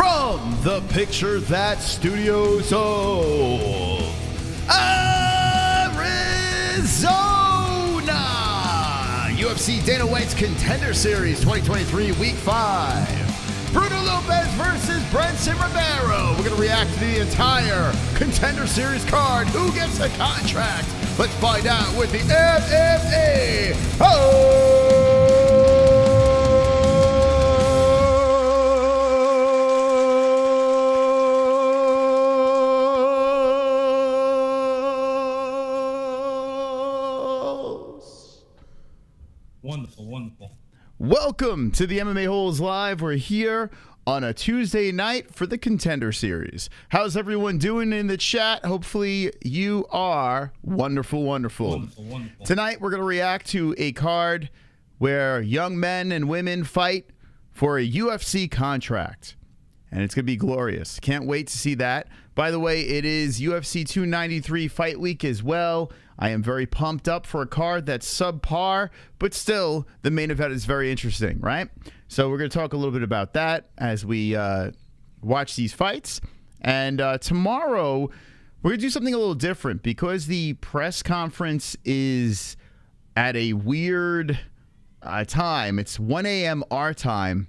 From the Picture That Studios of Arizona, UFC Dana White's Contender Series 2023 Week 5. Bruno Lopes versus Brendson Ribeiro. We're going to react to the entire Contender Series card. Who gets the contract? Let's find out with the MMA-Holes. Wonderful. Welcome to the MMA-Holes Live. We're here on a Tuesday night for the Contender Series. How's everyone doing in the chat? Hopefully you are wonderful. Tonight we're going to react to a card where young men and women fight for a UFC contract. And it's going to be glorious. Can't wait to see that. By the way, it is UFC 293 Fight Week as well. I am very pumped up for a card that's subpar, but still, the main event is very interesting, right? So we're going to talk a little bit about that as we watch these fights. And tomorrow, we're going to do something a little different because the press conference is at a weird time. It's 1 a.m. our time.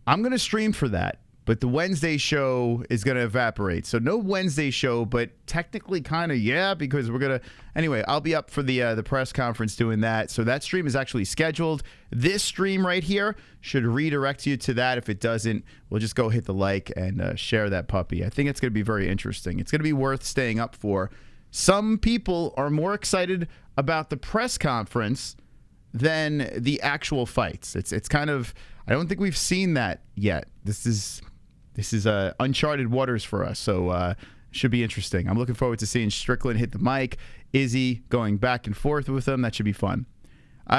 I'm going to stream for that, but the Wednesday show is going to evaporate. So no Wednesday show, but technically kind of, yeah, because we're going to... Anyway, I'll be up for the press conference doing that. So that stream is actually scheduled. This stream right here should redirect you to that. If it doesn't, we'll just go hit the like and share that puppy. I think it's going to be very interesting. It's going to be worth staying up for. Some people are more excited about the press conference than the actual fights. It's kind of... I don't think we've seen that yet. This is uncharted waters for us, so should be interesting. I'm looking forward to seeing Strickland hit the mic, Izzy going back and forth with them. That should be fun.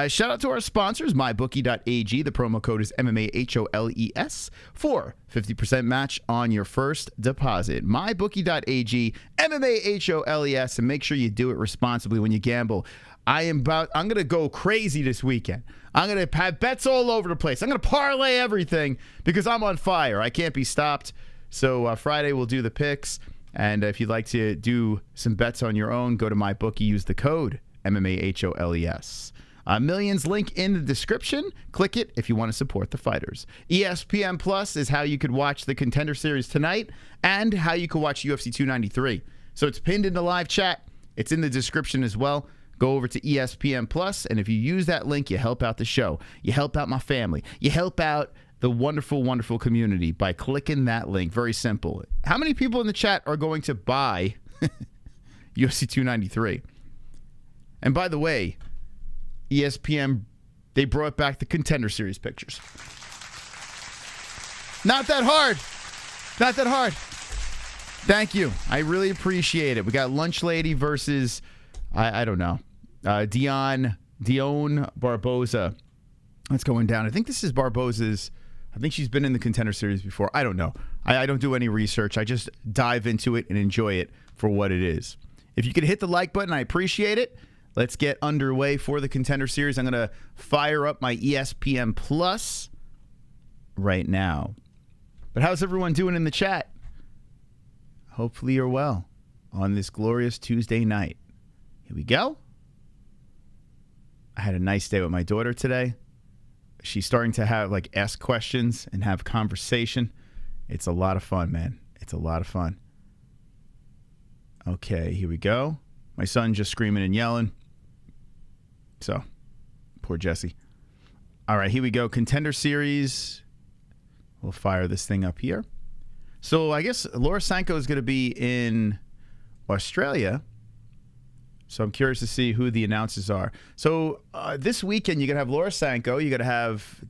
Shout out to our sponsors, MyBookie.ag. The promo code is MMA-HOLES for 50% match on your first deposit. MyBookie.ag, MMA-HOLES, and make sure you do it responsibly when you gamble. I'm going to go crazy this weekend. I'm going to have bets all over the place. I'm going to parlay everything because I'm on fire. I can't be stopped. So Friday we'll do the picks. And if you'd like to do some bets on your own, go to MyBookie. Use the code MMA-HOLES. Millions link in the description. Click it if you want to support the fighters. ESPN Plus is how you could watch the Contender Series tonight and how you could watch UFC 293. So it's pinned in the live chat. It's in the description as well. Go over to ESPN Plus, and if you use that link, you help out the show. You help out my family. You help out the wonderful community by clicking that link. Very simple. How many people in the chat are going to buy UFC 293? And by the way, ESPN, they brought back the Contender Series pictures. Not that hard. Not that hard. Thank you. I really appreciate it. We got Lunch Lady versus... I don't know. Dion Barbosa. That's going down. I think this is Barbosa's. I think she's been in the Contender Series before. I don't know. I don't do any research. I just dive into it and enjoy it for what it is. If you could hit the like button, I appreciate it. Let's get underway for the Contender Series. I'm going to fire up my ESPN Plus right now. But how's everyone doing in the chat? Hopefully you're well on this glorious Tuesday night. Here we go. I had a nice day with my daughter today. She's starting to ask questions and have conversation. It's a lot of fun, man. It's a lot of fun. Okay, here we go. My son just screaming and yelling. So, poor Jesse. All right, here we go. Contender Series. We'll fire this thing up here. So, I guess Laura Sanko is going to be in Australia. So I'm curious to see who the announcers are. So this weekend, you're going to have Laura Sanko, you're going to have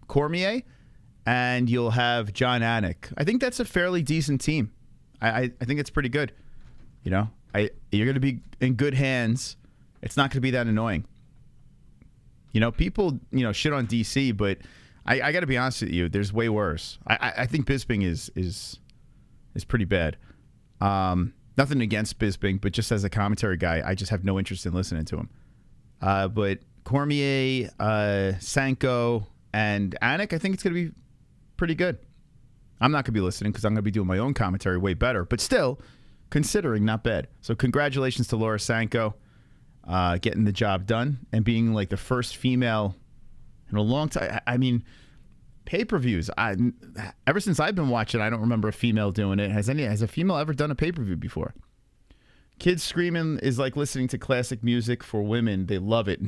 Cormier, and you'll have John Anik. I think that's a fairly decent team. I think it's pretty good. You know, you're going to be in good hands. It's not going to be that annoying. You know, people, shit on DC, but I got to be honest with you, there's way worse. I think Bisping is pretty bad. Nothing against Bisping, but just as a commentary guy, I just have no interest in listening to him. But Cormier, Sanko, and Anik, I think it's going to be pretty good. I'm not going to be listening because I'm going to be doing my own commentary way better. But still, considering, not bad. So congratulations to Laura Sanko getting the job done and being like the first female in a long time. I mean, pay-per-views. Ever since I've been watching, I don't remember a female doing it. Has a female ever done a pay-per-view before? Kids screaming is like listening to classic music for women. They love it.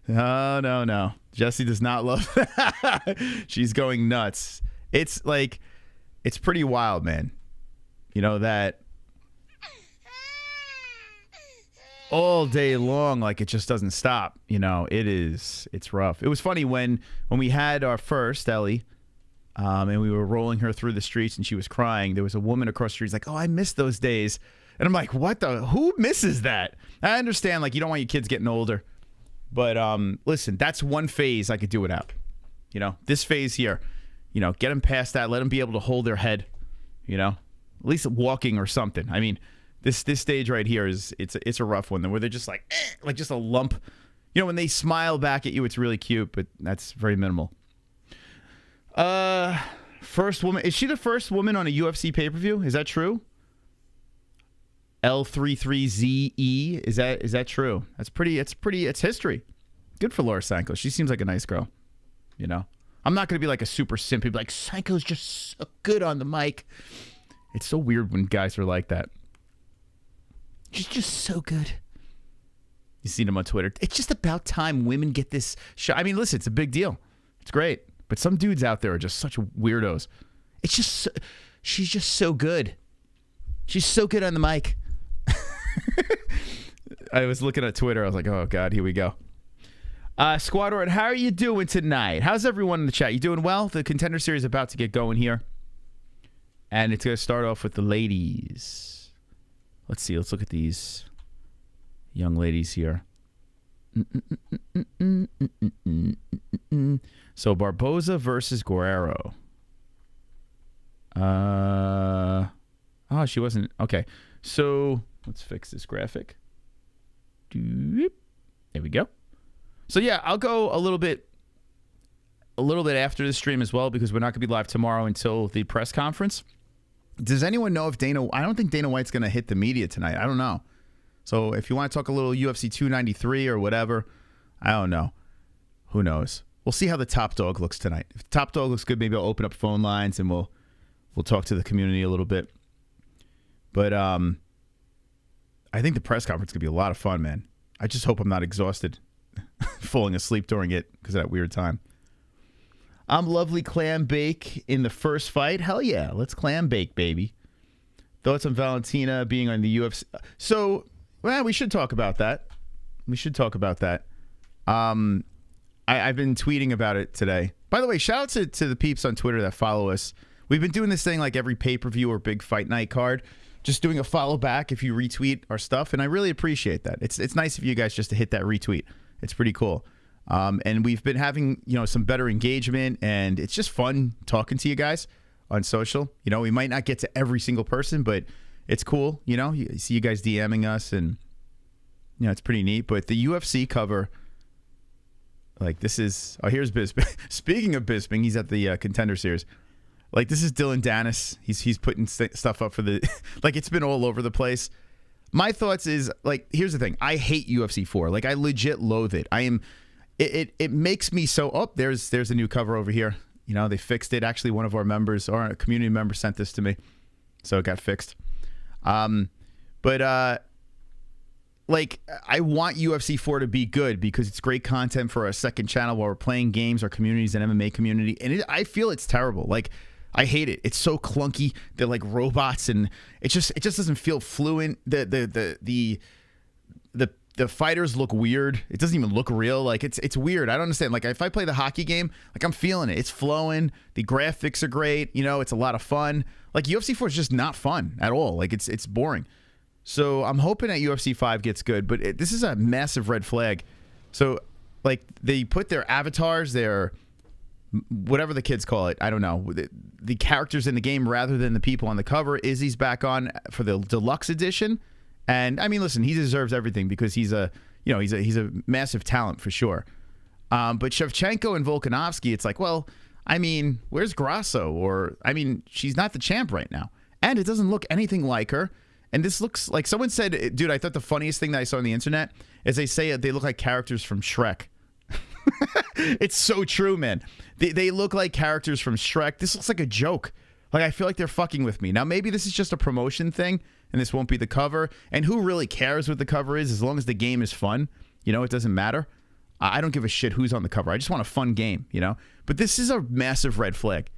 No. Jessie does not love that. She's going nuts. It's like, it's pretty wild, man. You know, that all day long, like it just doesn't stop. You know, it's rough. It was funny when we had our first, Ellie, and we were rolling her through the streets and she was crying. There was a woman across the street. She's like, oh, I miss those days. And I'm like, who misses that? I understand, like, you don't want your kids getting older. But listen, that's one phase I could do without. You know, this phase here, you know, get them past that. Let them be able to hold their head, you know, at least walking or something. I mean, this stage right here it's a rough one where they're just like just a lump. You know, when they smile back at you, it's really cute, but that's very minimal. First woman. Is she the first woman on a UFC pay-per-view? Is that true? L33ZE. Is that true? It's history. Good for Laura Sanko. She seems like a nice girl. You know? I'm not going to be like a super simp. Be like, Sanko's just so good on the mic. It's so weird when guys are like that. She's just so good. You seen him on Twitter. It's just about time women get this shot. I mean, listen, it's a big deal. It's great. But some dudes out there are just such weirdos. It's just, she's just so good. She's so good on the mic. I was looking at Twitter. I was like, oh, God, here we go. Squadron, how are you doing tonight? How's everyone in the chat? You doing well? The Contender Series is about to get going here. And it's going to start off with the ladies. Let's see. Let's look at these young ladies here. So Barbosa versus Guerrero. Oh, she wasn't. Okay. So let's fix this graphic. There we go. So yeah, I'll go a little bit after the stream as well because we're not going to be live tomorrow until the press conference. Does anyone know if I don't think Dana White's going to hit the media tonight. I don't know. So if you want to talk a little UFC 293 or whatever, I don't know. Who knows? We'll see how the top dog looks tonight. If the top dog looks good, maybe I'll open up phone lines and we'll talk to the community a little bit. But I think the press conference could be a lot of fun, man. I just hope I'm not exhausted falling asleep during it because of that weird time. I'm lovely clam bake in the first fight. Hell yeah, let's clam bake, baby. Thoughts on Valentina being on the UFC? So, well, we should talk about that. I've been tweeting about it today. By the way, shout out to the peeps on Twitter that follow us. We've been doing this thing like every pay-per-view or big fight night card. Just doing a follow back if you retweet our stuff, and I really appreciate that. It's nice of you guys just to hit that retweet. It's pretty cool. And we've been having, some better engagement, and it's just fun talking to you guys on social. We might not get to every single person, but it's cool. You see you guys DMing us, and it's pretty neat. But the UFC cover, like this is, here's Bisping. Speaking of Bisping, he's at the Contender Series. Like, this is Dylan Dennis. He's putting stuff up for the... like, it's been all over the place. My thoughts is, like, here's the thing. I hate UFC 4. Like, I legit loathe it. It makes me so... Oh, there's a new cover over here. They fixed it. Actually, one of our members, or a community member, sent this to me. So it got fixed. Like, I want UFC 4 to be good because it's great content for our second channel while we're playing games, our communities, and MMA community. And I feel it's terrible. Like, I hate it. It's so clunky. They're like robots, and it just doesn't feel fluent. The fighters look weird. It doesn't even look real. Like, it's weird. I don't understand. Like, if I play the hockey game, like, I'm feeling it. It's flowing. The graphics are great. It's a lot of fun. Like, UFC 4 is just not fun at all. Like, it's boring. So I'm hoping that UFC 5 gets good, but this is a massive red flag. So, like, they put their avatars, their whatever the kids call it, I don't know, the characters in the game rather than the people on the cover. Izzy's back on for the deluxe edition, and I mean, listen, he deserves everything because he's a massive talent for sure. But Shevchenko and Volkanovski, it's like, well, I mean, where's Grasso? Or, I mean, she's not the champ right now. And it doesn't look anything like her. And this looks like someone said, dude, I thought the funniest thing that I saw on the internet is they say they look like characters from Shrek. It's so true, man. They look like characters from Shrek. This looks like a joke. Like, I feel like they're fucking with me. Now, maybe this is just a promotion thing, and this won't be the cover. And who really cares what the cover is as long as the game is fun? You know, it doesn't matter. I don't give a shit who's on the cover. I just want a fun game, you know? But this is a massive red flag.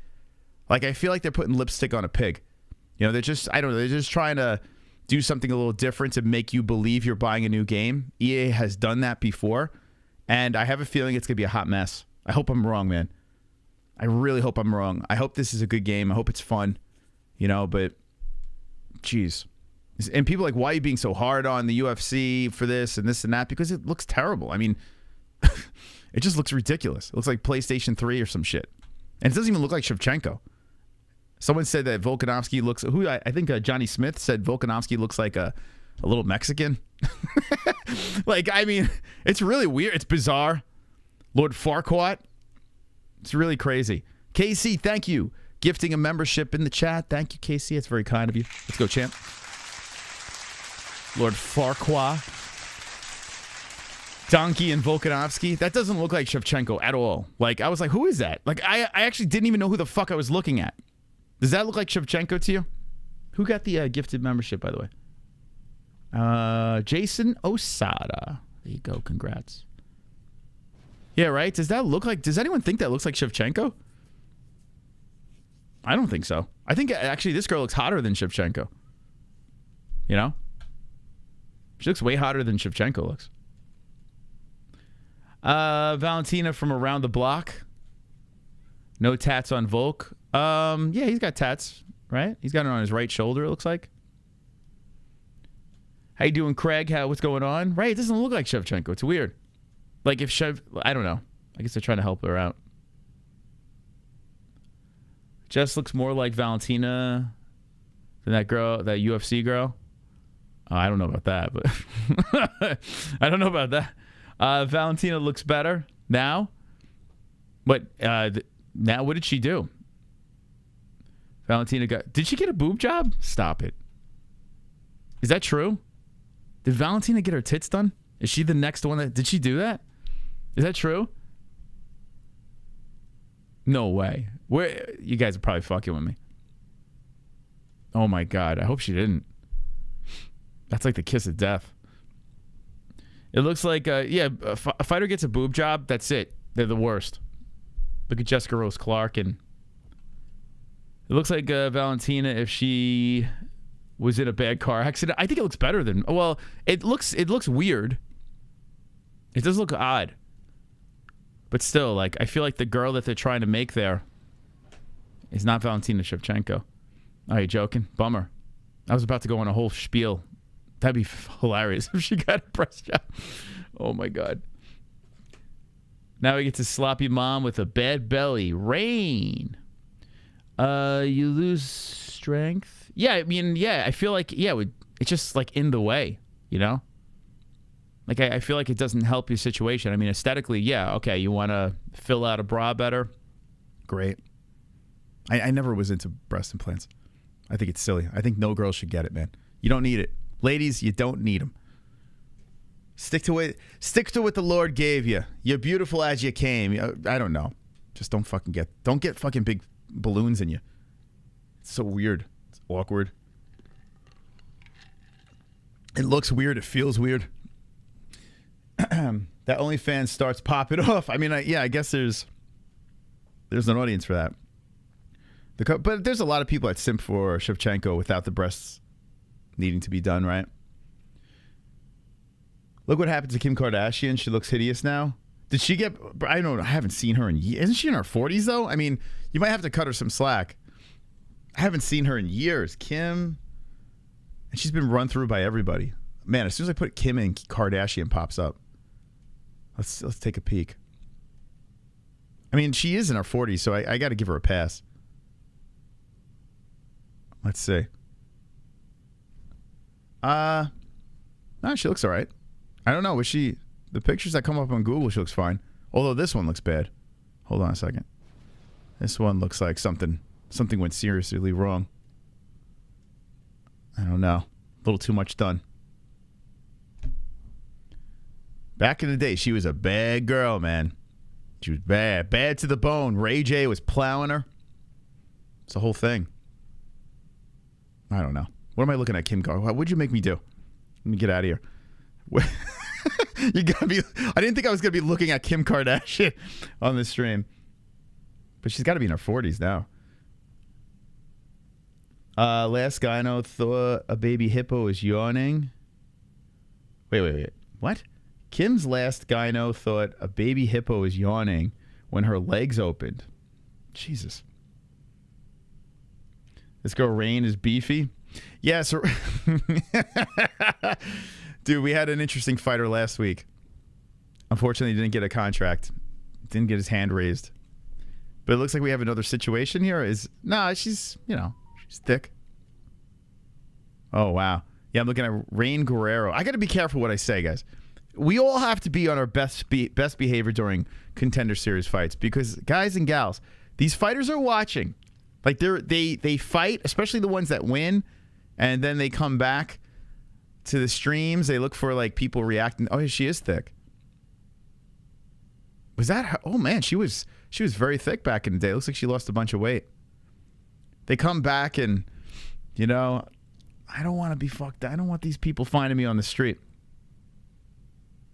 Like, I feel like they're putting lipstick on a pig. You know, they're just, I don't know, they're just trying to do something a little different to make you believe you're buying a new game. EA has done that before, and I have a feeling it's going to be a hot mess. I hope I'm wrong, man. I really hope I'm wrong. I hope this is a good game. I hope it's fun, you know, but, jeez. And people are like, why are you being so hard on the UFC for this and that? Because it looks terrible. I mean, it just looks ridiculous. It looks like PlayStation 3 or some shit. And it doesn't even look like Shevchenko. Someone said that Volkanovski looks... I think Johnny Smith said Volkanovski looks like a little Mexican. Like, I mean, it's really weird. It's bizarre. Lord Farquaad. It's really crazy. KC, thank you. Gifting a membership in the chat. Thank you, KC. It's very kind of you. Let's go, champ. Lord Farquaad. Donkey and Volkanovski. That doesn't look like Shevchenko at all. Like, I was like, who is that? Like, I actually didn't even know who the fuck I was looking at. Does that look like Shevchenko to you? Who got the gifted membership, by the way? Jason Osada. There you go. Congrats. Yeah, right? Does anyone think that looks like Shevchenko? I don't think so. I think, actually, this girl looks hotter than Shevchenko. You know? She looks way hotter than Shevchenko looks. Valentina from around the block. No tats on Volk. Yeah, he's got tats, right? He's got it on his right shoulder, it looks like. How you doing, Craig? What's going on? Right, it doesn't look like Shevchenko. It's weird. Like if I don't know. I guess they're trying to help her out. Jess looks more like Valentina than that girl, that UFC girl. Oh, I don't know about that, but I don't know about that. Valentina looks better now. But now what did she do? Valentina did she get a boob job? Stop it. Is that true? Did Valentina get her tits done? Is she the next one did she do that? Is that true? No way. You guys are probably fucking with me. Oh my God. I hope she didn't. That's like the kiss of death. It looks like, yeah, a fighter gets a boob job. That's it. They're the worst. Look at Jessica Rose Clark, and it looks like Valentina, if she was in a bad car accident. I think it looks better than, well, it looks weird. It does look odd. But still, like, I feel like the girl that they're trying to make there is not Valentina Shevchenko. Are you joking? Bummer. I was about to go on a whole spiel. That'd be hilarious if she got a breast job. Oh my God. Now we get to sloppy mom with a bad belly. Rain. You lose strength. Yeah, I mean, yeah, I feel like, yeah, it's just like in the way, you know? Like, I feel like it doesn't help your situation. I mean, aesthetically, yeah, okay, you want to fill out a bra better. Great. I never was into breast implants. I think it's silly. I think no girl should get it, man. You don't need it. Ladies, you don't need them. Stick to it. Stick to what the Lord gave you. You're beautiful as you came. I don't know. Just don't get fucking big balloons in you. It's so weird. It's awkward. It looks weird. It feels weird. That OnlyFans starts popping off. I mean, yeah, I guess there's an audience for that. But there's a lot of people that simp for Shevchenko without the breasts needing to be done, right? Look what happened to Kim Kardashian. She looks hideous now. Did she get... I don't know. I haven't seen her in years. Isn't she in her 40s, though? I mean, you might have to cut her some slack. I haven't seen her in years. Kim... And she's been run through by everybody. Man, as soon as I put Kim in, Kardashian pops up. Let's take a peek. I mean, she is in her 40s, so I got to give her a pass. Let's see. No, she looks all right. I don't know. Was she... The pictures that come up on Google, she looks fine. Although this one looks bad. Hold on a second. This one looks like something went seriously wrong. I don't know. A little too much done. Back in the day, she was a bad girl, man. She was bad. Bad to the bone. Ray J was plowing her. It's the whole thing. I don't know. What am I looking at, Kim Carr? What'd you make me do? Let me get out of here. You gotta be. I didn't think I was gonna be looking at Kim Kardashian on this stream, but she's got to be in her 40s now. Last guy I know thought a baby hippo is yawning. Wait. What? Kim's last gyno thought a baby hippo was yawning when her legs opened. Jesus. This girl Rain is beefy. Yeah, so dude, we had an interesting fighter last week. Unfortunately, he didn't get a contract. Didn't get his hand raised. But it looks like we have another situation here. Nah, she's thick. Oh, wow. Yeah, I'm looking at Rain Guerrero. I got to be careful what I say, guys. We all have to be on our best behavior during Contender Series fights because, guys and gals, these fighters are watching. Like, they fight, especially the ones that win, and then they come back to the streams. They look for, like, people reacting. Oh, she is thick. Was that her? Oh, man, she was very thick back in the day. It looks like she lost a bunch of weight. They come back and, I don't want to be fucked. I don't want these people finding me on the street.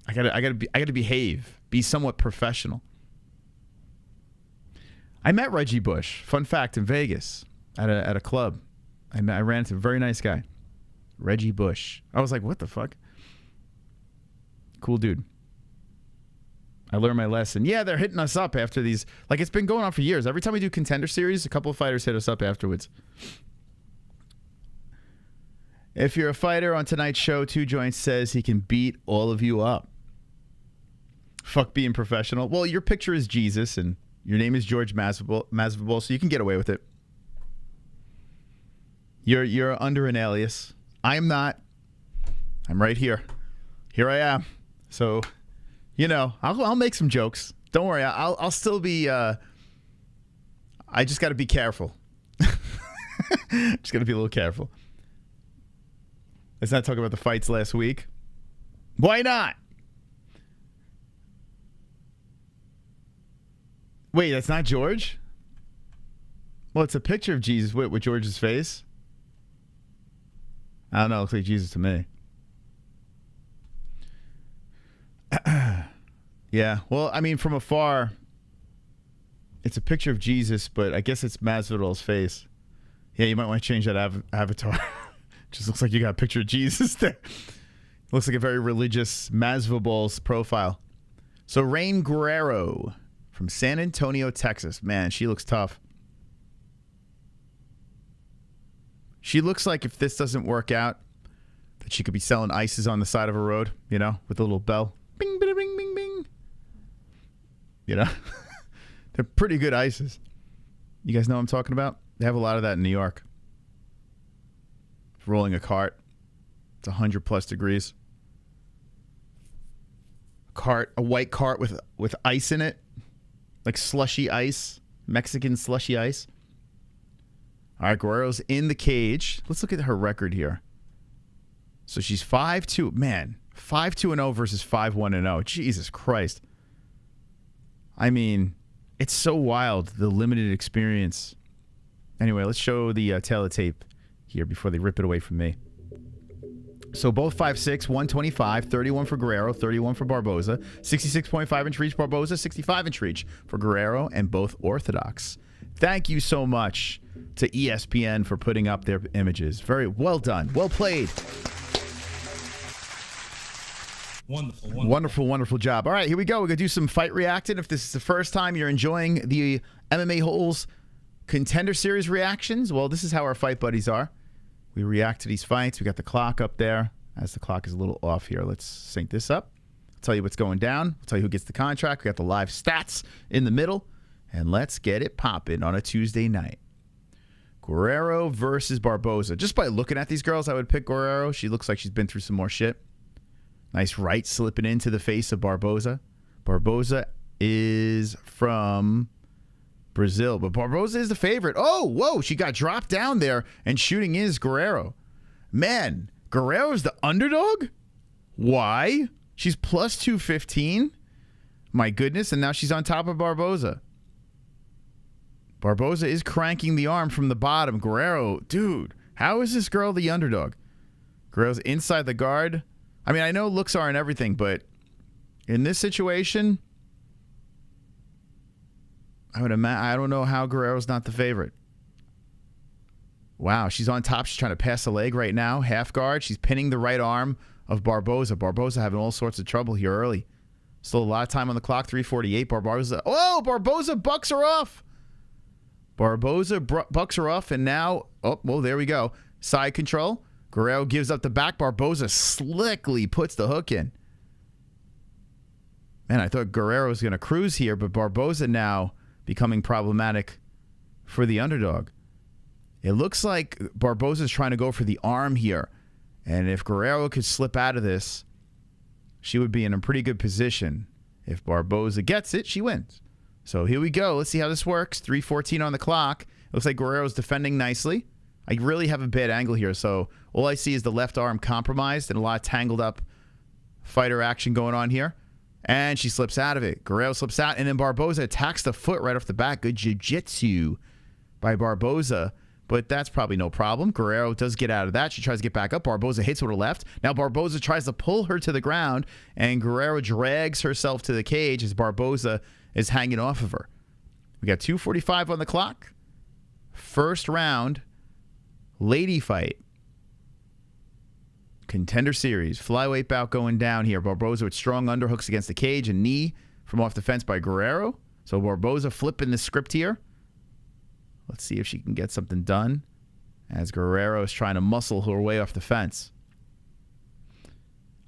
I gotta behave, be somewhat professional. I met Reggie Bush, fun fact, in Vegas at a club. I ran into a very nice guy, Reggie Bush. I was like, what the fuck? Cool dude. I learned my lesson. Yeah, they're hitting us up after these. Like, it's been going on for years. Every time we do Contender Series, a couple of fighters hit us up afterwards. If you're a fighter on tonight's show, Two Joints says he can beat all of you up. Fuck being professional. Well, your picture is Jesus, and your name is George Masvidal, so you can get away with it. You're under an alias. I'm not. I'm right here. Here I am. So, I'll make some jokes. Don't worry. I'll still be. I just got to be careful. Just got to be a little careful. Let's not talk about the fights last week. Why not? Wait, that's not George? Well, it's a picture of Jesus with George's face. I don't know. It looks like Jesus to me. Yeah. Well, I mean, from afar, it's a picture of Jesus, but I guess it's Masvidal's face. Yeah, you might want to change that avatar. Just looks like you got a picture of Jesus there. Looks like a very religious Masvidal's profile. So Rain Guerrero from San Antonio, Texas. Man, she looks tough. She looks like if this doesn't work out, that she could be selling ices on the side of a road, with a little bell. Bing, bing, bing, bing, bing. They're pretty good ices. You guys know what I'm talking about? They have a lot of that in New York. Rolling a cart. It's 100+ degrees. A white cart with ice in it. Like slushy ice. Mexican slushy ice. All right, Guerrero's in the cage. Let's look at her record here. So she's 5-2. Man, 5-2-0 versus 5-1-0. Jesus Christ. I mean, it's so wild, the limited experience. Anyway, let's show the tail of tape here before they rip it away from me. So both 5'6", 125, 31 for Guerrero, 31 for Barbosa, 66.5-inch reach Barbosa, 65-inch reach for Guerrero, and both orthodox. Thank you so much to ESPN for putting up their images. Very well done. Well played. Wonderful job. All right, here we go. We're going to do some fight reacting. If this is the first time you're enjoying the MMA-Holes Contender Series reactions, well, this is how our fight buddies are. We react to these fights. We got the clock up there. As the clock is a little off here, let's sync this up. I'll tell you what's going down. I'll tell you who gets the contract. We got the live stats in the middle. And let's get it popping on a Tuesday night. Guerrero versus Barbosa. Just by looking at these girls, I would pick Guerrero. She looks like she's been through some more shit. Nice right slipping into the face of Barbosa. Barbosa is from Brazil. But Barbosa is the favorite. Oh, whoa. She got dropped down there, and shooting is Guerrero. Man, Guerrero's the underdog? Why? She's plus 215? My goodness, and now she's on top of Barbosa. Barbosa is cranking the arm from the bottom. Guerrero, dude, how is this girl the underdog? Guerrero's inside the guard. I mean, I know looks aren't everything, but in this situation, I don't know how Guerrero's not the favorite. Wow, she's on top. She's trying to pass the leg right now. Half guard. She's pinning the right arm of Barbosa. Barbosa having all sorts of trouble here early. Still a lot of time on the clock. 3:48. Barbosa. Oh, Barbosa bucks her off. Barbosa bucks her off, and now, oh, well, there we go. Side control. Guerrero gives up the back. Barbosa slickly puts the hook in. Man, I thought Guerrero was going to cruise here, but Barbosa now becoming problematic for the underdog. It looks like Barbosa's trying to go for the arm here. And if Guerrero could slip out of this, she would be in a pretty good position. If Barbosa gets it, she wins. So here we go. Let's see how this works. 3:14 on the clock. Looks like Guerrero's defending nicely. I really have a bad angle here, so all I see is the left arm compromised and a lot of tangled up fighter action going on here. And she slips out of it. Guerrero slips out, and then Barbosa attacks the foot right off the bat. Good jiu-jitsu by Barbosa, but that's probably no problem. Guerrero does get out of that. She tries to get back up. Barbosa hits with her left. Now Barbosa tries to pull her to the ground, and Guerrero drags herself to the cage as Barbosa is hanging off of her. We got 2:45 on the clock. First round, lady fight. Contender series. Flyweight bout going down here. Barbosa with strong underhooks against the cage and knee from off the fence by Guerrero. So Barbosa flipping the script here. Let's see if she can get something done as Guerrero is trying to muscle her way off the fence.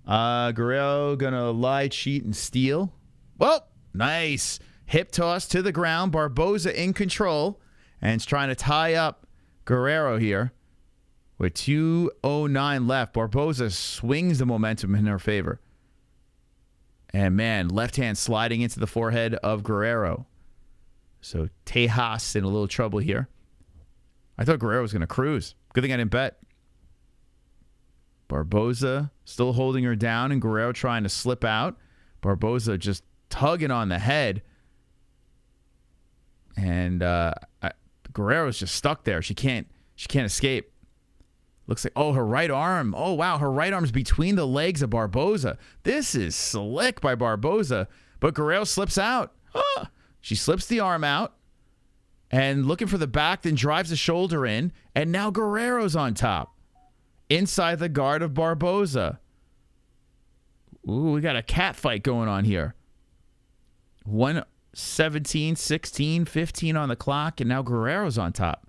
Guerrero gonna lie, cheat, and steal. Well, nice. Hip toss to the ground. Barbosa in control and is trying to tie up Guerrero here. With 2:09 left, Barbosa swings the momentum in her favor. And man, left hand sliding into the forehead of Guerrero. So Tejas in a little trouble here. I thought Guerrero was going to cruise. Good thing I didn't bet. Barbosa still holding her down and Guerrero trying to slip out. Barbosa just tugging on the head. And Guerrero's just stuck there. She can't escape. Looks like, oh, her right arm. Oh, wow, her right arm's between the legs of Barbosa. This is slick by Barbosa, but Guerrero slips out. Ah, she slips the arm out and looking for the back, then drives the shoulder in, and now Guerrero's on top. Inside the guard of Barbosa. Ooh, we got a cat fight going on here. 1:17, 16, 15 on the clock, and now Guerrero's on top.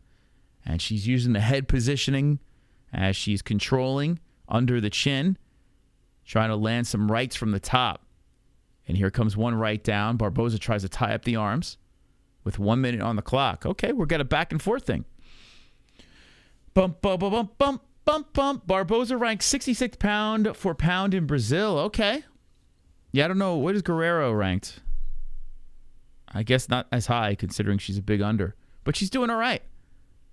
And she's using the head positioning as she's controlling under the chin, trying to land some rights from the top. And here comes one right down. Barbosa tries to tie up the arms with 1 minute on the clock. Okay, we've got a back and forth thing. Bump, bump, bump, bump, bump, bump. Barbosa ranked 66 pound for pound in Brazil. Okay. Yeah, I don't know. What is Guerrero ranked? I guess not as high considering she's a big under. But she's doing all right.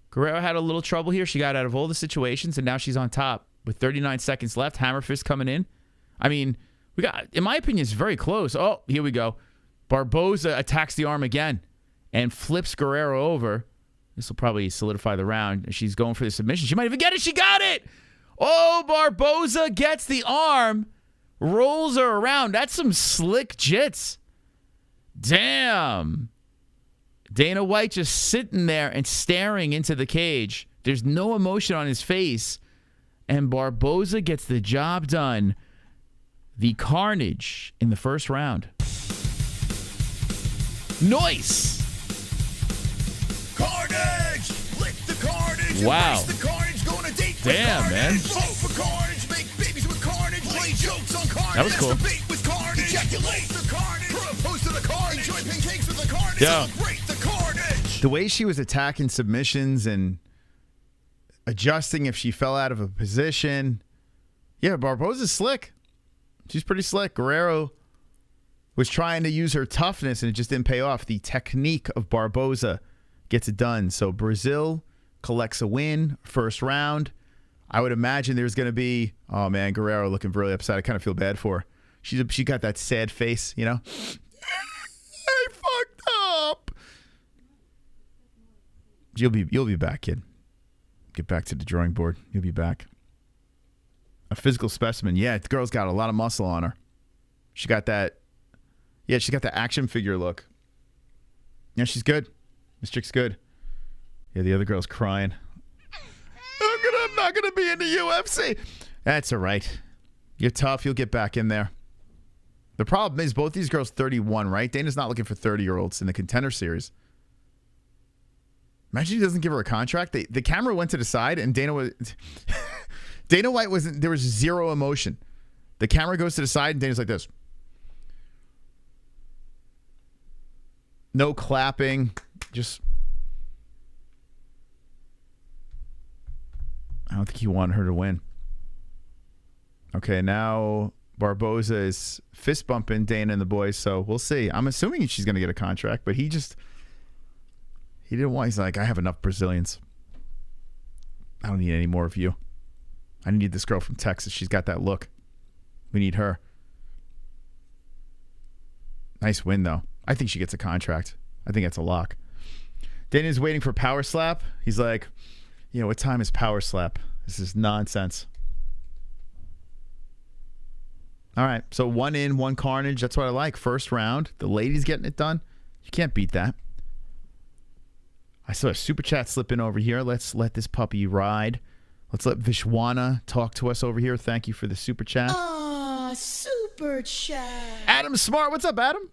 Guerrero had a little trouble here. She got out of all the situations, and now she's on top with 39 seconds left. Hammer fist coming in. I mean, we got, in my opinion, it's very close. Oh, here we go. Barbosa attacks the arm again and flips Guerrero over. This will probably solidify the round. She's going for the submission. She might even get it. She got it. Oh, Barbosa gets the arm, rolls her around. That's some slick jits. Damn. Dana White just sitting there and staring into the cage. There's no emotion on his face. And Barbosa gets the job done. The carnage in the first round. Nice. Carnage! Lick the carnage! Wow. Embrace the carnage! Go on a date with Damn, carnage. man. Vote for carnage! Make babies with carnage! Play jokes on carnage! That was cool. Masturbate with carnage! Ejaculate the carnage! Propose to the carnage! Enjoy pancakes with the carnage! Yeah. Celebrate the carnage! The way she was attacking submissions and adjusting if she fell out of a position. Yeah, Barbosa's slick. She's pretty slick. Guerrero was trying to use her toughness, and it just didn't pay off. The technique of Barbosa gets it done. So Brazil collects a win, first round. I would imagine there's going to be, oh man, Guerrero looking really upset. I kind of feel bad for her. She got that sad face, you know? I fucked up. You'll be back, kid. Get back to the drawing board. You'll be back. A physical specimen. Yeah, the girl's got a lot of muscle on her. She got that. Yeah, she got the action figure look. Yeah, she's good. This chick's good. Yeah, the other girl's crying. I'm not gonna be in the UFC. That's all right. You're tough. You'll get back in there. The problem is both these girls 31, right? Dana's not looking for 30-year-olds in the Contender Series. Imagine he doesn't give her a contract. The camera went to the side, and Dana White wasn't. There was zero emotion. The camera goes to the side, and Dana's like this. No clapping. Just. I don't think he wanted her to win. Okay, now Barbosa is fist bumping Dana and the boys, so we'll see. I'm assuming she's going to get a contract, but he didn't want. He's like, I have enough Brazilians. I don't need any more of you. I need this girl from Texas. She's got that look. We need her. Nice win, though. I think she gets a contract. I think that's a lock. Dana's waiting for Power Slap. He's like, you know, what time is Power Slap? This is nonsense. All right, so 1 in, 1 carnage. That's what I like. First round. The ladies getting it done. You can't beat that. I saw a super chat slip in over here. Let's let this puppy ride. Let's let Vishwana talk to us over here. Thank you for the super chat. Super chat. Adam Smart. What's up, Adam?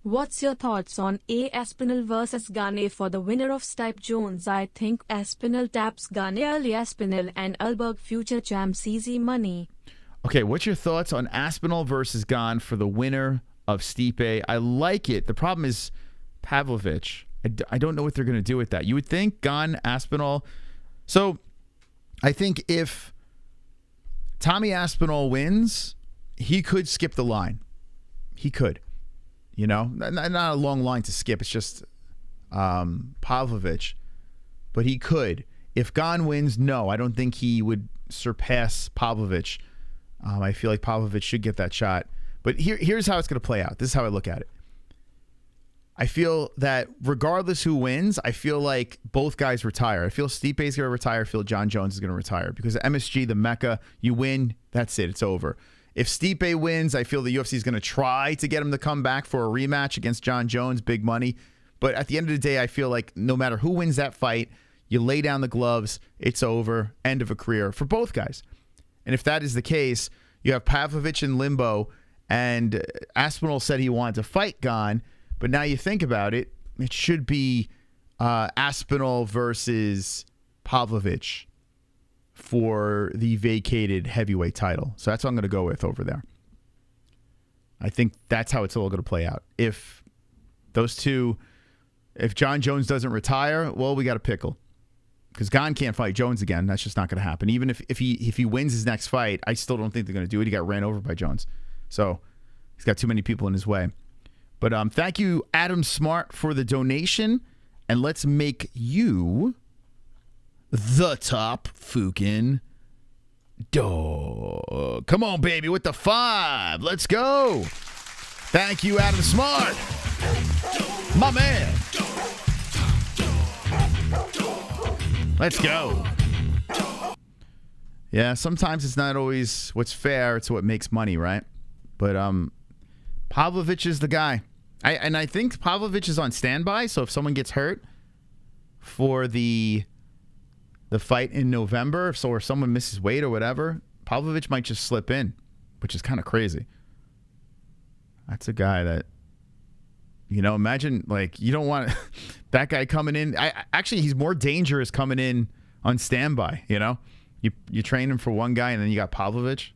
What's your thoughts on Aspinall versus Gane for the winner of Stipe Jones? I think Aspinall taps Gane early. Aspinall and Alberg future champs easy money. Okay, what's your thoughts on Aspinall versus Gane for the winner of Stipe? I like it. The problem is Pavlovich. I don't know what they're going to do with that. You would think Gane, Aspinall. So I think if Tommy Aspinall wins, he could skip the line. He could. You know, not a long line to skip. It's just Pavlovich. But he could. If Gane wins, no, I don't think he would surpass Pavlovich. I feel like Pavlovich should get that shot. But here's how it's going to play out. This is how I look at it. I feel that regardless who wins, I feel like both guys retire. I feel Stipe is going to retire. I feel John Jones is going to retire. Because MSG, the Mecca, you win, that's it. It's over. If Stipe wins, I feel the UFC is going to try to get him to come back for a rematch against John Jones, big money. But at the end of the day, I feel like no matter who wins that fight, you lay down the gloves, it's over, end of a career for both guys. And if that is the case, you have Pavlovich in limbo, and Aspinall said he wanted to fight Gane, but now you think about it, it should be Aspinall versus Pavlovich for the vacated heavyweight title. So that's what I'm going to go with over there. I think that's how it's all going to play out. If those two, if John Jones doesn't retire, well, we got a pickle. Because Gane can't fight Jones again. That's just not going to happen. Even if he wins his next fight, I still don't think they're going to do it. He got ran over by Jones. So he's got too many people in his way. But thank you, Adam Smart, for the donation. And let's make you the top fucking dog. Come on, baby, with the 5. Let's go. Thank you, Adam Smart. My man. Let's go. Yeah, sometimes it's not always what's fair. It's what makes money, right? But Pavlovich is the guy. I think Pavlovich is on standby, so if someone gets hurt for the fight in November, or someone misses weight or whatever, Pavlovich might just slip in, which is kind of crazy. That's a guy that, you know, imagine, like, you don't want that guy coming in. Actually, he's more dangerous coming in on standby, you know? You train him for one guy, and then you got Pavlovich.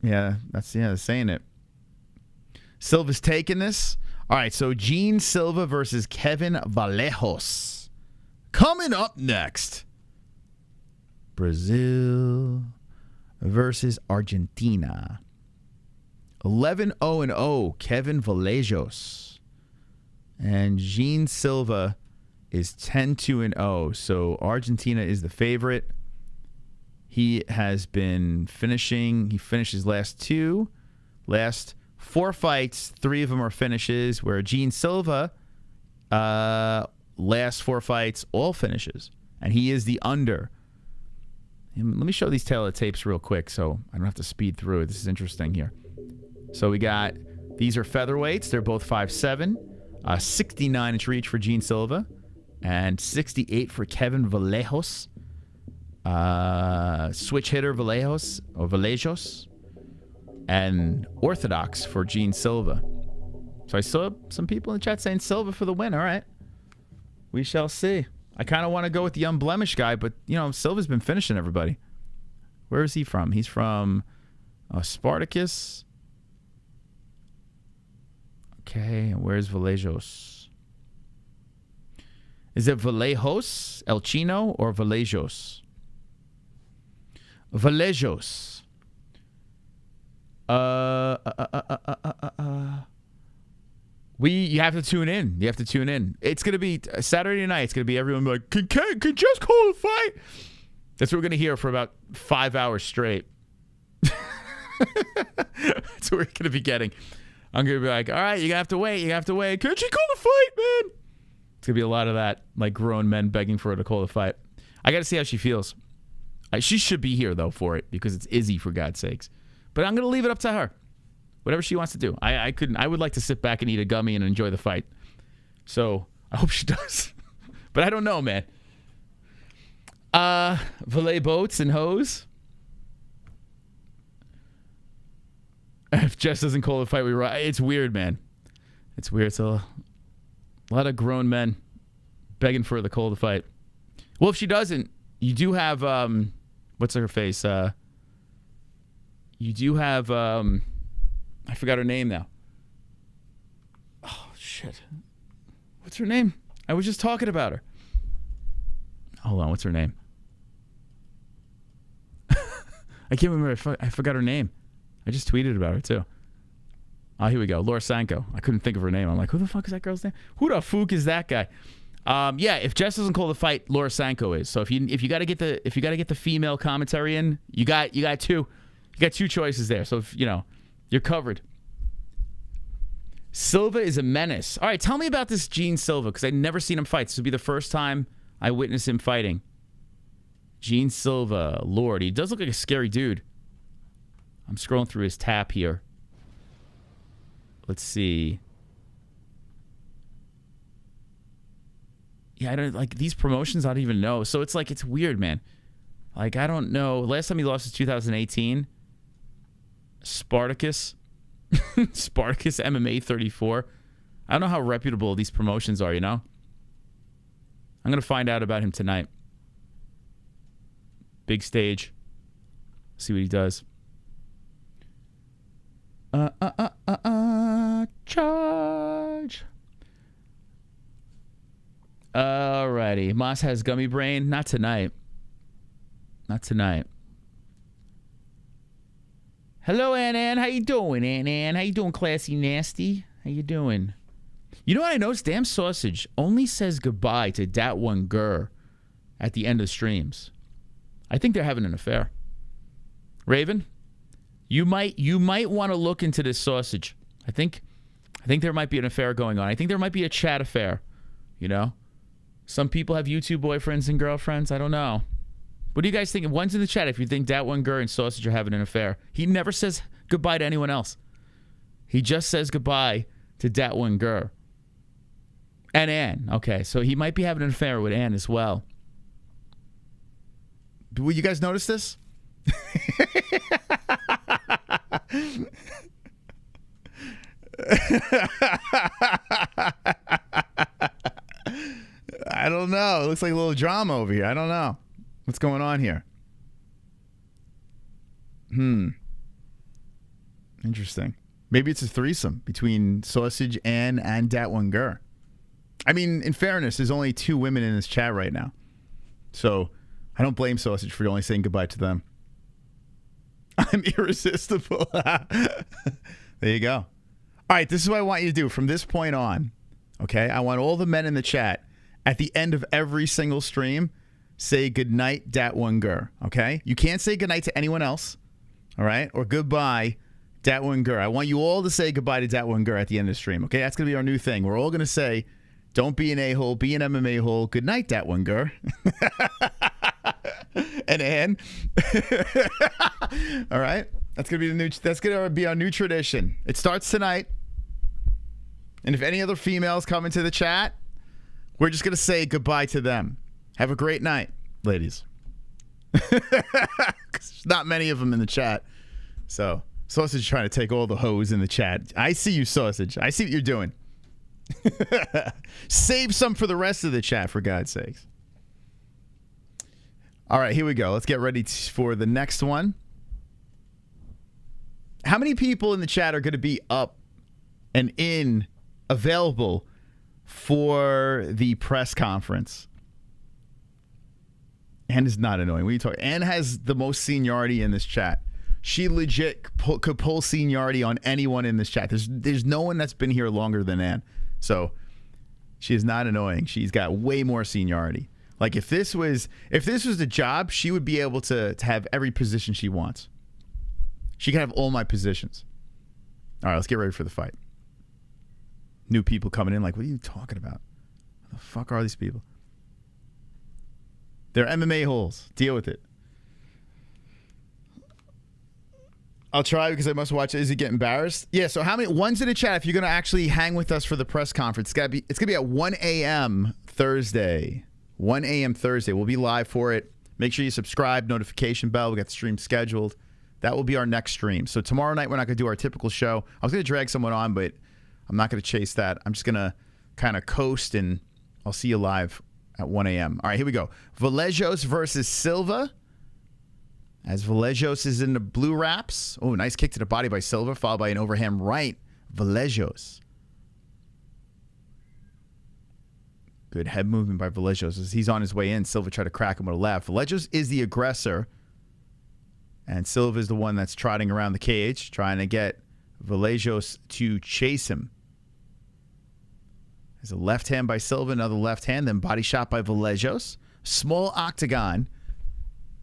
Yeah, they're saying it. Silva's taking this. All right, so Gene Silva versus Kevin Vallejos. Coming up next, Brazil versus Argentina. 11-0-0, Kevin Vallejos. And Jean Silva is 10-2-0. So Argentina is the favorite. He has been finishing. He finished his last 4 fights. 3 of them are finishes, where Jean Silva, last 4 fights, all finishes. And he is the under. And let me show these tail of tapes real quick so I don't have to speed through it. This is interesting here. So we got, these are featherweights. They're both 5'7", 69-inch reach for Jean Silva, and 68 for Kevin Vallejos. Switch hitter Vallejos, and orthodox for Jean Silva. So I saw some people in the chat saying Silva for the win. All right, we shall see. I kind of want to go with the unblemished guy, but you know, Silva's been finishing everybody. Where is he from? He's from Spartacus. Okay, and where's Vallejos? Is it Vallejos, El Chino, or Vallejos? Vallejos. You have to tune in. You have to tune in. It's going to be Saturday night. It's going to be everyone like, can just call a fight? That's what we're going to hear for about 5 hours straight. That's what we're going to be getting. I'm going to be like, all right, you have to wait. You have to wait. Can she call the fight, man? It's going to be a lot of that, like grown men begging for her to call the fight. I got to see how she feels. She should be here, though, for it, because it's IZZY, for God's sakes. But I'm going to leave it up to her. Whatever she wants to do. I would like to sit back and eat a gummy and enjoy the fight. So I hope she does. But I don't know, man. Valet boats and hose. If Jess doesn't call the fight, we ride. It's weird, man. It's weird. It's a lot of grown men begging for her to call the fight. Well, if she doesn't, you do have what's her face? You do have I forgot her name now. Oh shit. What's her name? I was just talking about her. Hold on, what's her name? I can't remember. I forgot her name. I just tweeted about her too. Oh, here we go. Laura Sanko. I couldn't think of her name. I'm like, who the fuck is that girl's name? Who the fuck is that guy? Yeah, if Jess doesn't call the fight, Laura Sanko is. So if you got to get the female commentary in, you got two choices there. So if you're covered. Silva is a menace. All right, tell me about this Jean Silva, because I've never seen him fight. This will be the first time I witness him fighting. Jean Silva, Lord, he does look like a scary dude. I'm scrolling through his tap here. Let's see. Yeah, I don't like these promotions. I don't even know. So it's like, it's weird, man. Like, I don't know. Last time he lost was 2018. Spartacus. Spartacus MMA 34. I don't know how reputable these promotions are, I'm going to find out about him tonight. Big stage. See what he does. Charge. Alrighty. Moss has gummy brain. Not tonight. Not tonight. Hello, Ann. How you doing, Ann? How you doing, Classy Nasty? How you doing? You know what I noticed? Damn Sausage only says goodbye to Dat One Gur at the end of streams. I think they're having an affair. Raven, you might want to look into this Sausage. I think there might be an affair going on. I think there might be a chat affair. Some people have YouTube boyfriends and girlfriends. I don't know. What do you guys think? One's in the chat if you think Dat One Gur and Sausage are having an affair. He never says goodbye to anyone else. He just says goodbye to Dat One Gur. And Ann. Okay, so he might be having an affair with Ann as well. Will you guys notice this? I don't know. It looks like a little drama over here. I don't know. What's going on here? Interesting. Maybe it's a threesome between Sausage and Dat One Gur. I mean, in fairness, there's only 2 women in this chat right now. So I don't blame Sausage for only saying goodbye to them. I'm irresistible. There you go. All right, this is what I want you to do from this point on. Okay, I want all the men in the chat at the end of every single stream say goodnight, dat one gur. Okay, you can't say goodnight to anyone else. All right, or goodbye, dat one gur. I want you all to say goodbye to dat one gur at the end of the stream. Okay, that's gonna be our new thing. We're all gonna say, "Don't be an a-hole, be an MMA hole." Good night, dat one gur. And Ann. All right, that's gonna be the new. That's gonna be our new tradition. It starts tonight. And if any other females come into the chat, we're just going to say goodbye to them. Have a great night, ladies. There's not many of them in the chat. So, Sausage trying to take all the hoes in the chat. I see you, Sausage. I see what you're doing. Save some for the rest of the chat, for God's sakes. All right, here we go. Let's get ready for the next one. How many people in the chat are going to be up and available for the press conference? Ann is not annoying. What are you talking? Ann has the most seniority in this chat. She legit could pull seniority on anyone in this chat. There's no one that's been here longer than Ann. So she is not annoying. She's got way more seniority. Like if this was the job, she would be able to have every position she wants. She can have all my positions. All right, let's get ready for the fight. New people coming in like, what are you talking about? What the fuck are these people? They're MMA holes. Deal with it. I'll try because I must watch. Is he get embarrassed? Yeah, so how many ones in the chat if you're going to actually hang with us for the press conference? It's going to be at 1 a.m. Thursday. 1 a.m. Thursday. We'll be live for it. Make sure you subscribe, notification bell. We got the stream scheduled. That will be our next stream. So tomorrow night we're not going to do our typical show. I was going to drag someone on, but I'm not going to chase that. I'm just going to kind of coast, and I'll see you live at 1 a.m. All right, here we go. Vallejos versus Silva. As Vallejos is in the blue wraps. Oh, nice kick to the body by Silva, followed by an overhand right. Vallejos. Good head movement by Vallejos. As he's on his way in, Silva tried to crack him with a left. Vallejos is the aggressor. And Silva is the one that's trotting around the cage, trying to get Vallejos to chase him. There's a left hand by Silva, another left hand, then body shot by Vallejos. Small octagon.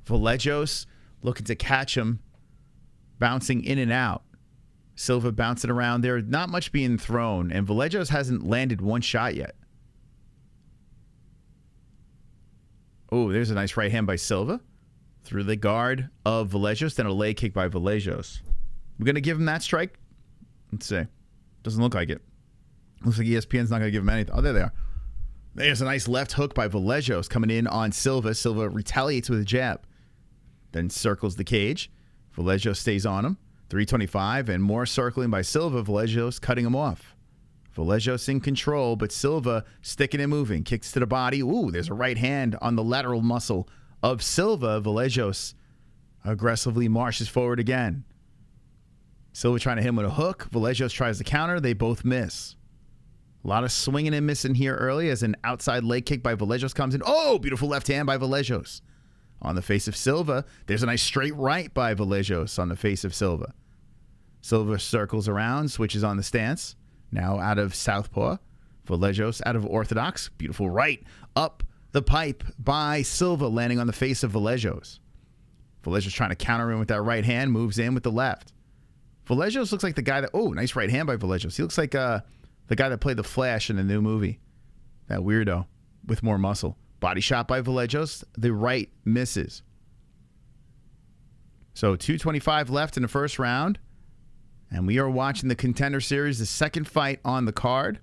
Vallejos looking to catch him, bouncing in and out. Silva bouncing around there, not much being thrown, and Vallejos hasn't landed one shot yet. Oh, there's a nice right hand by Silva. Through the guard of Vallejos, then a leg kick by Vallejos. We're going to give him that strike? Let's see. Doesn't look like it. Looks like ESPN's not going to give him anything. Oh, there they are. There's a nice left hook by Vallejos coming in on Silva. Silva retaliates with a jab. Then circles the cage. Vallejos stays on him. 325 and more circling by Silva. Vallejos cutting him off. Vallejos in control, but Silva sticking and moving. Kicks to the body. Ooh, there's a right hand on the lateral muscle of Silva. Vallejos aggressively marches forward again. Silva trying to hit him with a hook. Vallejos tries to counter. They both miss. A lot of swinging and missing here early as an outside leg kick by Vallejos comes in. Oh, beautiful left hand by Vallejos. On the face of Silva, there's a nice straight right by Vallejos on the face of Silva. Silva circles around, switches on the stance. Now out of southpaw. Vallejos out of orthodox. Beautiful right up the pipe by Silva, landing on the face of Vallejos. Vallejos trying to counter him with that right hand, moves in with the left. Vallejos looks like the guy that, oh, nice right hand by Vallejos. He looks like the guy that played the Flash in the new movie. That weirdo with more muscle. Body shot by Vallejos. The right misses. So 2:25 left in the first round. And we are watching the Contender Series, the second fight on the card.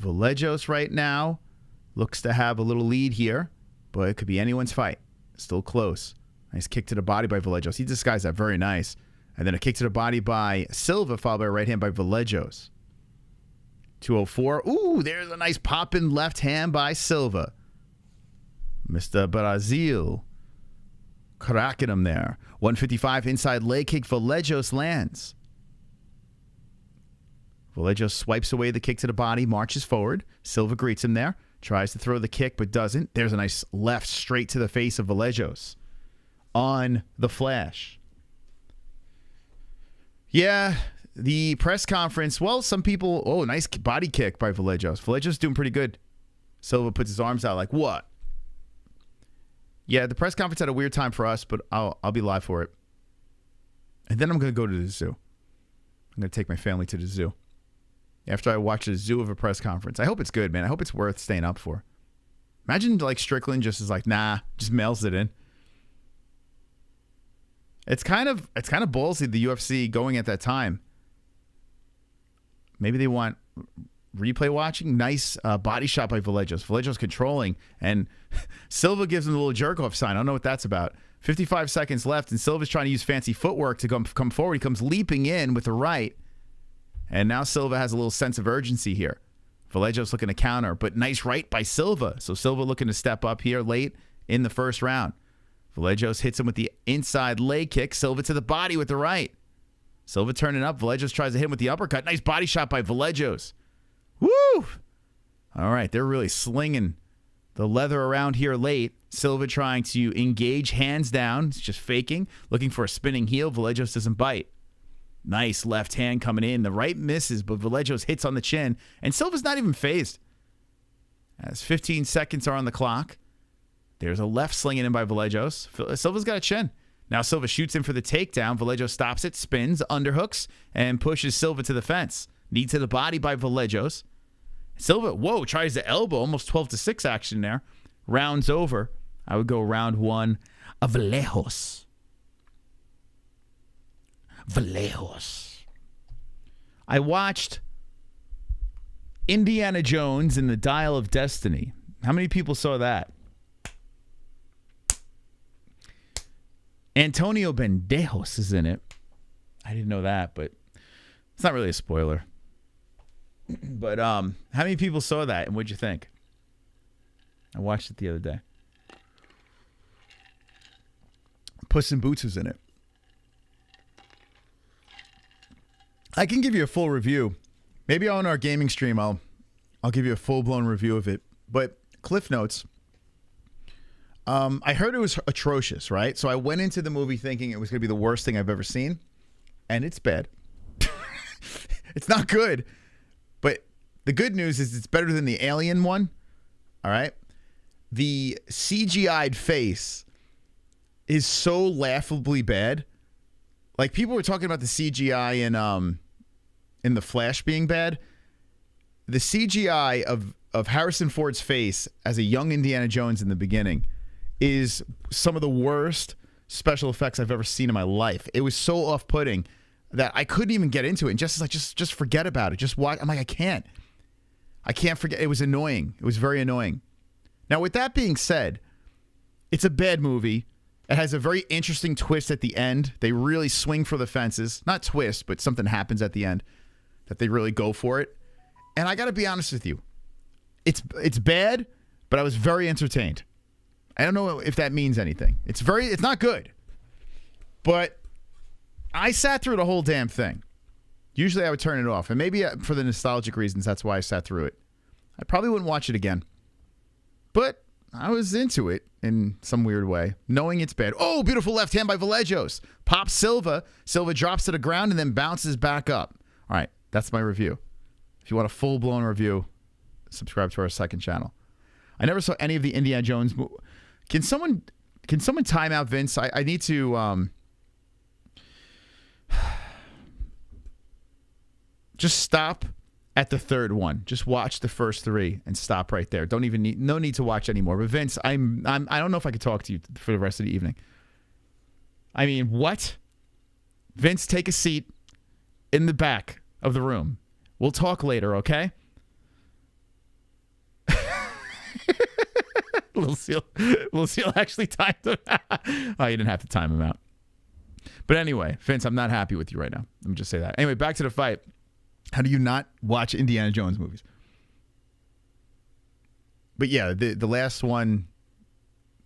Vallejos right now looks to have a little lead here, but it could be anyone's fight. Still close. Nice kick to the body by Vallejos. He disguised that very nice. And then a kick to the body by Silva, followed by a right hand by Vallejos. 204. Ooh, there's a nice pop-in left hand by Silva. Mr. Brazil cracking him there. 155 inside leg kick. Vallejos lands. Vallejos swipes away the kick to the body, marches forward. Silva greets him there. Tries to throw the kick, but doesn't. There's a nice left straight to the face of Vallejos on the flash. Yeah, the press conference. Well, some people. Oh, nice body kick by Vallejos. Vallejos doing pretty good. Silva puts his arms out like, what? Yeah, the press conference had a weird time for us, but I'll be live for it. And then I'm going to go to the zoo. I'm going to take my family to the zoo. After I watch a zoo of a press conference. I hope it's good, man. I hope it's worth staying up for. Imagine like Strickland just is like, nah, just mails it in. It's kind of ballsy, the UFC going at that time. Maybe they want replay watching. Nice body shot by Vallejos. Vallejos controlling, and Silva gives him a little jerk-off sign. I don't know what that's about. 55 seconds left, and Silva's trying to use fancy footwork to come forward. He comes leaping in with the right, and now Silva has a little sense of urgency here. Vallejos looking to counter, but nice right by Silva. So Silva looking to step up here late in the first round. Vallejos hits him with the inside leg kick. Silva to the body with the right. Silva turning up. Vallejos tries to hit him with the uppercut. Nice body shot by Vallejos. Woo! All right, they're really slinging the leather around here late. Silva trying to engage, hands down. It's just faking. Looking for a spinning heel. Vallejos doesn't bite. Nice left hand coming in. The right misses, but Vallejos hits on the chin. And Silva's not even phased. As 15 seconds are on the clock. There's a left slinging in by Vallejos. Silva's got a chin. Now Silva shoots in for the takedown. Vallejos stops it, spins, underhooks, and pushes Silva to the fence. Knee to the body by Vallejos. Silva, whoa, tries the elbow. Almost 12-6 action there. Rounds over. I would go round one of Vallejos. Vallejos. I watched Indiana Jones in the Dial of Destiny. How many people saw that? Antonio Banderas is in it. I didn't know that, but it's not really a spoiler. But how many people saw that, and what'd you think? I watched it the other day. Puss in Boots was in it. I can give you a full review. Maybe on our gaming stream, I'll give you a full-blown review of it. But Cliff Notes. I heard it was atrocious, right? So I went into the movie thinking it was going to be the worst thing I've ever seen. And it's bad. It's not good. But the good news is it's better than the Alien one. All right? The CGI'd face is so laughably bad. Like, people were talking about the CGI in The Flash being bad. The CGI of Harrison Ford's face as a young Indiana Jones in the beginning is some of the worst special effects I've ever seen in my life. It was so off-putting that I couldn't even get into it. And just forget about it. Just watch. I'm like, I can't forget. It was annoying. It was very annoying. Now, with that being said, it's a bad movie. It has a very interesting twist at the end. They really swing for the fences. Not twist, but something happens at the end that they really go for it. And I got to be honest with you. It's bad, but I was very entertained. I don't know if that means anything. It's not good. But I sat through the whole damn thing. Usually I would turn it off. And maybe for the nostalgic reasons, that's why I sat through it. I probably wouldn't watch it again. But I was into it in some weird way, knowing it's bad. Oh, beautiful left hand by Vallejos. Pops Silva. Silva drops to the ground and then bounces back up. All right, that's my review. If you want a full-blown review, subscribe to our second channel. I never saw any of the Indiana Jones movies. Can someone time out Vince? I need to just stop at the third one. Just watch the first three and stop right there. No need to watch anymore. But Vince, I don't know if I could talk to you for the rest of the evening. I mean, what? Vince, take a seat in the back of the room. We'll talk later, okay? Little Seal actually timed him. Oh, you didn't have to time him out. But anyway, Vince, I'm not happy with you right now. Let me just say that. Anyway, back to the fight. How do you not watch Indiana Jones movies? But yeah, the last one,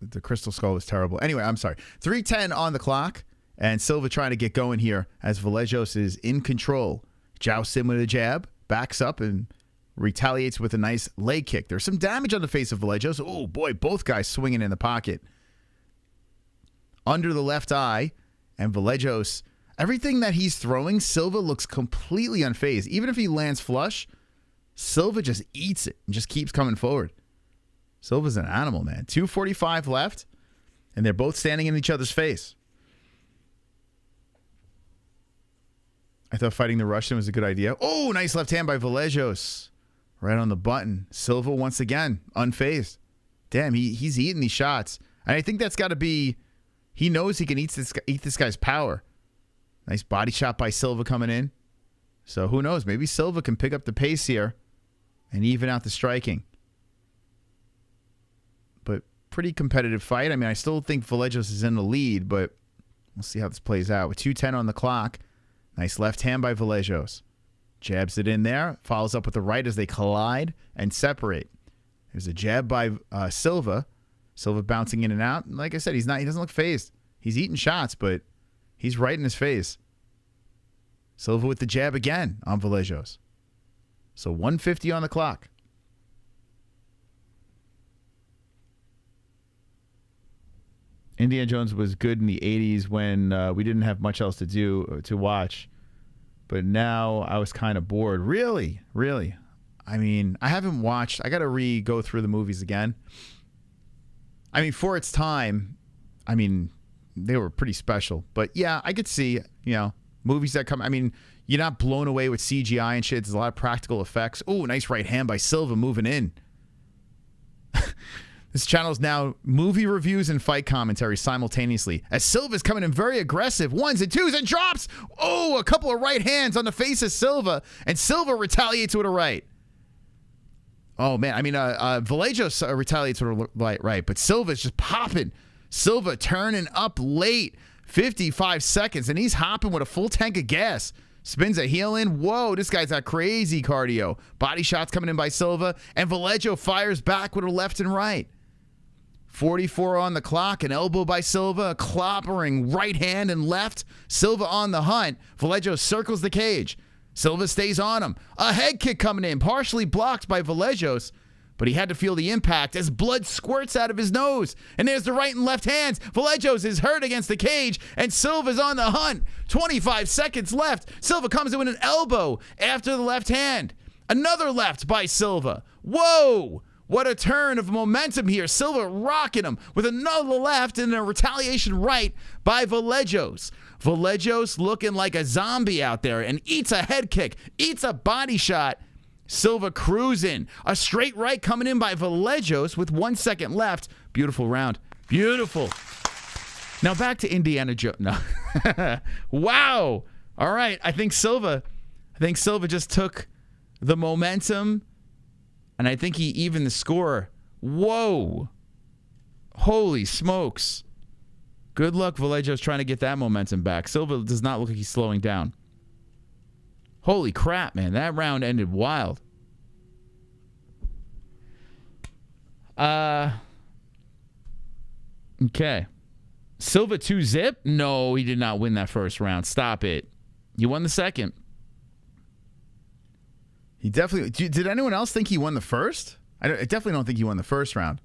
the Crystal Skull, was terrible. Anyway, I'm sorry. 3:10 on the clock, and Silva trying to get going here as Vallejos is in control. Jousts in with a jab, backs up, and retaliates with a nice leg kick. There's some damage on the face of Vallejos. Oh, boy, both guys swinging in the pocket. Under the left eye, and Vallejos Everything that he's throwing, Silva looks completely unfazed. Even if he lands flush, Silva just eats it and just keeps coming forward. Silva's an animal, man. 2:45 left, and they're both standing in each other's face. I thought fighting the Russian was a good idea. Oh, nice left hand by Vallejos. Right on the button. Silva once again, unfazed. Damn, he's eating these shots. And I think that's got to be, he knows he can eat this guy's power. Nice body shot by Silva coming in. So who knows? Maybe Silva can pick up the pace here and even out the striking. But pretty competitive fight. I mean, I still think Vallejos is in the lead, but we'll see how this plays out. With 2:10 on the clock. Nice left hand by Vallejos. Jabs it in there. Follows up with the right as they collide and separate. There's a jab by Silva. Silva bouncing in and out. Like I said, he doesn't look phased. He's eating shots, but he's right in his face. Silva with the jab again on Vallejos. So 150 on the clock. Indiana Jones was good in the 80s when we didn't have much else to do to watch. But now I was kind of bored. Really? Really? I mean, I haven't watched. I got to go through the movies again. I mean, for its time, I mean, they were pretty special. But yeah, I could see, movies that come. I mean, you're not blown away with CGI and shit. There's a lot of practical effects. Oh, nice right hand by Silva moving in. This channel is now movie reviews and fight commentary simultaneously. As Silva's coming in very aggressive. Ones and twos and drops. Oh, a couple of right hands on the face of Silva. And Silva retaliates with a right. Oh, man. I mean, Vallejos retaliates with a right. But Silva's just popping. Silva turning up late. 55 seconds. And he's hopping with a full tank of gas. Spins a heel in. Whoa, this guy's got crazy cardio. Body shots coming in by Silva. And Vallejos fires back with a left and right. 44 on the clock. An elbow by Silva. A clobbering right hand and left. Silva on the hunt. Vallejos circles the cage. Silva stays on him. A head kick coming in. Partially blocked by Vallejos. But he had to feel the impact as blood squirts out of his nose. And there's the right and left hands. Vallejos is hurt against the cage. And Silva's on the hunt. 25 seconds left. Silva comes in with an elbow after the left hand. Another left by Silva. Whoa! What a turn of momentum here. Silva rocking him with another left and a retaliation right by Vallejos. Vallejos looking like a zombie out there and eats a head kick, eats a body shot. Silva cruising. A straight right coming in by Vallejos with 1 second left. Beautiful round. Beautiful. Now back to Indiana Jones. No. Wow. All right. I think Silva just took the momentum. And I think he evened the score. Whoa. Holy smokes. Good luck, Vallejos, trying to get that momentum back. Silva does not look like he's slowing down. Holy crap, man. That round ended wild. Okay. Silva 2-zip? No, he did not win that first round. Stop it. He won the second. He definitely... Did anyone else think he won the first? I definitely don't think he won the first round.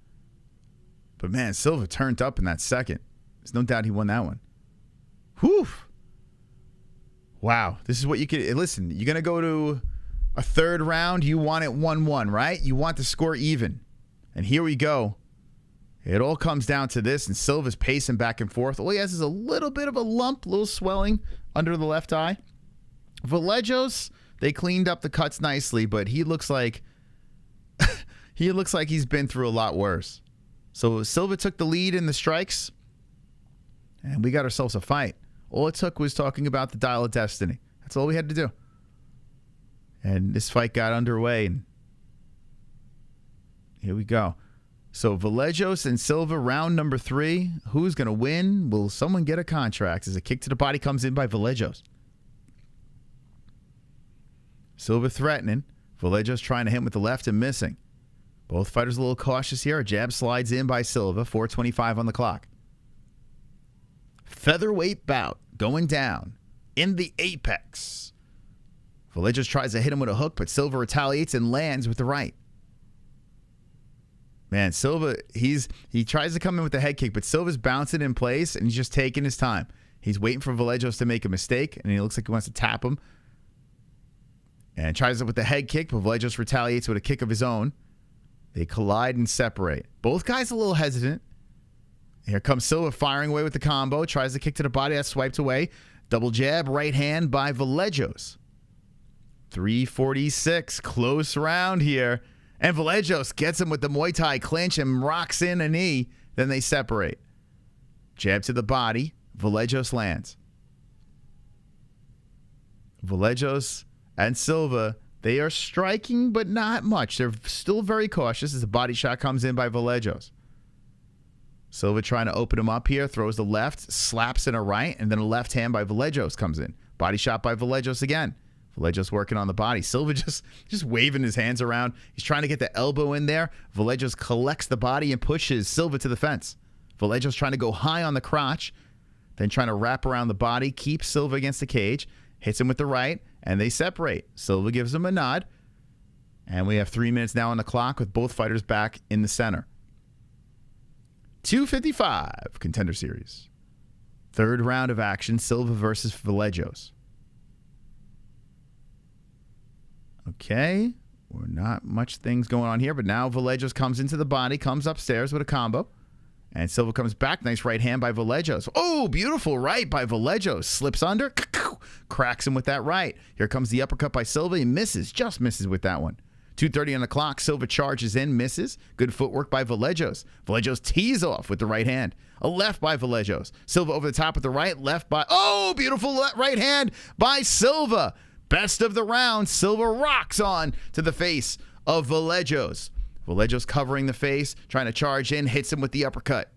But man, Silva turned up in that second. There's no doubt he won that one. Whew. Wow. This is what you could... Listen, you're going to go to a third round. You want it 1-1, right? You want the score even. And here we go. It all comes down to this, and Silva's pacing back and forth. All he has is a little bit of a lump, a little swelling under the left eye. Vallejos... They cleaned up the cuts nicely, but he looks like he's been through a lot worse. So Silva took the lead in the strikes, and we got ourselves a fight. All it took was talking about the Dial of Destiny. That's all we had to do. And this fight got underway, and here we go. So Vallejos and Silva, round number 3. Who's going to win? Will someone get a contract? As a kick to the body comes in by Vallejos. Silva threatening. Vallejos trying to hit him with the left and missing. Both fighters a little cautious here. A jab slides in by Silva. 4:25 on the clock. Featherweight bout going down in the apex. Vallejos tries to hit him with a hook, but Silva retaliates and lands with the right. Man, Silva, he tries to come in with the head kick, but Silva's bouncing in place, and he's just taking his time. He's waiting for Vallejos to make a mistake, and he looks like he wants to tap him. And tries it with the head kick, but Vallejos retaliates with a kick of his own. They collide and separate. Both guys a little hesitant. Here comes Silva firing away with the combo. Tries the kick to the body. That's swiped away. Double jab, right hand by Vallejos. 346. Close round here. And Vallejos gets him with the Muay Thai clinch and rocks in a knee. Then they separate. Jab to the body. Vallejos lands. Vallejos and Silva, they are striking, but not much. They're still very cautious as the body shot comes in by Vallejos. Silva trying to open him up here. Throws the left, slaps in a right, and then a left hand by Vallejos comes in. Body shot by Vallejos again. Vallejos working on the body. Silva just waving his hands around. He's trying to get the elbow in there. Vallejos collects the body and pushes Silva to the fence. Vallejos trying to go high on the crotch, then trying to wrap around the body, keep Silva against the cage, hits him with the right, and they separate. Silva gives him a nod, and we have 3 minutes now on the clock with both fighters back in the center. 255 Contender Series. Third round of action, Silva versus Vallejos. Okay, we're not much things going on here, but now Vallejos comes into the body, comes upstairs with a combo. And Silva comes back. Nice right hand by Vallejos. Oh, beautiful right by Vallejos. Slips under. Cracks him with that right. Here comes the uppercut by Silva. He misses. Just misses with that one. 2:30 on the clock. Silva charges in. Misses. Good footwork by Vallejos. Vallejos tees off with the right hand. A left by Vallejos. Silva over the top with the right. Left by... Oh, beautiful right hand by Silva. Best of the round. Silva rocks on to the face of Vallejos. Vallejos covering the face, trying to charge in, hits him with the uppercut.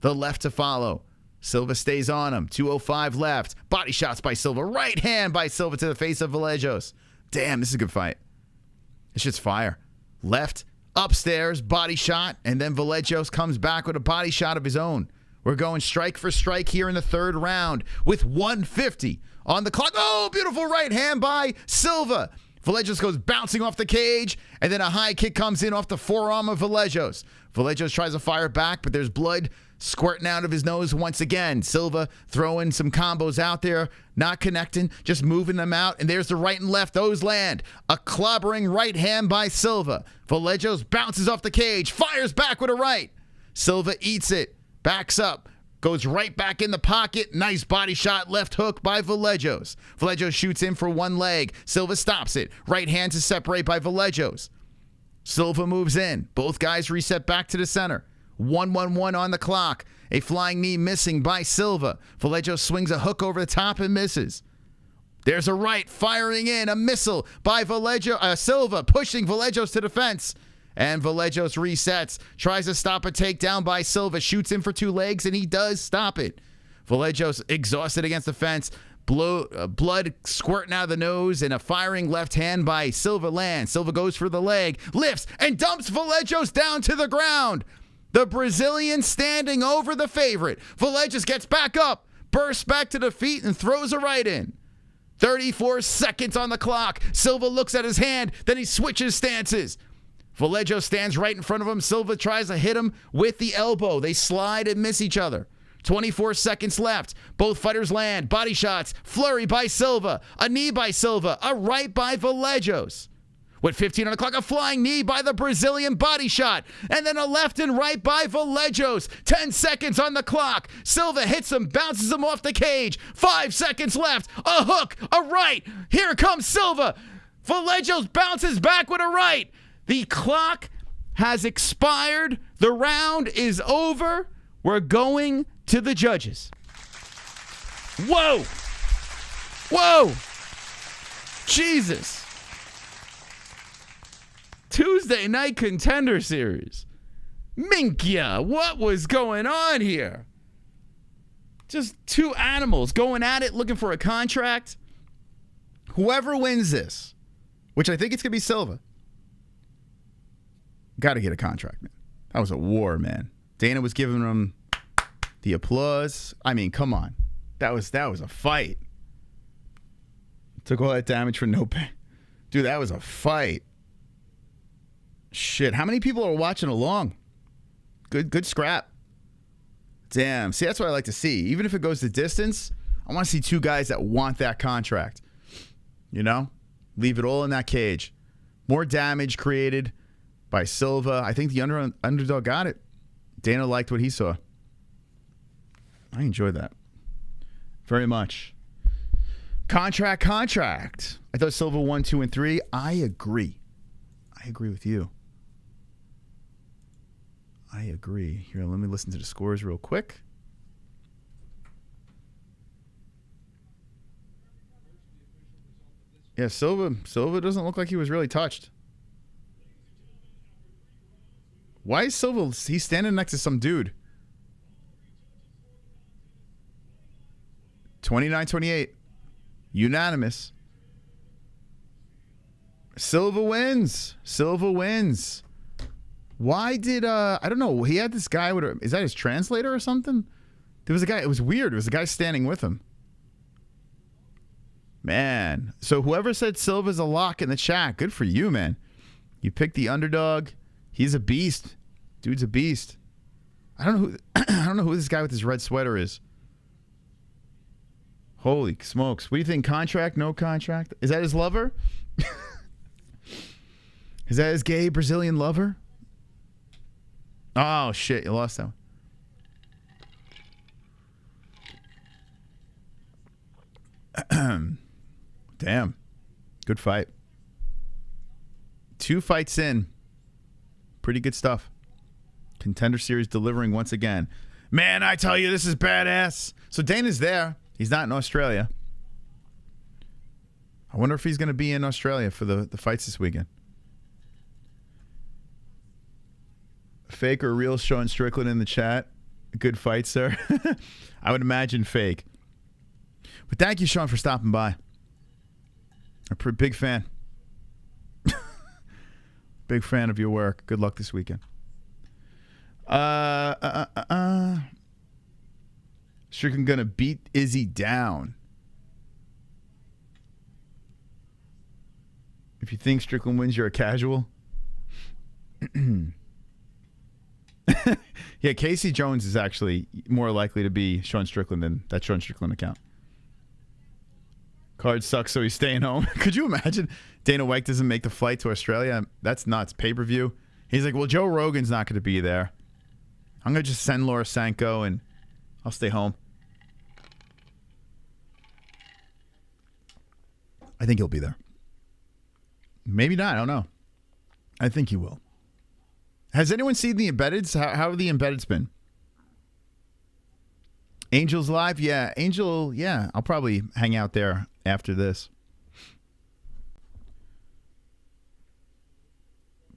The left to follow. Silva stays on him. 205 left. Body shots by Silva. Right hand by Silva to the face of Vallejos. Damn, this is a good fight. It's just fire. Left, upstairs, body shot, and then Vallejos comes back with a body shot of his own. We're going strike for strike here in the third round with 150 on the clock. Oh, beautiful right hand by Silva. Vallejos goes bouncing off the cage, and then a high kick comes in off the forearm of Vallejos. Vallejos tries to fire back, but there's blood squirting out of his nose once again. Silva throwing some combos out there, not connecting, just moving them out, and there's the right and left. Those land. A clobbering right hand by Silva. Vallejos bounces off the cage, fires back with a right. Silva eats it, backs up. Goes right back in the pocket. Nice body shot, left hook by Vallejos. Vallejos shoots in for one leg. Silva stops it. Right hand to separate by Vallejos. Silva moves in. Both guys reset back to the center. 1-1-1 on the clock. A flying knee missing by Silva. Vallejos swings a hook over the top and misses. There's a right firing in. A missile by Silva pushing Vallejos to the fence. And Vallejos resets, tries to stop a takedown by Silva, shoots in for two legs, and he does stop it. Vallejos exhausted against the fence, blood squirting out of the nose, and a firing left hand by Silva lands. Silva goes for the leg, lifts, and dumps Vallejos down to the ground. The Brazilian standing over the favorite. Vallejos gets back up, bursts back to the feet, and throws a right in. 34 seconds on the clock. Silva looks at his hand, then he switches stances. Vallejos stands right in front of him. Silva tries to hit him with the elbow. They slide and miss each other. 24 seconds left. Both fighters land. Body shots. Flurry by Silva. A knee by Silva. A right by Vallejos. With 15 on the clock, a flying knee by the Brazilian body shot. And then a left and right by Vallejos. 10 seconds on the clock. Silva hits him, bounces him off the cage. 5 seconds left. A hook. A right. Here comes Silva. Vallejos bounces back with a right. The clock has expired. The round is over. We're going to the judges. Whoa. Whoa. Jesus. Tuesday night Contender Series. Minkya, what was going on here? Just two animals going at it, looking for a contract. Whoever wins this, which I think it's going to be Silva, got to get a contract, man. That was a war, man. Dana was giving him the applause. I mean, come on. That was a fight. Took all that damage for no pay. Dude, that was a fight. Shit, how many people are watching along? Good scrap. Damn. See, that's what I like to see. Even if it goes the distance, I want to see two guys that want that contract. You know? Leave it all in that cage. More damage created by Silva. I think the underdog got it. Dana liked what he saw. I enjoyed that very much. Contract. I thought Silva 1, 2, and 3. I agree with you. I agree. Here, let me listen to the scores real quick. Yeah, Silva doesn't look like he was really touched. Why is Silva? He's standing next to some dude. 29-28. Unanimous. Silva wins. Why did I don't know. He had this guy with is that his translator or something? There was a guy. It was weird. It was a guy standing with him. Man. So whoever said Silva's a lock in the chat, good for you, man. You picked the underdog. He's a beast. Dude's a beast. I don't know who I don't know who this guy with his red sweater is. Holy smokes. What do you think? Contract? No contract? Is that his lover? Is that his gay Brazilian lover? Oh, shit. You lost that one. Damn. Good fight. 2 fights in. Pretty good stuff. Contender Series delivering once again. Man, I tell you, this is badass. So Dana's there. He's not in Australia. I wonder if he's going to be in Australia for the fights this weekend. Fake or real? Sean Strickland in the chat. Good fight, sir. I would imagine fake. But thank you, Sean, for stopping by. I'm a big fan. Big fan of your work. Good luck this weekend. Strickland gonna beat Izzy down. If you think Strickland wins, you're a casual. Yeah, Casey Jones is actually more likely to be Sean Strickland than that Sean Strickland account. Card sucks, so he's staying home. Could you imagine Dana White doesn't make the flight to Australia? That's nuts. Pay-per-view. He's like, well, Joe Rogan's not going to be there. I'm going to just send Laura Sanko and I'll stay home. I think he'll be there. Maybe not. I don't know. I think he will. Has anyone seen the embeddeds? How have the embeddeds been? Angel's live? Yeah. Angel, yeah. I'll probably hang out there after this.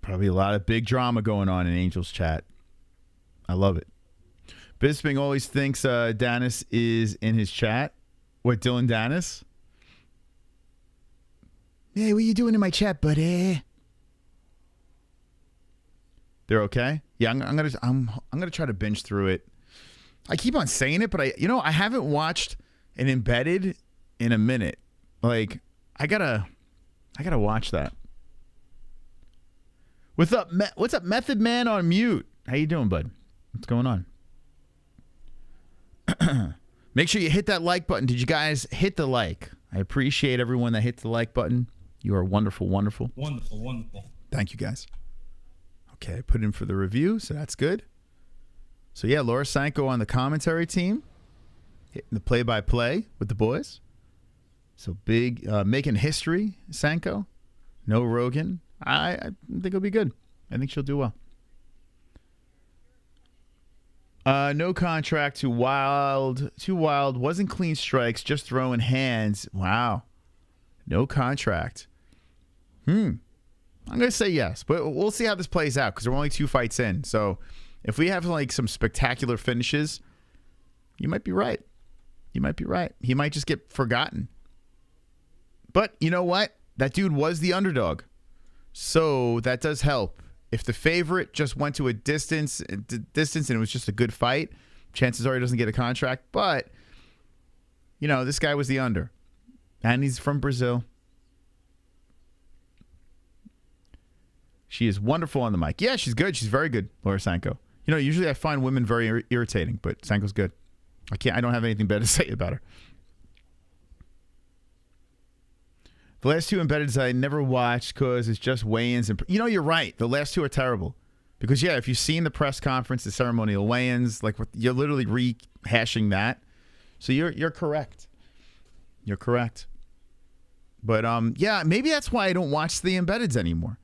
Probably a lot of big drama going on in Angel's chat. I love it. Bisping always thinks Danis is in his chat. What, Dylan Danis? Hey, what are you doing in my chat, buddy? They're okay? Yeah, I'm gonna try to binge through it. I keep on saying it, but I haven't watched an embedded in a minute. Like, I gotta watch that. What's up, Method Man on mute? How you doing, bud? What's going on? Make sure you hit that like button. Did you guys hit the like? I appreciate everyone that hit the like button. You are wonderful, wonderful. Wonderful, wonderful. Thank you, guys. Okay, put in for the review, so that's good. So, yeah, Laura Sanko on the commentary team. Hitting the play-by-play with the boys. So, big, making history, Sanko. No Rogan. I think it'll be good. I think she'll do well. No contract, too wild. Too wild. Wasn't clean strikes, just throwing hands. Wow. No contract. I'm going to say yes, but we'll see how this plays out because we're only 2 fights in. So if we have like some spectacular finishes, you might be right. You might be right. He might just get forgotten. But you know what? That dude was the underdog. So that does help. If the favorite just went to a distance and it was just a good fight, chances are he doesn't get a contract. But, you know, this guy was the under. And he's from Brazil. She is wonderful on the mic. Yeah, she's good. She's very good, Laura Sanko. You know, usually I find women very irritating, but Sanko's good. I don't have anything bad to say about her. The last two embeddeds I never watched because it's just weigh-ins. And you're right. The last two are terrible. Because, yeah, if you've seen the press conference, the ceremonial weigh-ins, like you're literally rehashing that. So you're correct. You're correct. But, yeah, maybe that's why I don't watch the embeds anymore.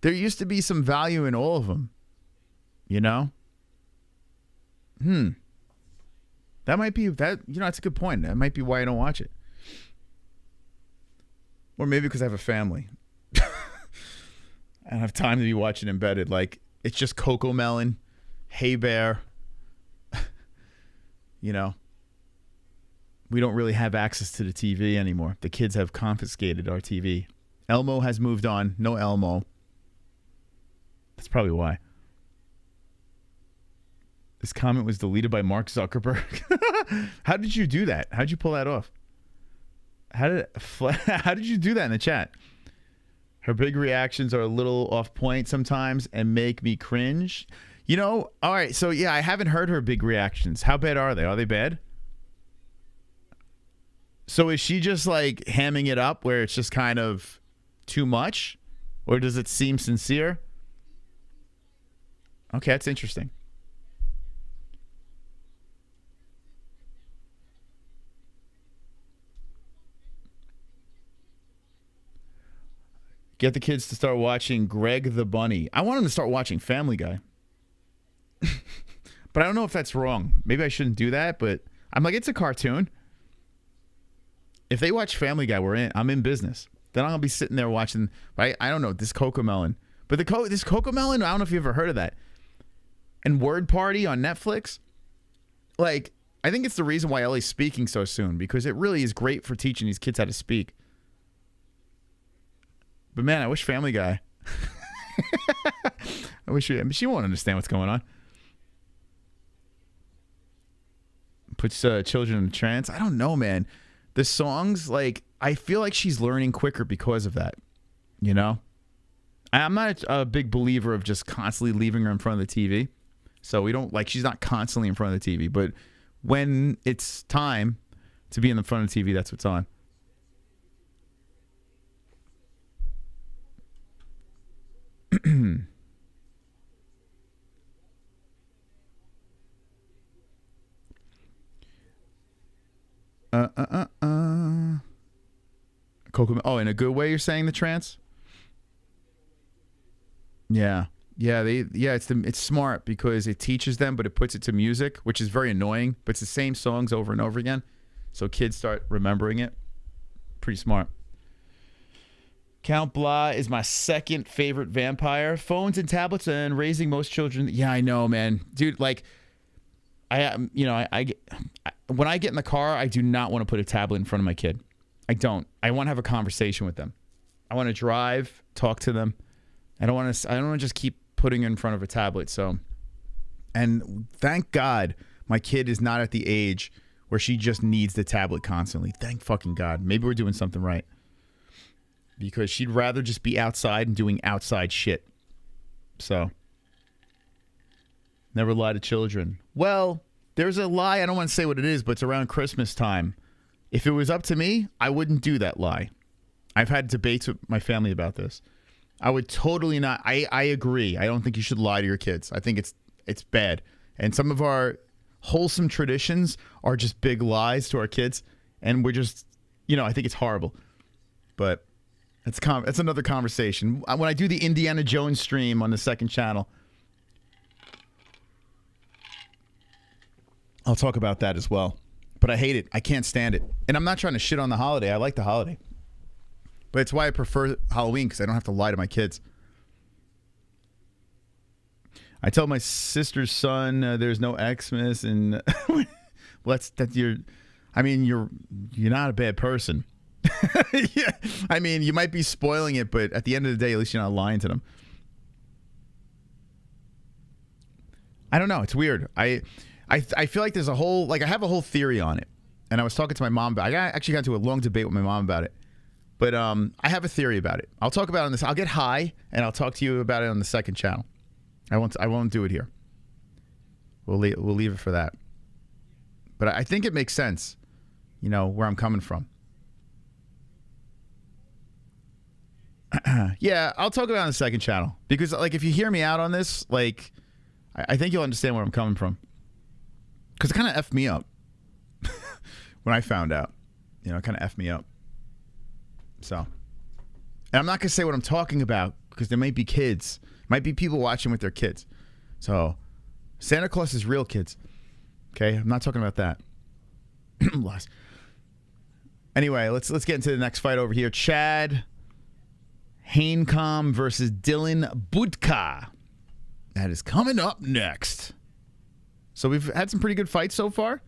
There used to be some value in all of them. That might be, that's a good point. That might be why I don't watch it. Or maybe because I have a family. I don't have time to be watching embedded. Like, it's just Coco Melon, Hey Bear. We don't really have access to the TV anymore. The kids have confiscated our TV. Elmo has moved on. No Elmo. That's probably why. This comment was deleted by Mark Zuckerberg. How did you do that? How did you pull that off? How did you do that in the chat? Her big reactions are a little off point sometimes and make me cringe. All right. So, yeah, I haven't heard her big reactions. How bad are they? Are they bad? So is she just like hamming it up where it's just kind of too much? Or does it seem sincere? Okay, that's interesting. Get the kids to start watching Greg the Bunny. I want them to start watching Family Guy. But I don't know if that's wrong. Maybe I shouldn't do that, but I'm like, it's a cartoon. If they watch Family Guy, I'm in business. Then I'm going to be sitting there watching, I don't know, this Coco Melon. But this Coco Melon, I don't know if you've ever heard of that. And Word Party on Netflix. Like, I think it's the reason why Ellie's speaking so soon, because it really is great for teaching these kids how to speak. But man, I wish Family Guy. I wish she won't understand what's going on. Puts children in a trance. I don't know, man. The songs, like, I feel like she's learning quicker because of that. I'm not a big believer of just constantly leaving her in front of the TV. So we don't, like, she's not constantly in front of the TV. But when it's time to be in the front of the TV, that's what's on. Coco. Oh, in a good way, you're saying the trance? Yeah. It's smart because it teaches them, but it puts it to music, which is very annoying. But it's the same songs over and over again, so kids start remembering it. Pretty smart. Count Blah is my second favorite vampire. Phones and tablets and raising most children. Yeah, I know, man, dude. Like, when I get in the car, I do not want to put a tablet in front of my kid. I don't. I want to have a conversation with them. I want to drive, talk to them. I don't want to just keep putting it in front of a tablet. So, and thank God my kid is not at the age where she just needs the tablet constantly. Thank fucking God. Maybe we're doing something right. Because she'd rather just be outside and doing outside shit. So, never lie to children. Well, there's a lie. I don't want to say what it is, but it's around Christmas time. If it was up to me, I wouldn't do that lie. I've had debates with my family about this. I would totally not. I agree. I don't think you should lie to your kids. I think it's bad. And some of our wholesome traditions are just big lies to our kids. And we're just, I think it's horrible. But it's another conversation. When I do the Indiana Jones stream on the second channel, I'll talk about that as well. But I hate it. I can't stand it. And I'm not trying to shit on the holiday. I like the holiday. But it's why I prefer Halloween, because I don't have to lie to my kids. I tell my sister's son there's no Xmas, and well, you're not a bad person. Yeah, I mean, you might be spoiling it, but at the end of the day, at least you're not lying to them. I don't know. It's weird. I feel like there's a whole, like, I have a whole theory on it, and I was talking to my mom about it. I actually got into a long debate with my mom about it, but I have a theory about it. I'll talk about it on this. I'll get high, and I'll talk to you about it on the second channel. I won't do it here. We'll leave it for that. But I think it makes sense, where I'm coming from. Yeah, I'll talk about it on the second channel. Because, like, if you hear me out on this, like, I think you'll understand where I'm coming from. Because it kind of effed me up when I found out. You know, it kind of effed me up. So. And I'm not going to say what I'm talking about because there might be kids. Might be people watching with their kids. So, Santa Claus is real, kids. Okay? I'm not talking about that. Anyway, let's get into the next fight over here. Chad Hanekom versus Dylan Budka. That is coming up next. So we've had some pretty good fights so far.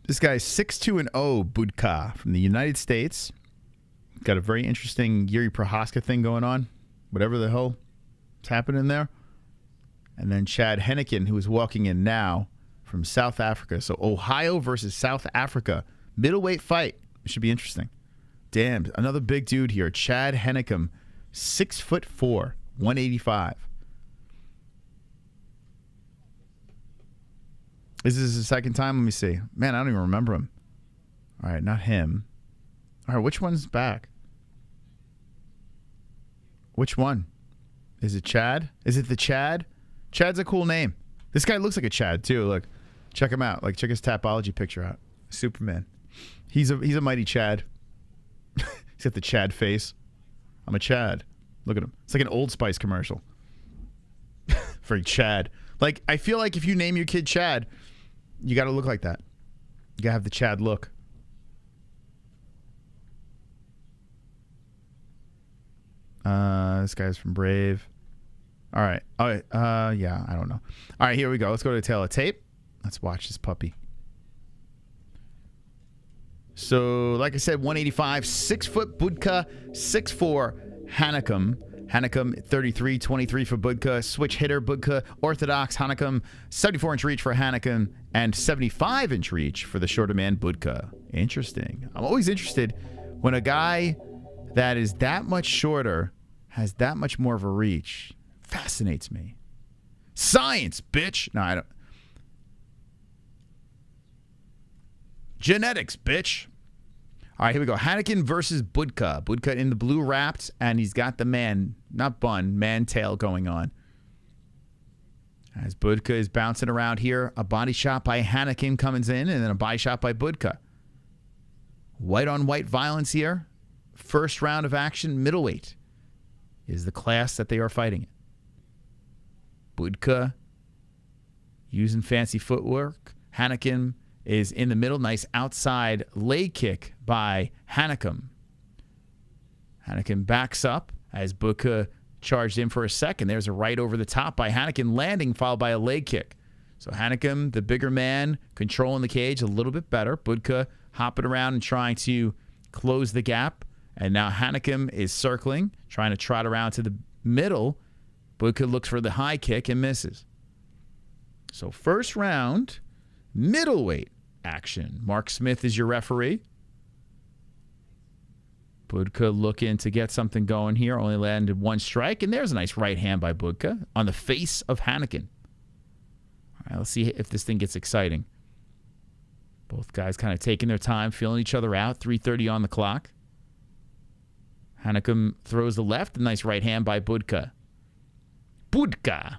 This guy's 6-2-0, Budka from the United States. Got a very interesting Yuri Prohaska thing going on. Whatever the hell is happening there. And then Chad Hanekom, who is walking in now from South Africa. So Ohio versus South Africa. Middleweight fight. It should be interesting. Damn, another big dude here. Chad Hanekom, 6'4", 185. Is this the second time? Let me see. Man, I don't even remember him. All right, not him. All right, which one's back? Which one? Is it Chad? Is it the Chad? Chad's a cool name. This guy looks like a Chad too. Look, check him out. Like, check his Tapology picture out. Superman. He's a mighty Chad. He's got the Chad face. I'm a Chad. Look at him. It's like an Old Spice commercial. For Chad. Like, I feel like if you name your kid Chad, you got to look like that. You got to have the Chad look. This guy's from Brave. All right. All right. Yeah, I don't know. All right, here we go. Let's go to the tail of tape. Let's watch this puppy. So, like I said, 185, 6-foot Budka, 6'4", Hanekom. Hanekom, 33-23 for Budka. Switch hitter, Budka. Orthodox, Hanekom. 74-inch reach for Hanekom. And 75-inch reach for the shorter man, Budka. Interesting. I'm always interested when a guy that is that much shorter has that much more of a reach. Fascinates me. Science, bitch. No, I don't. Genetics, bitch. All right, here we go. Hanekom versus Budka. Budka in the blue wrapped, and he's got the man, not bun, man tail going on. As Budka is bouncing around here, a body shot by Hanekom comes in, and then a body shot by Budka. White on white violence here. First round of action, middleweight is the class that they are fighting in. Budka using fancy footwork. Hanekom is in the middle. Nice outside leg kick by Hanekom. Hanekom backs up as Budka charged in for a second. There's a right over the top by Hanekom, landing, followed by a leg kick. So Hanekom, the bigger man, controlling the cage a little bit better. Budka hopping around and trying to close the gap. And now Hanekom is circling, trying to trot around to the middle. Budka looks for the high kick and misses. So first round, middleweight action. Mark Smith is your referee. Budka looking to get something going here. Only landed one strike. And there's a nice right hand by Budka on the face of Hanekom. All right, let's see if this thing gets exciting. Both guys kind of taking their time, feeling each other out. 3:30 on the clock. Hanekom throws the left. A nice right hand by Budka. Budka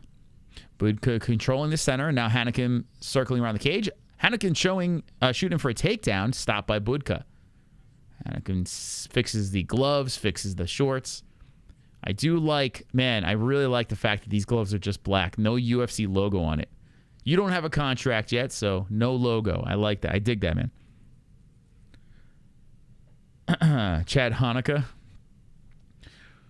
controlling the center. And now Hanekom circling around the cage. Hanekom shooting for a takedown. Stopped by Budka. Hanekom fixes the gloves, fixes the shorts. I really like the fact that these gloves are just black. No UFC logo on it. You don't have a contract yet, so no logo. I like that. I dig that, man. Chad Hanekom.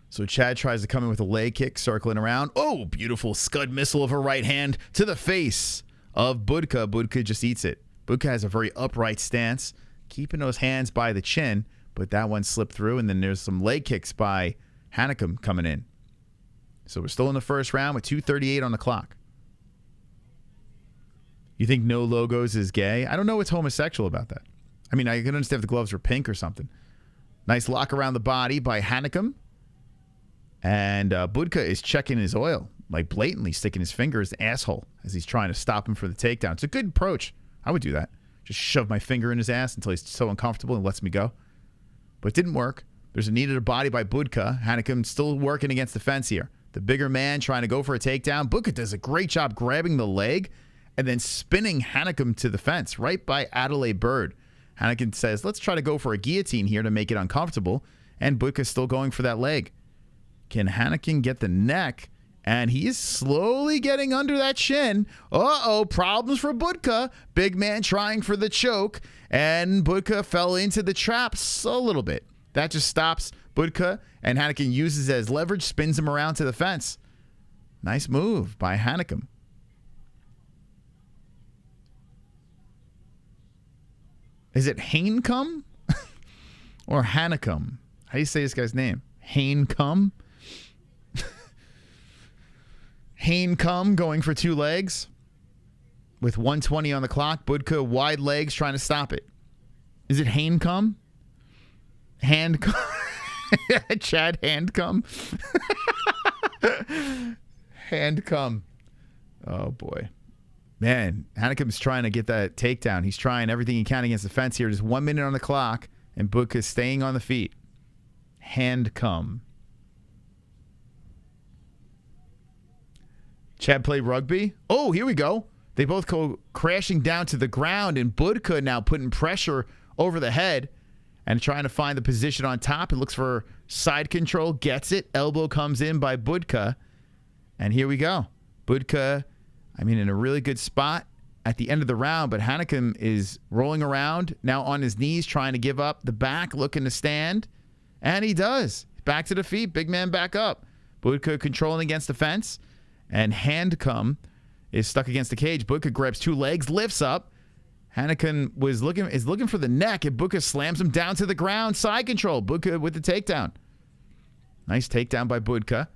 So Chad tries to come in with a leg kick, circling around. Oh, beautiful scud missile of a right hand to the face of Budka. Budka just eats it. Budka has a very upright stance, keeping those hands by the chin, but that one slipped through, and then there's some leg kicks by Hanekom coming in. So we're still in the first round with 2:38 on the clock. You think no logos is gay? I don't know what's homosexual about that. I mean, I can understand if the gloves were pink or something. Nice lock around the body by Hanekom. And Budka is checking his oil, like blatantly sticking his finger in his asshole as he's trying to stop him for the takedown. It's a good approach. I would do that. Just shove my finger in his ass until he's so uncomfortable and lets me go. But it didn't work. There's a knee to the body by Budka. Hanekom still working against the fence here. The bigger man trying to go for a takedown. Budka does a great job grabbing the leg and then spinning Hanekom to the fence right by Adelaide Bird. Hanekom says, let's try to go for a guillotine here to make it uncomfortable. And Budka's still going for that leg. Can Hanekom get the neck? And he is slowly getting under that shin. Uh-oh, problems for Budka. Big man trying for the choke. And Budka fell into the traps a little bit. That just stops Budka, and Hanekom uses it as leverage, spins him around to the fence. Nice move by Hanekom. Is it Hanekom or Hanekom? How do you say this guy's name? Hanekom? Hanekom going for 2 legs with 1:20 on the clock. Budka wide legs trying to stop it. Is it Hanekom? Handcom. Chad Handcom. Handcom. Oh, boy. Man, Hanekom's trying to get that takedown. He's trying everything he can against the fence here. Just 1 minute on the clock, and Budka's staying on the feet. Handcom. Chad play rugby. Oh, here we go. They both go crashing down to the ground, and Budka now putting pressure over the head and trying to find the position on top. It looks for side control, gets it. Elbow comes in by Budka. And here we go. Budka, in a really good spot at the end of the round, but Hanekom is rolling around, now on his knees, trying to give up the back, looking to stand. And he does. Back to the feet, big man back up. Budka controlling against the fence, and Hanekom is stuck against the cage. Budka grabs 2 legs, lifts up. Hanekom is looking for the neck, and Budka slams him down to the ground. Side control. Budka with the takedown. Nice takedown by Budka.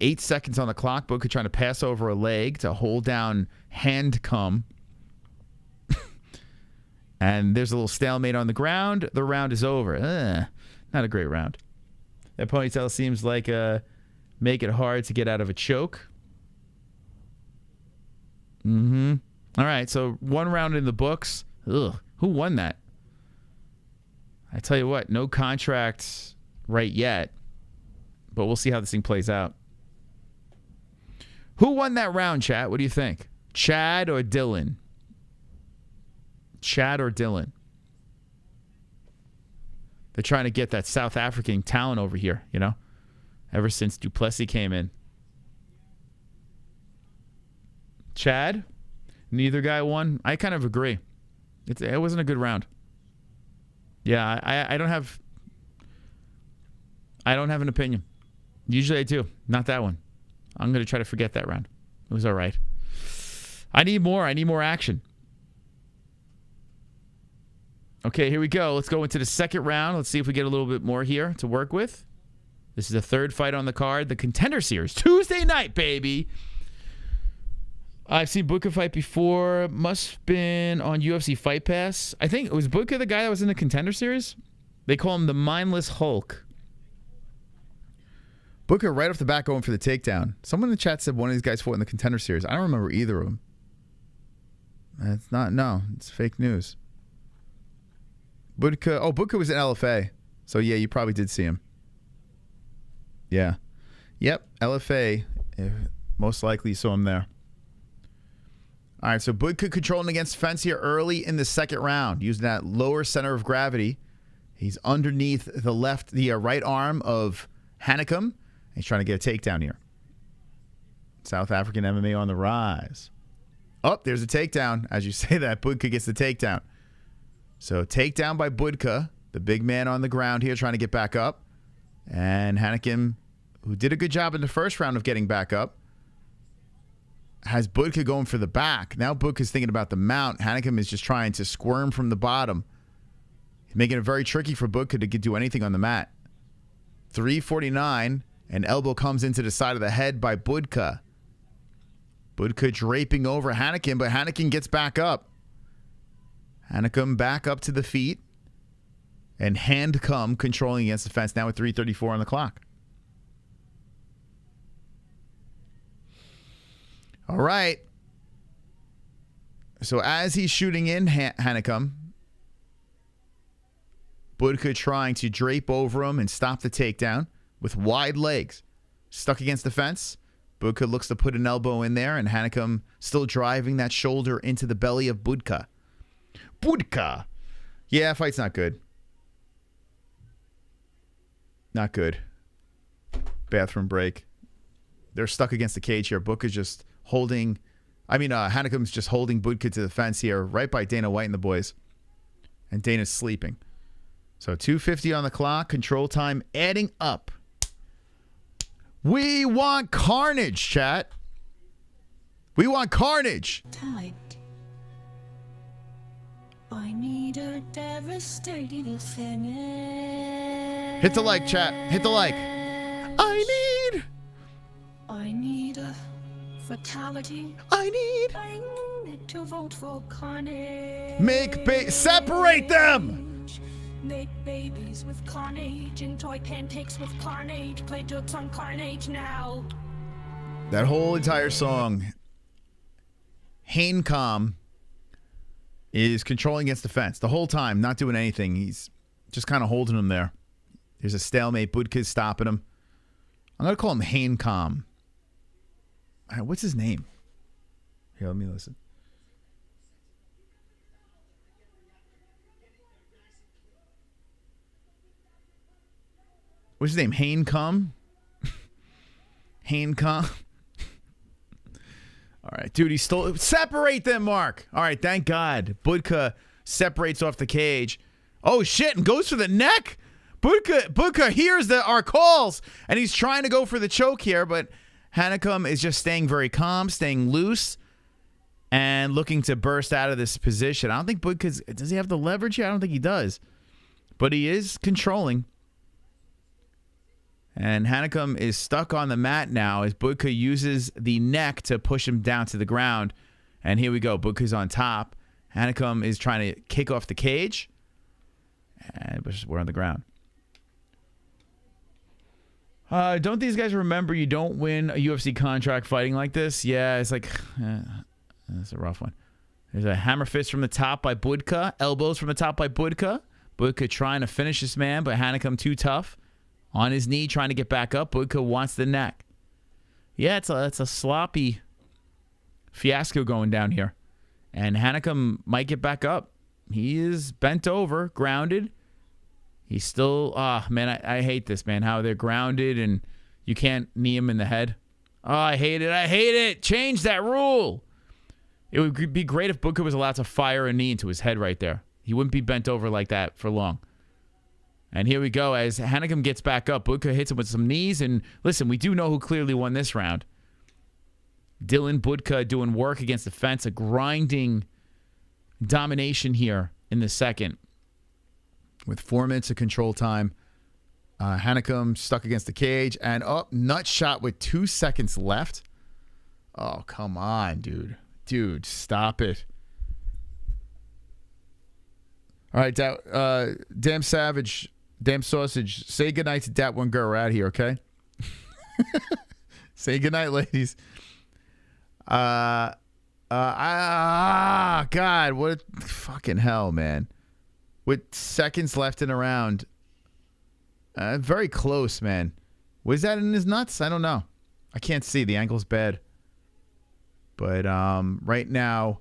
8 seconds on the clock. Budka trying to pass over a leg to hold down Hanekom. And there's a little stalemate on the ground. The round is over. Not a great round. That ponytail seems like make it hard to get out of a choke. All right, so 1 round in the books. Ugh, who won that? I tell you what, no contracts right yet, but we'll see how this thing plays out. Who won that round, chat? What do you think? Chad or Dylan? Chad or Dylan? They're trying to get that South African talent over here, ever since Duplessis came in. Chad? Neither guy won. I kind of agree. It wasn't a good round. Yeah, I don't have an opinion. Usually I do. Not that one. I'm going to try to forget that round. It was all right. I need more. I need more action. Okay, here we go. Let's go into the second round. Let's see if we get a little bit more here to work with. This is the 3rd fight on the card. The Contender Series. Tuesday night, baby. I've seen Budka fight before. Must have been on UFC Fight Pass. I think, was Budka the guy that was in the Contender Series? They call him the Mindless Hulk. Budka right off the bat going for the takedown. Someone in the chat said one of these guys fought in the Contender Series. I don't remember either of them. It's not, no. It's fake news. Budka was in LFA. So, yeah, you probably did see him. Yeah. Yep, LFA. Most likely you saw him there. All right, so Budka controlling against the fence here early in the second round, using that lower center of gravity. He's underneath the right arm of Hanekom. He's trying to get a takedown here. South African MMA on the rise. Oh, there's a takedown. As you say that, Budka gets the takedown. So takedown by Budka, the big man on the ground here trying to get back up. And Hanekom, who did a good job in the first round of getting back up, has Budka going for the back. Now Budka's thinking about the mount. Hanekom is just trying to squirm from the bottom. He's making it very tricky for Budka to do anything on the mat. 349, and elbow comes into the side of the head by Budka. Budka draping over Hanekom, but Hanekom gets back up. Hanekom back up to the feet. And Hanekom controlling against the fence now with 3:34 on the clock. All right. So as he's shooting in Hanekom, Budka trying to drape over him and stop the takedown with wide legs. Stuck against the fence. Budka looks to put an elbow in there, and Hanekom still driving that shoulder into the belly of Budka. Budka! Yeah, fight's not good. Not good. Bathroom break. They're stuck against the cage here. Budka's just holding... Hanekom's just holding Budka to the fence here, right by Dana White and the boys. And Dana's sleeping. So 2:50 on the clock. Control time adding up. We want carnage, chat. We want carnage. Tight. I need a devastating finish. Hit the like, chat. Hit the like. I need a fatality. I need to vote for carnage. separate them. Make babies with carnage and toy pancakes with carnage. Play jokes on carnage now. That whole entire song, Hanekom is controlling against the fence the whole time, not doing anything. He's just kind of holding him there. There's a stalemate. Budka's stopping him. I'm going to call him Hanekom. All right, what's his name? Here, let me listen. What's his name? Hanekom? Hanekom? All right, dude, he stole... Separate them, Mark! All right, thank God. Budka separates off the cage. Oh, shit, and goes for the neck? Budka hears our calls, and he's trying to go for the choke here, but Hanekom is just staying very calm, staying loose, and looking to burst out of this position. I don't think Budka's... Does he have the leverage here? I don't think he does. But he is controlling. And Hanekom is stuck on the mat now as Budka uses the neck to push him down to the ground. And here we go. Budka's on top. Hanekom is trying to kick off the cage. And we're on the ground. Don't these guys remember you don't win a UFC contract fighting like this? Yeah, it's like... that's a rough one. There's a hammer fist from the top by Budka. Elbows from the top by Budka. Budka trying to finish this man, but Hanekom too tough. On his knee, trying to get back up. Budka wants the neck. Yeah, it's a sloppy fiasco going down here. And Hanekom might get back up. He is bent over, grounded. He's still... man, I hate this, man. How they're grounded and you can't knee him in the head. Oh, I hate it. I hate it. Change that rule. It would be great if Budka was allowed to fire a knee into his head right there. He wouldn't be bent over like that for long. And here we go. As Hanekom gets back up, Budka hits him with some knees. And listen, we do know who clearly won this round. Dylan Budka doing work against the fence. A grinding domination here in the second. With 4 minutes of control time. Hanekom stuck against the cage. And nut shot with 2 seconds left. Oh, come on, dude. Dude, stop it. All right, Damn Savage... Damn Sausage, say goodnight to that one girl. We're out here, okay? Say goodnight, ladies. God, what fucking hell, man. With seconds left in a round. Very close, man. Was that in his nuts? I don't know. I can't see. The angle's bad. But right now,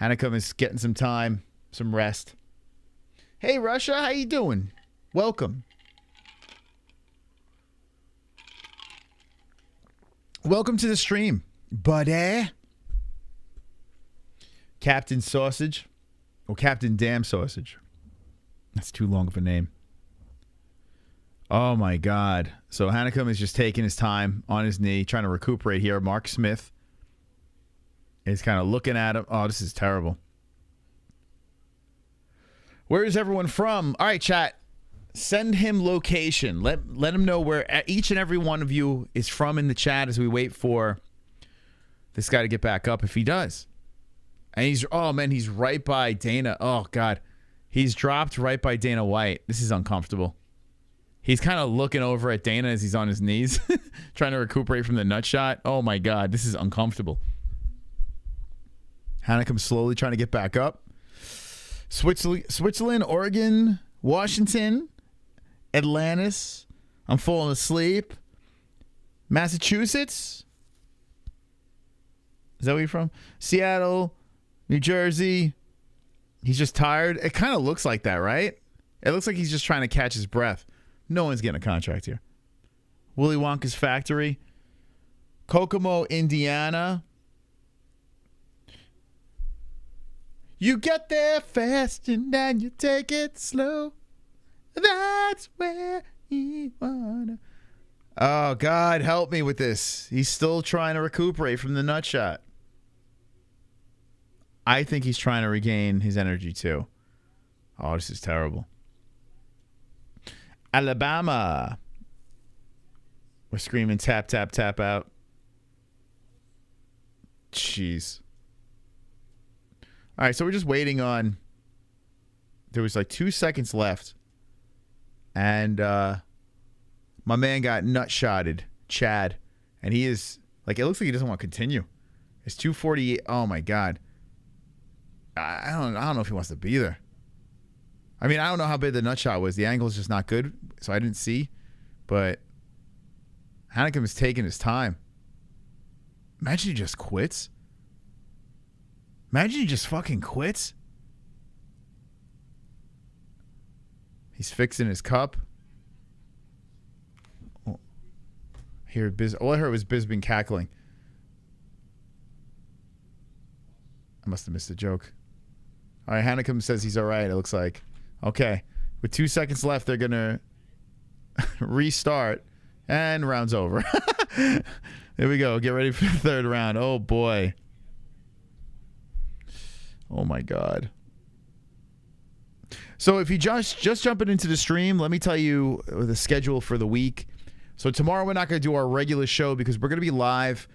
Hanekom is getting some time, some rest. Hey, Russia, how you doing? Welcome. Welcome to the stream, buddy. Captain Sausage. Or Captain Damn Sausage. That's too long of a name. Oh, my God. So Hanekom is just taking his time on his knee, trying to recuperate here. Mark Smith is kind of looking at him. Oh, this is terrible. Where is everyone from? All right, chat. Send him location. Let him know where each and every one of you is from in the chat as we wait for this guy to get back up if he does. And he's right by Dana. Oh, God. He's dropped right by Dana White. This is uncomfortable. He's kind of looking over at Dana as he's on his knees, trying to recuperate from the nut shot. Oh, my God. This is uncomfortable. Hanekom slowly trying to get back up. Switzerland, Oregon, Washington, Atlantis. I'm falling asleep. Massachusetts. Is that where you're from? Seattle, New Jersey. He's just tired. It kind of looks like that, right? It looks like he's just trying to catch his breath. No one's getting a contract here. Willy Wonka's factory. Kokomo, Indiana. You get there fast and then you take it slow. That's where you wanna. Oh, God, help me with this. He's still trying to recuperate from the nut shot. I think he's trying to regain his energy, too. Oh, this is terrible. Alabama. We're screaming tap, tap, tap out. Jeez. All right, so we're just waiting on... There was like 2 seconds left. And my man got nut-shotted, Chad. And he is... Like, it looks like he doesn't want to continue. It's 2:48. Oh, my God. I don't know if he wants to be there. I mean, I don't know how big the nut shot was. The angle is just not good, so I didn't see. But Hanekom is taking his time. Imagine he just quits. Imagine he just fucking quits. He's fixing his cup. Oh, all I heard was Bisbin cackling. I must have missed the joke. All right, Hanekom says he's all right, it looks like. Okay. With 2 seconds left, they're going to restart. And round's over. There we go. Get ready for the third round. Oh, boy. Oh, my God. So if you just jumping into the stream, let me tell you the schedule for the week. So tomorrow we're not going to do our regular show because we're going to be live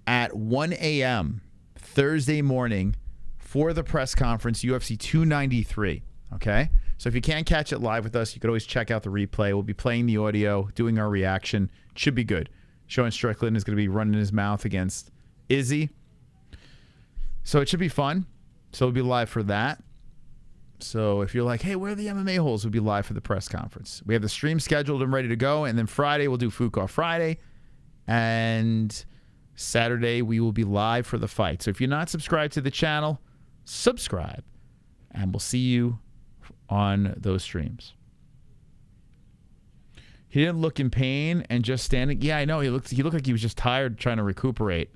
at 1 a.m. Thursday morning for the press conference, UFC 293, okay? So if you can't catch it live with us, you could always check out the replay. We'll be playing the audio, doing our reaction. It should be good. Sean Strickland is going to be running his mouth against IZZY. So it should be fun. So we'll be live for that. So if you're like, hey, where are the MMA-Holes? We'll be live for the press conference. We have the stream scheduled and ready to go. And then Friday, we'll do Fuqua Friday. And Saturday, we will be live for the fight. So if you're not subscribed to the channel, subscribe, and we'll see you on those streams. He didn't look in pain and just standing. Yeah, I know. He looked like he was just tired trying to recuperate.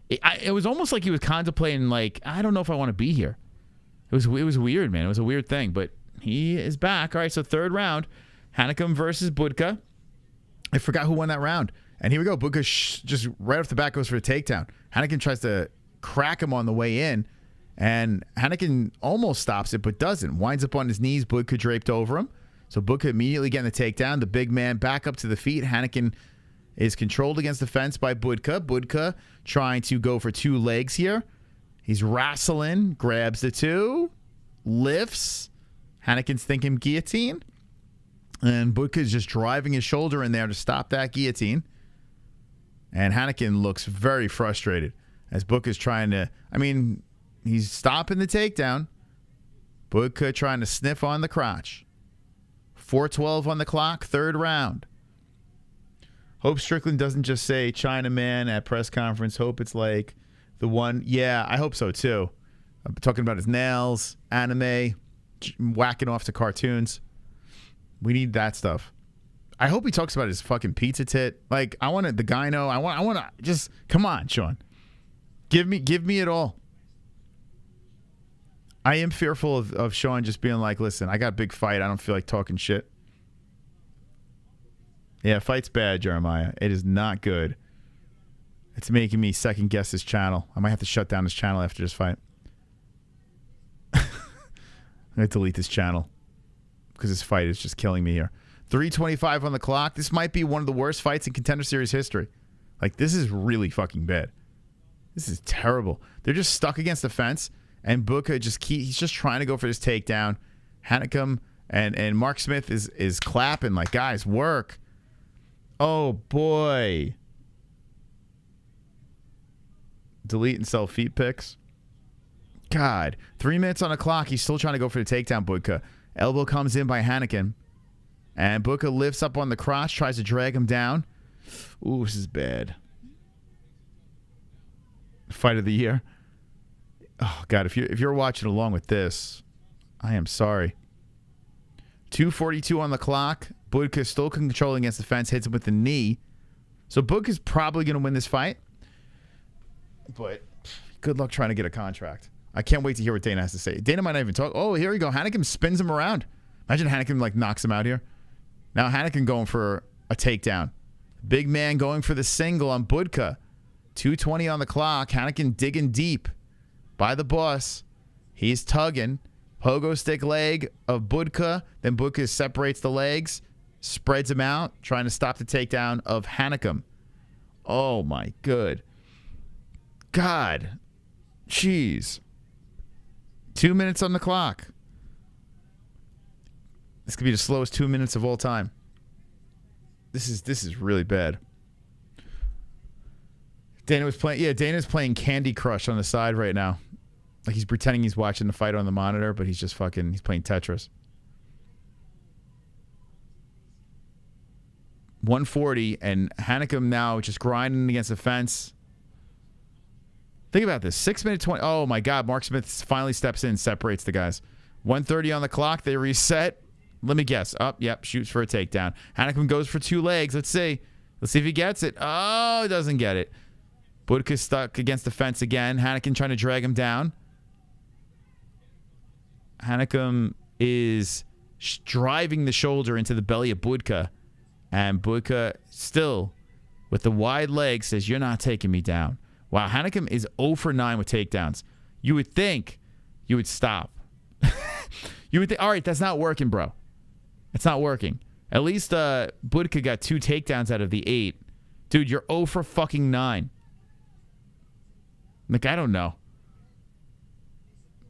It was almost like he was contemplating, like, I don't know if I want to be here. It was weird, man. It was a weird thing, but he is back. All right, so third round, Hanekom versus Budka. I forgot who won that round. And here we go. Budka just right off the bat goes for a takedown. Hanekom tries to crack him on the way in. And Hanekom almost stops it, but doesn't. Winds up on his knees. Budka draped over him. So Budka immediately getting the takedown. The big man back up to the feet. Hanekom is controlled against the fence by Budka. Budka trying to go for 2 legs here. He's wrestling. Grabs the 2. Lifts. Hanekom's thinking guillotine. And Budka is just driving his shoulder in there to stop that guillotine. And Hanekom looks very frustrated as Budka's trying to... I mean... He's stopping the takedown. Budka trying to sniff on the crotch. 4:12 on the clock, third round. Hope Strickland doesn't just say Chinaman at press conference. Hope it's like the one. Yeah, I hope so too. I'm talking about his nails, anime, whacking off to cartoons. We need that stuff. I hope he talks about his fucking pizza tit. Like, I want the gyno. I want to just, come on, Sean. Give me it all. I am fearful of Sean just being like, listen, I got a big fight. I don't feel like talking shit. Yeah, fight's bad, Jeremiah. It is not good. It's making me second guess his channel. I might have to shut down his channel after this fight. I'm going to delete this channel because this fight is just killing me here. 3:25 on the clock. This might be one of the worst fights in Contender Series history. Like, this is really fucking bad. This is terrible. They're just stuck against the fence. And Budka he's just trying to go for this takedown. Hanekom and Mark Smith is clapping like, guys, work. Oh, boy. Delete and sell feet pics. God. 3 minutes on the clock. He's still trying to go for the takedown, Budka. Elbow comes in by Hanekom. And Budka lifts up on the crotch, tries to drag him down. Ooh, this is bad. Fight of the year. Oh, God, if you're watching along with this, I am sorry. 2:42 on the clock. Budka still controlling against the fence, hits him with the knee. So Budka's probably going to win this fight. But good luck trying to get a contract. I can't wait to hear what Dana has to say. Dana might not even talk. Oh, here we go. Hanekom spins him around. Imagine Hanekom like knocks him out here. Now Hanekom going for a takedown. Big man going for the single on Budka. 2:20 on the clock. Hanekom digging deep by the boss. He's tugging. Pogo stick leg of Budka. Then Budka separates the legs. Spreads him out. Trying to stop the takedown of Hanekom. Oh my good. God. Jeez. 2 minutes on the clock. This could be the slowest 2 minutes of all time. This is really bad. Dana was playing. Yeah, Dana's playing Candy Crush on the side right now. Like he's pretending he's watching the fight on the monitor, but he's just fucking. He's playing Tetris. 140 and Hanekom now just grinding against the fence. Think about this. 6 minute 20. Oh my God. Mark Smith finally steps in, separates the guys. 1:30 on the clock. They reset. Let me guess. Up. Yep. Shoots for a takedown. Hanekom goes for 2 legs. Let's see. Let's see if he gets it. Oh, he doesn't get it. Budka's stuck against the fence again. Hanekom trying to drag him down. Hanekom is driving the shoulder into the belly of Budka. And Budka still, with the wide leg, says, "You're not taking me down." Wow, Hanekom is 0 for 9 with takedowns. You would think you would stop. You would think, all right, that's not working, bro. It's not working. At least Budka got 2 takedowns out of the 8. Dude, you're 0 for fucking 9. Like, I don't know.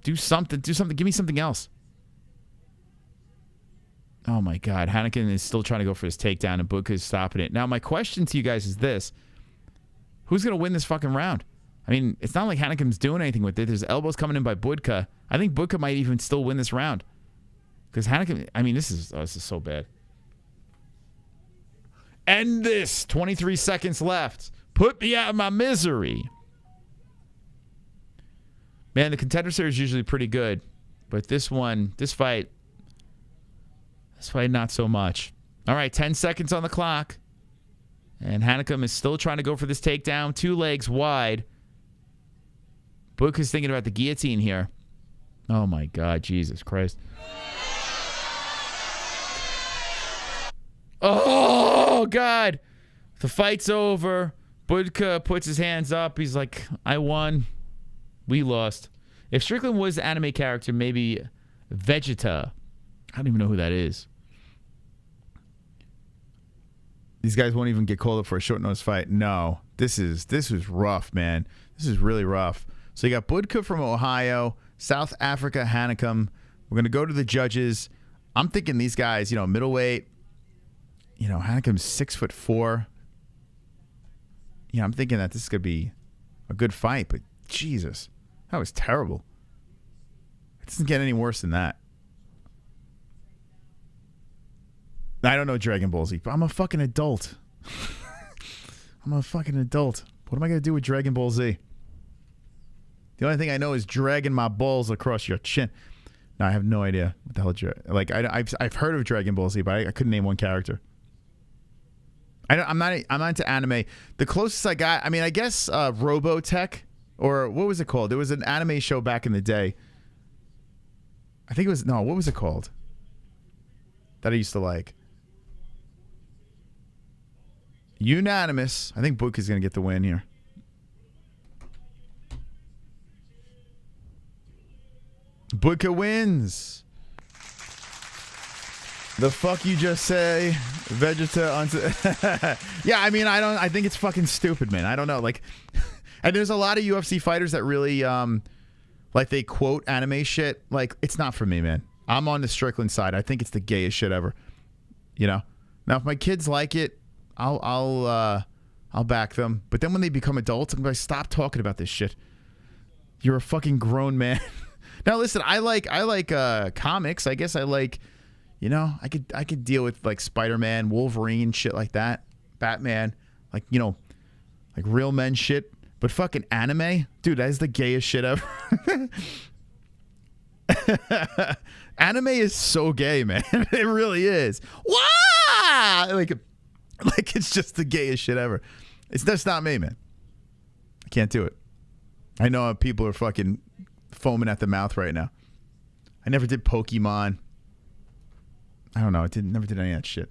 Do something. Do something. Give me something else. Oh, my God. Hanekom is still trying to go for his takedown, and Budka is stopping it. Now, my question to you guys is this. Who's going to win this fucking round? I mean, it's not like Hanekom's doing anything with it. There's elbows coming in by Budka. I think Budka might even still win this round. Because Hanekom, I mean, this is so bad. End this. 23 seconds left. Put me out of my misery. Man, the Contender Series is usually pretty good. But this fight, not so much. All right, 10 seconds on the clock. And Hanekom is still trying to go for this takedown. 2 legs wide. Budka's thinking about the guillotine here. Oh, my God. Jesus Christ. Oh, God. The fight's over. Budka puts his hands up. He's like, I won. We lost. If Strickland was the anime character, maybe Vegeta. I don't even know who that is. These guys won't even get called up for a short notice fight. No. This was rough, man. This is really rough. So you got Budka from Ohio, South Africa, Hanekom. We're going to go to the judges. I'm thinking these guys, middleweight. Hanekom's 6'4". Yeah, I'm thinking that this is going to be a good fight, but Jesus, that was terrible. It doesn't get any worse than that. I don't know Dragon Ball Z, but I'm a fucking adult. I'm a fucking adult. What am I going to do with Dragon Ball Z? The only thing I know is dragging my balls across your chin. No, I have no idea what the hell. I've heard of Dragon Ball Z, but I couldn't name one character. I'm not into anime. The closest I got, I guess Robotech, or what was it called? There was an anime show back in the day. I think it was what was it called? That I used to like. Unanimous. I think Budka's going to get the win here. Budka wins. The fuck you just say? Vegeta onto... Yeah, I think it's fucking stupid, man. I don't know. And there's a lot of UFC fighters that really, they quote anime shit. It's not for me, man. I'm on the Strickland side. I think it's the gayest shit ever. Now if my kids like it, I'll back them. But then when they become adults, I'm like, stop talking about this shit. You're a fucking grown man. Now listen, I like comics. I guess I like, you know, I could deal with like Spider-Man, Wolverine, shit like that, Batman, like, you know, like real men shit. But fucking anime, dude, that is the gayest shit ever. Anime is so gay, man. It really is. Wah! Like it's just the gayest shit ever. That's not me, man. I can't do it. I know people are fucking foaming at the mouth right now. I never did Pokemon. I don't know. I never did any of that shit.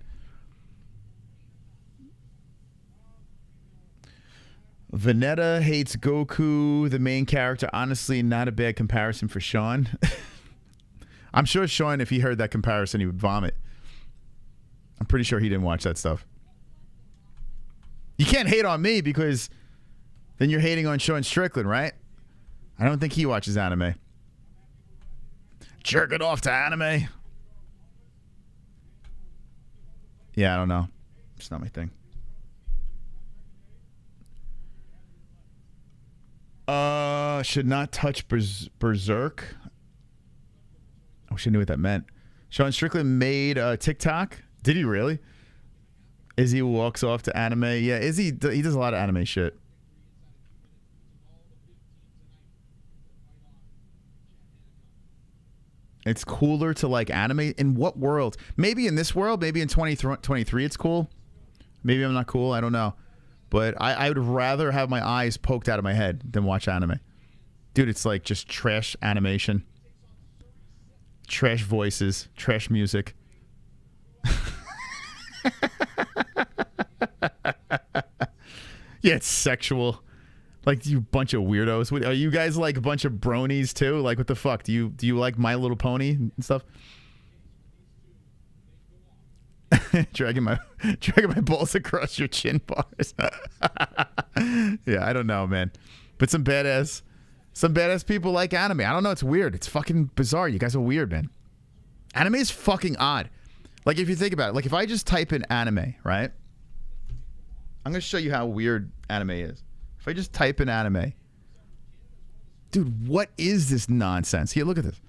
Veneta hates Goku, the main character. Honestly, not a bad comparison for Sean. I'm sure Sean, if he heard that comparison, he would vomit. I'm pretty sure he didn't watch that stuff. You can't hate on me because then you're hating on Sean Strickland, right? I don't think he watches anime. Jerk it off to anime. Yeah, I don't know. It's not my thing. Should not touch Berserk. I wish I knew what that meant. Sean Strickland made a TikTok. Did he really? Izzy walks off to anime. Yeah, Izzy, he does a lot of anime shit. It's cooler to like anime. In what world? Maybe in this world, maybe in 2023 it's cool. Maybe I'm not cool. I don't know. But I would rather have my eyes poked out of my head than watch anime. Dude, it's like just trash animation. Trash voices. Trash music. Yeah, it's sexual. Like, you bunch of weirdos. Are you guys like a bunch of bronies too? Like, what the fuck? Do you like My Little Pony and stuff? dragging my balls across your chin bars. Yeah, I don't know, man. But some badass people like anime. I don't know. It's weird. It's fucking bizarre. You guys are weird, man. Anime is fucking odd. Like, if you think about it, like if I just type in anime, right? I'm gonna show you how weird anime is. If I just type in anime, dude, what is this nonsense? Here, look at this.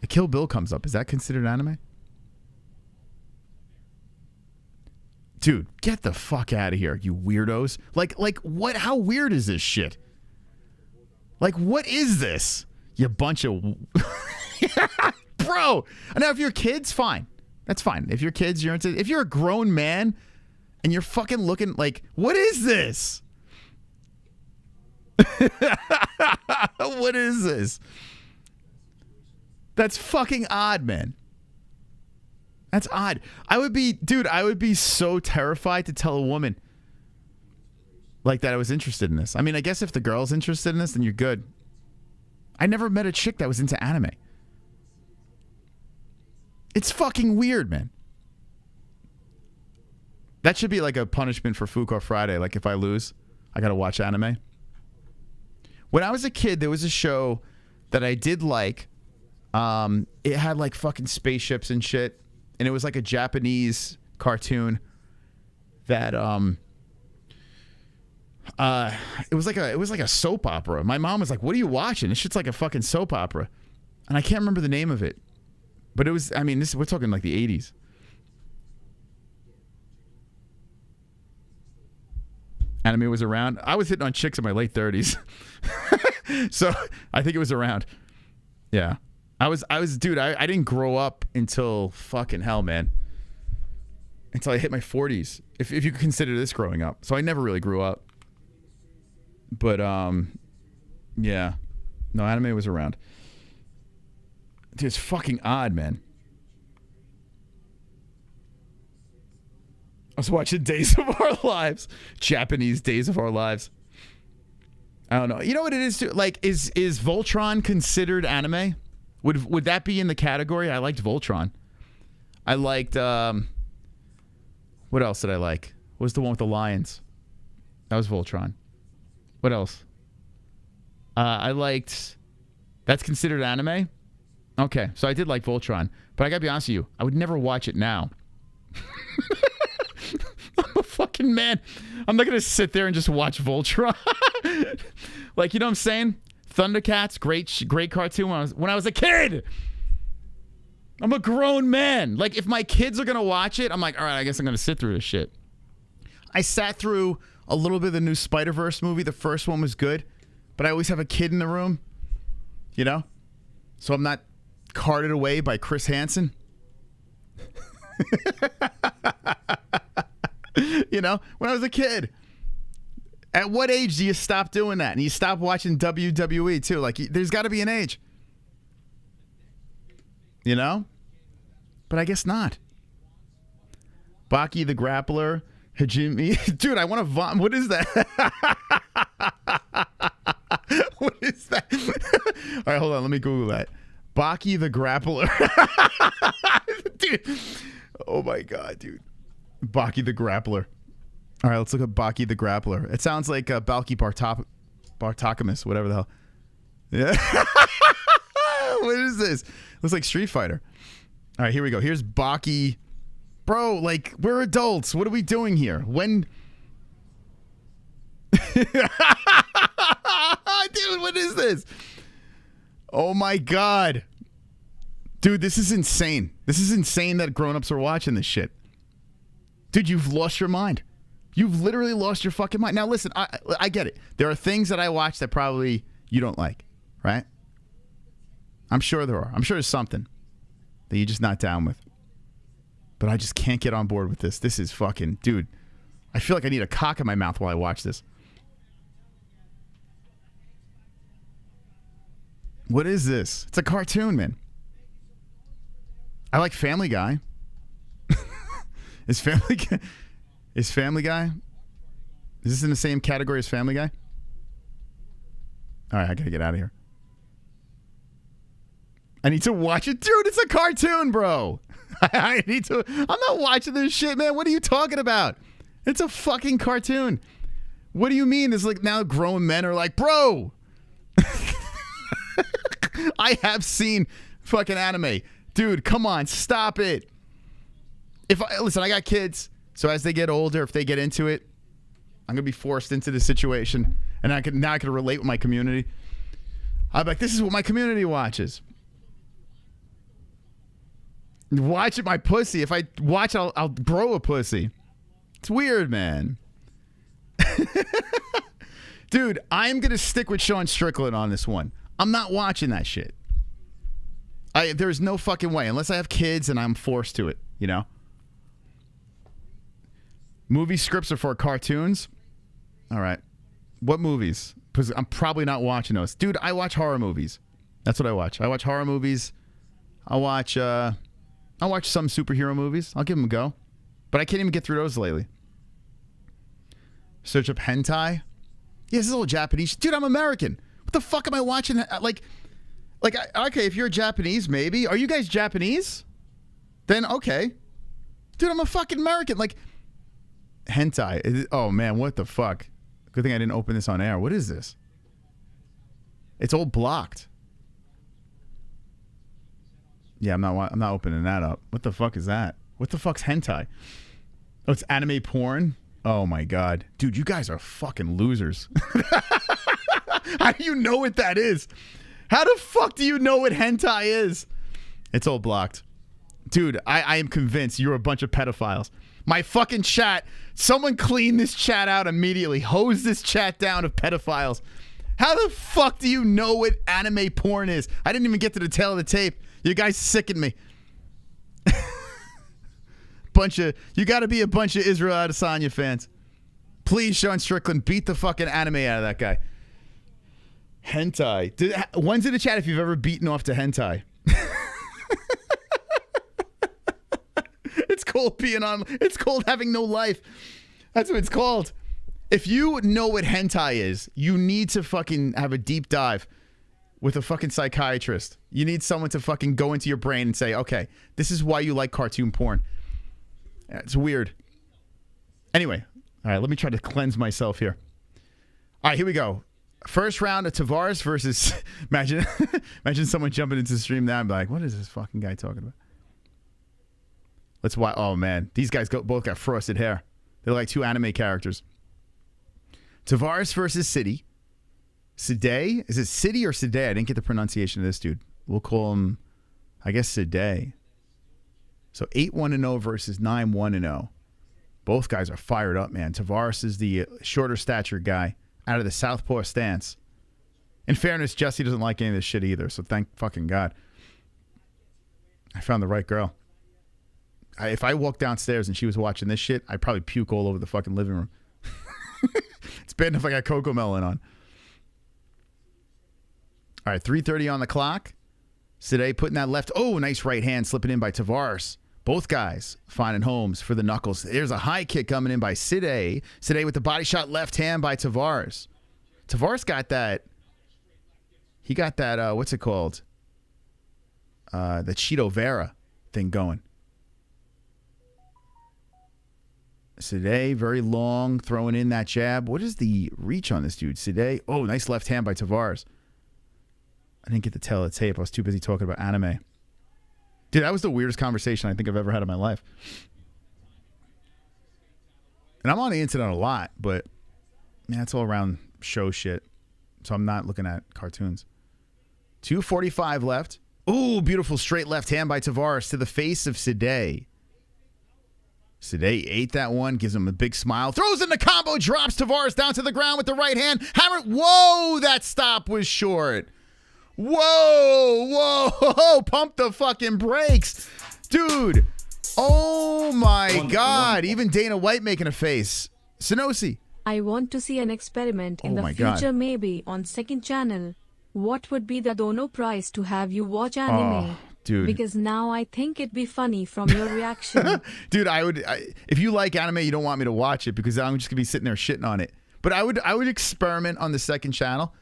A Kill Bill comes up. Is that considered anime? Dude, get the fuck out of here, you weirdos. Like what? How weird is this shit? Like, what is this? You bunch of... Bro! Now, if you're kids, fine. That's fine. If you're kids, you're into... If you're a grown man and you're fucking looking like, what is this? What is this? That's fucking odd, man. That's odd. I would be so terrified to tell a woman like that I was interested in this. I mean, I guess if the girl's interested in this, then you're good. I never met a chick that was into anime. It's fucking weird, man. That should be like a punishment for Fuko Friday. Like, if I lose, I gotta watch anime. When I was a kid, there was a show that I did like. It had like fucking spaceships and shit. And it was like a Japanese cartoon that it was like a soap opera. My mom was like, "What are you watching? This shit's like a fucking soap opera." And I can't remember the name of it. But it was, I mean, we're talking like the 80s. Anime was around. I was hitting on chicks in my late 30s. So I think it was around. Yeah. I was dude, I didn't grow up until fucking hell, man. Until I hit my 40s. If you could consider this growing up. So I never really grew up. But yeah. No, anime was around. Dude, it's fucking odd, man. I was watching Days of Our Lives. Japanese Days of Our Lives. I don't know. You know what it is too? Like, is Voltron considered anime? Would that be in the category? I liked Voltron. I liked what else did I like? What was the one with the lions? That was Voltron. What else? I liked... That's considered anime? Okay, so I did like Voltron. But I gotta be honest with you, I would never watch it now. I'm a fucking man. I'm not gonna sit there and just watch Voltron. Like, you know what I'm saying? Thundercats, great cartoon when I was a kid. I'm a grown man. Like, if my kids are gonna watch it, I'm like, all right, I guess I'm gonna sit through this shit. I sat through a little bit of the new Spider-Verse movie. The first one was good, but I always have a kid in the room, you know? So I'm not carted away by Chris Hansen. You know, when I was a kid. At what age do you stop doing that? And you stop watching WWE too? Like, there's got to be an age. You know? But I guess not. Baki the Grappler. Hajime. Dude, I want to vomit. What is that? What is that? All right, hold on. Let me Google that. Baki the Grappler. Dude. Oh my God, dude. Baki the Grappler. All right, let's look at Baki the Grappler. It sounds like Balki Bartokomous, whatever the hell. Yeah. What is this? Looks like Street Fighter. All right, here we go. Here's Baki. Bro, like, we're adults. What are we doing here? When... Dude, what is this? Oh my God. Dude, this is insane. This is insane that grown-ups are watching this shit. Dude, you've lost your mind. You've literally lost your fucking mind. Now, listen, I get it. There are things that I watch that probably you don't like, right? I'm sure there are. I'm sure there's something that you're just not down with. But I just can't get on board with this. This is fucking... Dude, I feel like I need a cock in my mouth while I watch this. What is this? It's a cartoon, man. I like Family Guy. Is Family Guy... Is Family Guy? Is this in the same category as Family Guy? All right, I gotta get out of here. I need to watch it. Dude, it's a cartoon, bro. I need to... I'm not watching this shit, man. What are you talking about? It's a fucking cartoon. What do you mean? It's like now grown men are like, bro. I have seen fucking anime. Dude, come on. Stop it. Listen, I got kids. So as they get older, if they get into it, I'm going to be forced into the situation. And I can relate with my community. I'm like, this is what my community watches. Watch it, my pussy. If I watch, I'll grow a pussy. It's weird, man. Dude, I'm going to stick with Sean Strickland on this one. I'm not watching that shit. There's no fucking way. Unless I have kids and I'm forced to it, you know? Movie scripts are for cartoons. All right. What movies? Because I'm probably not watching those. Dude, I watch horror movies. That's what I watch. I watch horror movies. I watch some superhero movies. I'll give them a go. But I can't even get through those lately. Search up hentai. Yeah, this is all Japanese. Dude, I'm American. What the fuck am I watching? Okay, if you're Japanese, maybe. Are you guys Japanese? Then, okay. Dude, I'm a fucking American. Like... Hentai. Oh man, what the fuck? Good thing I didn't open this on air. What is this? It's all blocked. Yeah, I'm not opening that up. What the fuck is that? What the fuck's hentai? Oh, it's anime porn? Oh my God. Dude, you guys are fucking losers. How do you know what that is? How the fuck do you know what hentai is? It's all blocked. Dude, I am convinced you're a bunch of pedophiles. My fucking chat, someone clean this chat out immediately. Hose this chat down of pedophiles. How the fuck do you know what anime porn is? I didn't even get to the tail of the tape. You guys sicken me. You gotta be a bunch of Israel Adesanya fans. Please, Sean Strickland, beat the fucking anime out of that guy. Hentai. One's in the chat if you've ever beaten off to hentai. It's called being on. It's called having no life. That's what it's called. If you know what hentai is, you need to fucking have a deep dive with a fucking psychiatrist. You need someone to fucking go into your brain and say, okay, this is why you like cartoon porn. It's weird. Anyway, all right, let me try to cleanse myself here. All right, here we go. First round of Taveras versus... Imagine someone jumping into the stream now and be like, what is this fucking guy talking about? Let's watch. Oh, man. These guys both got frosted hair. They're like two anime characters. Taveras versus City. Sidey? Is it City or Sidey? I didn't get the pronunciation of this dude. We'll call him, I guess, Sidey. So 8-1-0 versus 9-1-0. Both guys are fired up, man. Taveras is the shorter stature guy out of the southpaw stance. In fairness, Jesse doesn't like any of this shit either, so thank fucking God. I found the right girl. If I walked downstairs and she was watching this shit, I'd probably puke all over the fucking living room. It's bad enough I got Coco Melon on. All right, 3:30 on the clock. Sidey putting that left. Oh, nice right hand slipping in by Taveras. Both guys finding homes for the knuckles. There's a high kick coming in by Sidey. Sidey with the body shot left hand by Taveras. Taveras got that. He got that, what's it called? The Cheeto Vera thing going. Sidey, very long, throwing in that jab. What is the reach on this dude? Sidey. Oh, nice left hand by Taveras. I didn't get to tell the tape. I was too busy talking about anime. Dude, that was the weirdest conversation I think I've ever had in my life. And I'm on the internet a lot, but man, it's all around show shit. So I'm not looking at cartoons. 2:45 left. Ooh, beautiful straight left hand by Taveras to the face of Sidey. Sidey ate that one, gives him a big smile, throws in the combo, drops Taveras down to the ground with the right hand. Hammer. Whoa, that stop was short. Whoa, pump the fucking brakes. Dude, oh my God. Even Dana White making a face. Sonosi. I want to see an experiment in Oh the my future, God. maybe on second channel. What would be the dono price to have you watch anime? Oh, dude. Because now I think it'd be funny from your reaction. Dude, if you like anime, you don't want me to watch it because I'm just gonna be sitting there shitting on it. But I would experiment on the second channel.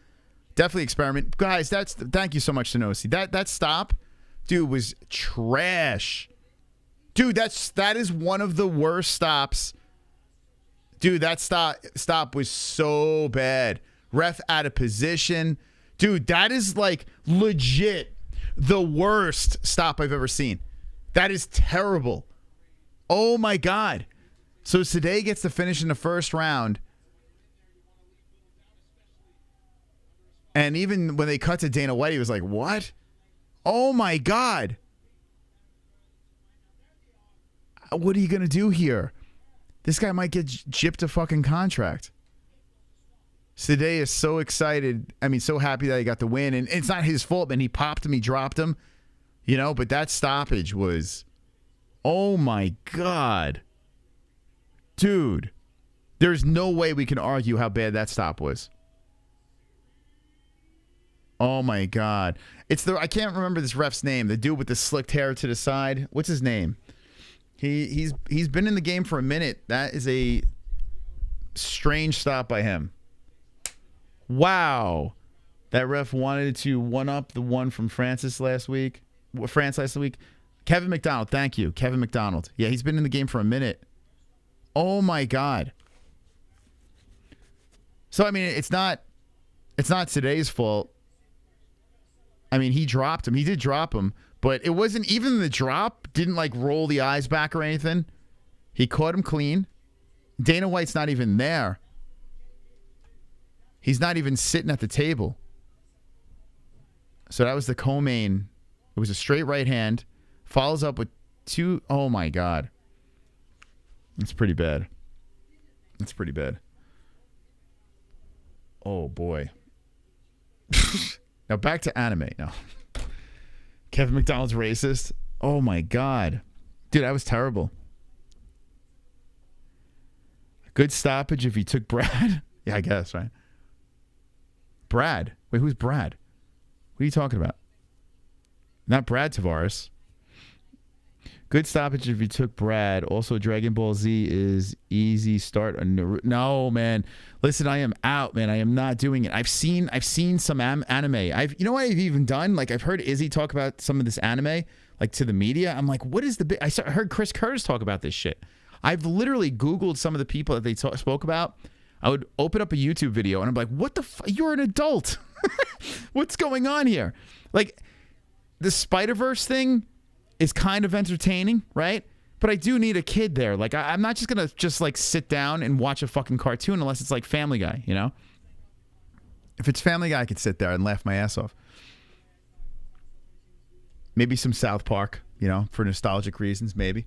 Definitely experiment, guys. Thank you so much, Sonosi. That stop, dude, was trash. Dude, that is one of the worst stops. Dude, that stop was so bad. Ref out of position. Dude, that is like legit the worst stop I've ever seen. That is terrible. Oh my God. So Sidey gets the finish in the first round. And even when they cut to Dana White, he was like, what? Oh my God. What are you going to do here? This guy might get gypped a fucking contract. Sidey is so excited. I mean, so happy that he got the win. And it's not his fault, man. He popped him. He dropped him. You know, but that stoppage was, oh my God. Dude, there's no way we can argue how bad that stop was. Oh my God. I can't remember this ref's name. The dude with the slicked hair to the side. What's his name? He's been in the game for a minute. That is a strange stop by him. Wow. That ref wanted to one-up the one from France last week. Kevin McDonald. Thank you. Kevin McDonald. Yeah, he's been in the game for a minute. Oh my God. So I mean, it's not Sidey's fault. I mean, he dropped him. He did drop him, but it wasn't even the drop. Didn't like roll the eyes back or anything. He caught him clean. Dana White's not even there. He's not even sitting at the table. So that was the co-main. It was a straight right hand. Follows up with two. Oh my God. It's pretty bad. It's pretty bad. Oh boy. Now back to anime. No. Kevin McDonald's racist. Oh my God. Dude, that was terrible. Good stoppage if he took Brad. Yeah, I guess, right? Brad. Wait, who's Brad? What are you talking about? Not Brad Taveras. Good stoppage if you took Brad. Also, Dragon Ball Z is easy start. No, man. Listen, I am out, man. I am not doing it. I've seen some anime. You know what I've even done? Like, I've heard Izzy talk about some of this anime, like to the media. I'm like, what is the big? I heard Chris Curtis talk about this shit. I've literally Googled some of the people that they spoke about. I would open up a YouTube video and I'm like, what the you're an adult. What's going on here? Like, the Spider-Verse thing is kind of entertaining, right? But I do need a kid there. Like, I'm not just going to like sit down and watch a fucking cartoon unless it's like Family Guy, you know? If it's Family Guy, I could sit there and laugh my ass off. Maybe some South Park, you know, for nostalgic reasons, maybe.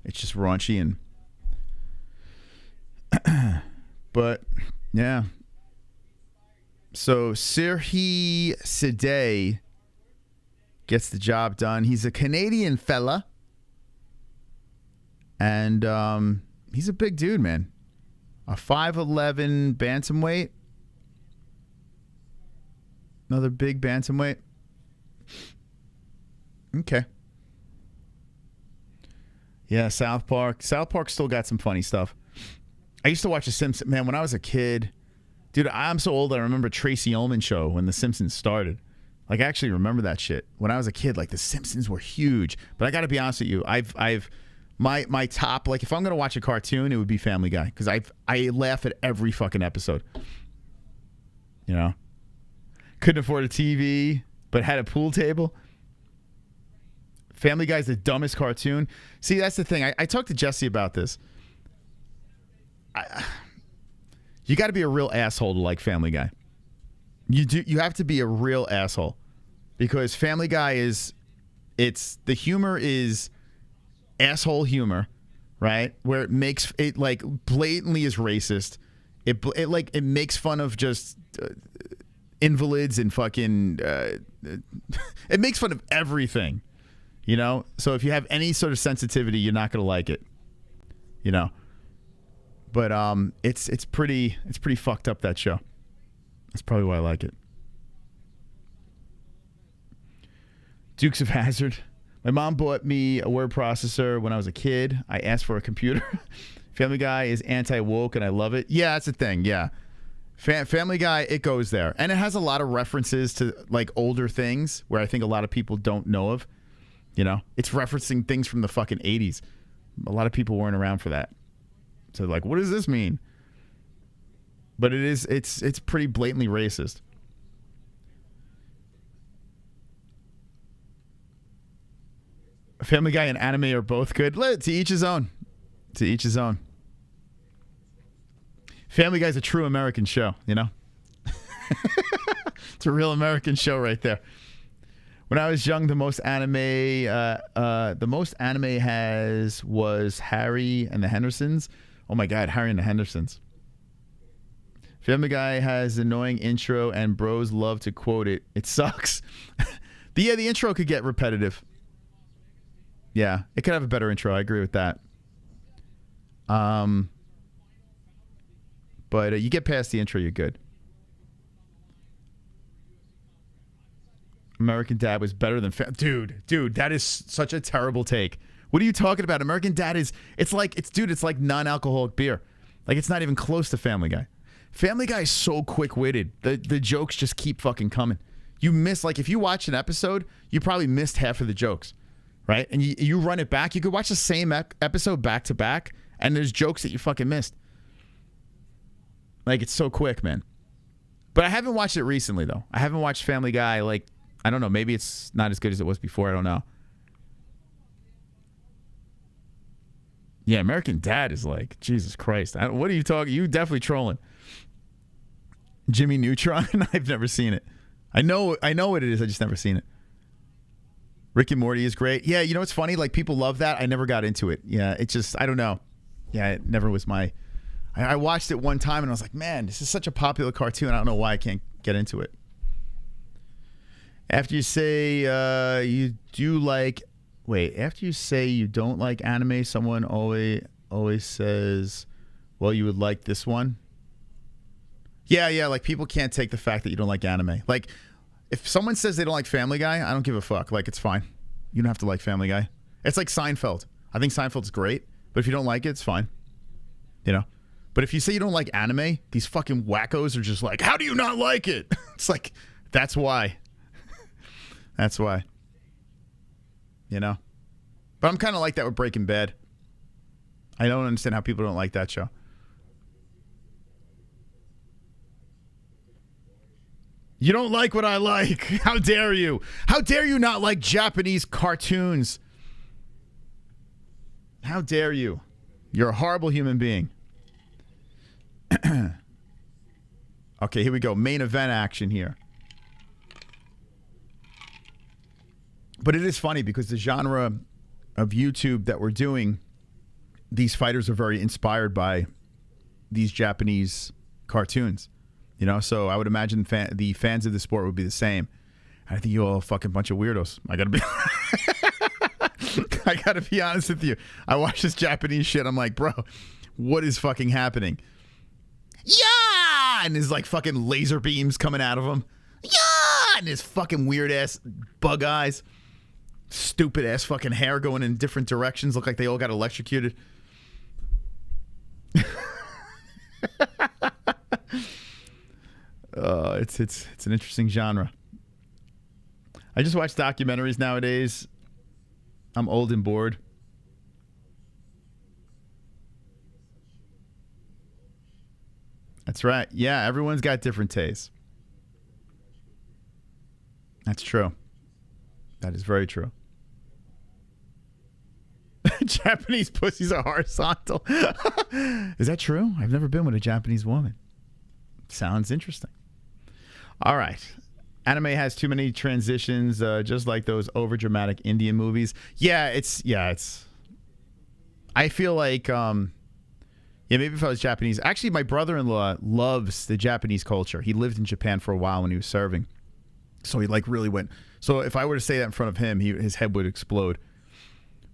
It's just raunchy and... But, yeah. So, Ribeiro Sidey gets the job done. He's a Canadian fella. And he's a big dude, man. A 5'11" bantamweight. Another big bantamweight. Okay. Yeah, South Park. South Park still got some funny stuff. I used to watch The Simpsons. Man, when I was a kid... Dude, I'm so old I remember Tracy Ullman show when The Simpsons started. Like, I actually remember that shit. When I was a kid, like, The Simpsons were huge. But I got to be honest with you. My top, like, if I'm going to watch a cartoon, it would be Family Guy. Because I laugh at every fucking episode. You know? Couldn't afford a TV, but had a pool table. Family Guy's the dumbest cartoon. See, that's the thing. I talked to Jesse about this. You got to be a real asshole to like Family Guy. You have to be a real asshole because Family Guy the humor is asshole humor, right? Where it makes it like blatantly is racist. It makes fun of just invalids and fucking it makes fun of everything, you know? So if you have any sort of sensitivity, you're not going to like it. You know? But it's pretty fucked up, that show. That's probably why I like it. Dukes of Hazzard. My mom bought me a word processor when I was a kid. I asked for a computer. Family Guy is anti-woke and I love it. Yeah, that's the thing. Yeah. Family Guy, it goes there. And it has a lot of references to like older things where I think a lot of people don't know of. You know? It's referencing things from the fucking 80s. A lot of people weren't around for that. So like, what does this mean? But it's pretty blatantly racist. Family Guy and anime are both good. To each his own. To each his own. Family Guy's a true American show, you know? It's a real American show right there. When I was young, the most anime was Harry and the Hendersons. Oh my God, Harry and the Hendersons. Family Guy has annoying intro and bros love to quote it. It sucks. The intro could get repetitive. Yeah, it could have a better intro. I agree with that. But you get past the intro, you're good. American Dad was better than dude, that is such a terrible take. What are you talking about? American Dad it's like non-alcoholic beer. Like it's not even close to Family Guy. Family Guy is so quick-witted. The jokes just keep fucking coming. You miss, like if you watch an episode, you probably missed half of the jokes, right? And you run it back, you could watch the same episode back to back and there's jokes that you fucking missed. Like it's so quick, man. But I haven't watched it recently though. I haven't watched Family Guy, like I don't know, maybe it's not as good as it was before, I don't know. Yeah, American Dad is like, Jesus Christ. What are you talking? You definitely trolling. Jimmy Neutron? I've never seen it. I know what it is. I just never seen it. Rick and Morty is great. Yeah, you know what's funny? Like people love that. I never got into it. Yeah, it just, I don't know. Yeah, it never was my... I watched it one time and I was like, man, this is such a popular cartoon. I don't know why I can't get into it. After you say you do like... Wait, after you say you don't like anime, someone always says, well, you would like this one. Yeah, like people can't take the fact that you don't like anime. Like if someone says they don't like Family Guy, I don't give a fuck. Like it's fine. You don't have to like Family Guy. It's like Seinfeld. I think Seinfeld's great, but if you don't like it, it's fine. You know? But if you say you don't like anime, these fucking wackos are just like, how do you not like it? It's like, that's why. That's why. You know? But I'm kind of like that with Breaking Bad. I don't understand how people don't like that show. You don't like what I like. How dare you? How dare you not like Japanese cartoons? How dare you? You're a horrible human being. Okay, here we go. Main event action here. But it is funny because the genre of YouTube that we're doing, these fighters are very inspired by these Japanese cartoons. You know, so I would imagine the fans of the sport would be the same. I think you all a fucking bunch of weirdos. I gotta be I gotta be honest with you. I watch this Japanese shit. I'm like, bro, what is fucking happening? Yeah! And there's like fucking laser beams coming out of him. Yeah! And his fucking weird ass bug eyes. Stupid ass fucking hair going in different directions. Look like they all got electrocuted. It's an interesting genre. I just watch documentaries nowadays. I'm old and bored. That's right. Yeah, everyone's got different tastes. That's true. That is very true. Japanese pussies are horizontal. Is that true? I've never been with a Japanese woman. Sounds interesting. All right. Anime has too many transitions, just like those overdramatic Indian movies. It's. I feel like, maybe if I was Japanese. Actually, my brother-in-law loves the Japanese culture. He lived in Japan for a while when he was serving, so he like really went. So if I were to say that in front of him, his head would explode.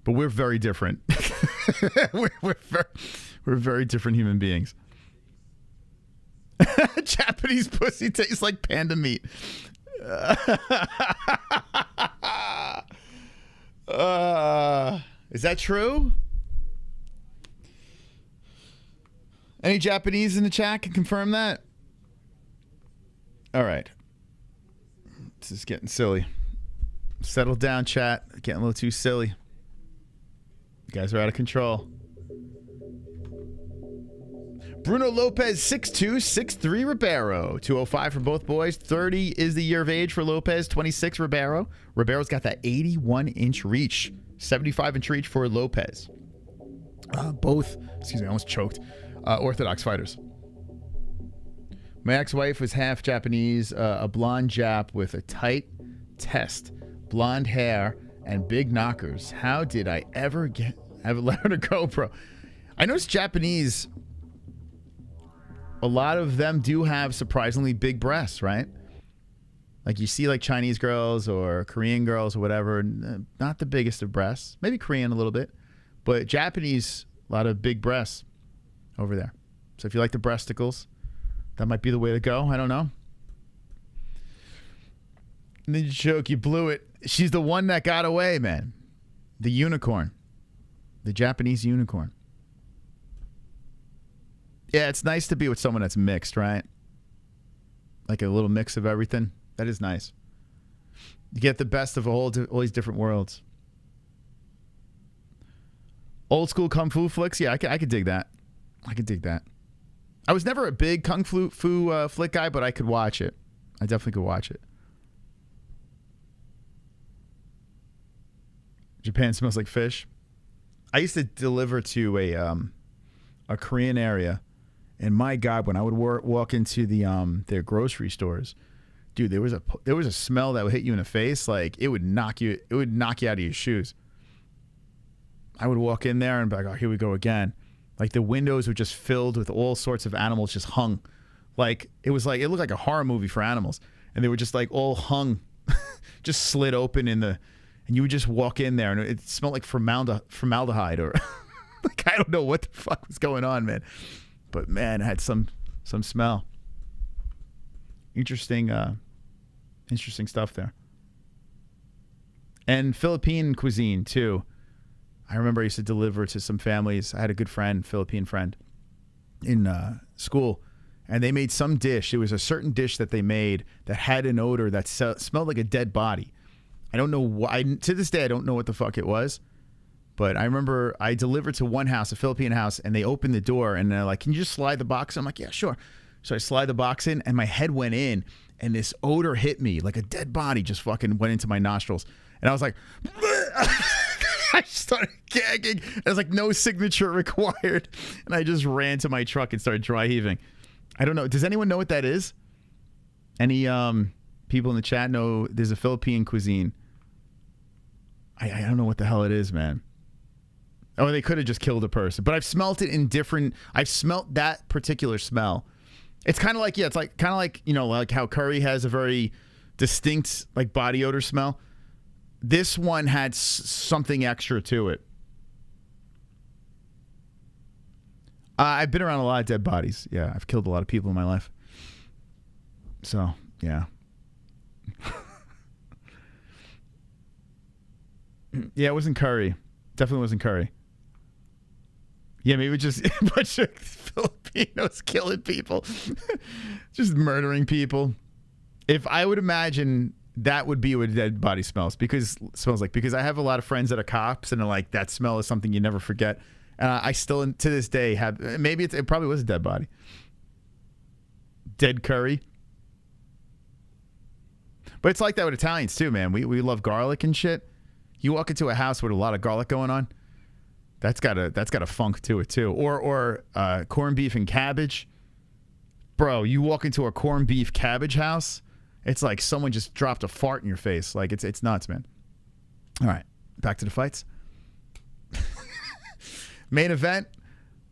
But we're very different. we're very different human beings. Japanese pussy tastes like panda meat. Is that true? Any Japanese in the chat can confirm that? All right. This is getting silly. Settle down, chat. Getting a little too silly. You guys are out of control. Bruno Lopes, 6'2", 6'3", Ribeiro. 205 for both boys. 30 is the year of age for Lopes. 26, Ribeiro. Ribeiro's got that 81-inch reach. 75-inch reach for Lopes. Both, excuse me, I almost choked. Orthodox fighters. My ex-wife was half Japanese, a blonde Jap with a tight test, blonde hair, and big knockers. How did I ever let her go, bro? I noticed Japanese, a lot of them do have surprisingly big breasts, right? Like you see like Chinese girls or Korean girls or whatever, not the biggest of breasts. Maybe Korean a little bit. But Japanese, a lot of big breasts over there. So if you like the breasticles, that might be the way to go. I don't know. Ninja joke, you blew it. She's the one that got away, man. The unicorn. The Japanese unicorn. Yeah, it's nice to be with someone that's mixed, right? Like a little mix of everything. That is nice. You get the best of all these different worlds. Old school kung fu flicks. Yeah, I could dig that. I could dig that. I was never a big kung fu flick guy, but I could watch it. I definitely could watch it. Japan smells like fish. I used to deliver to a Korean area, and my God, when I would walk into their grocery stores, dude, there was a smell that would hit you in the face, like it would knock you out of your shoes. I would walk in there and be like, oh, here we go again. Like the windows were just filled with all sorts of animals just hung. Like it looked like a horror movie for animals, and they were just like all hung, just slid open and you would just walk in there and it smelled like formaldehyde or like I don't know what the fuck was going on, man. But man, it had some smell. Interesting stuff there. And Philippine cuisine too. I remember I used to deliver to some families. I had a good friend, Philippine friend, in school, and they made some dish. It was a certain dish that they made that had an odor that smelled like a dead body. I don't know why. To this day, I don't know what the fuck it was. But I remember I delivered to one house, a Philippine house, and they opened the door, and they're like, can you just slide the box in? I'm like, yeah, sure. So I slide the box in, and my head went in, and this odor hit me like a dead body just fucking went into my nostrils. And I was like, I started gagging. There's like no signature required. And I just ran to my truck and started dry heaving. I don't know. Does anyone know what that is? Any people in the chat know there's a Philippine cuisine? I don't know what the hell it is, man. Oh, they could have just killed a person. But I've smelt it in different... I've smelt that particular smell. It's kind of like, yeah, it's like kind of like, you know, like how curry has a very distinct like body odor smell. This one had something extra to it. I've been around a lot of dead bodies. Yeah, I've killed a lot of people in my life. So, yeah. Yeah, it wasn't curry. Definitely wasn't curry. Yeah, maybe just a bunch of Filipinos killing people. Just murdering people. If I would imagine that would be what a dead body smells because I have a lot of friends that are cops and are like, that smell is something you never forget. I still, to this day, have, maybe it probably was a dead body. Dead curry. But it's like that with Italians too, man. We love garlic and shit. You walk into a house with a lot of garlic going on, that's got a funk to it too. Or corned beef and cabbage. Bro, you walk into a corned beef cabbage house, it's like someone just dropped a fart in your face. Like it's nuts, man. All right, back to the fights. Main event,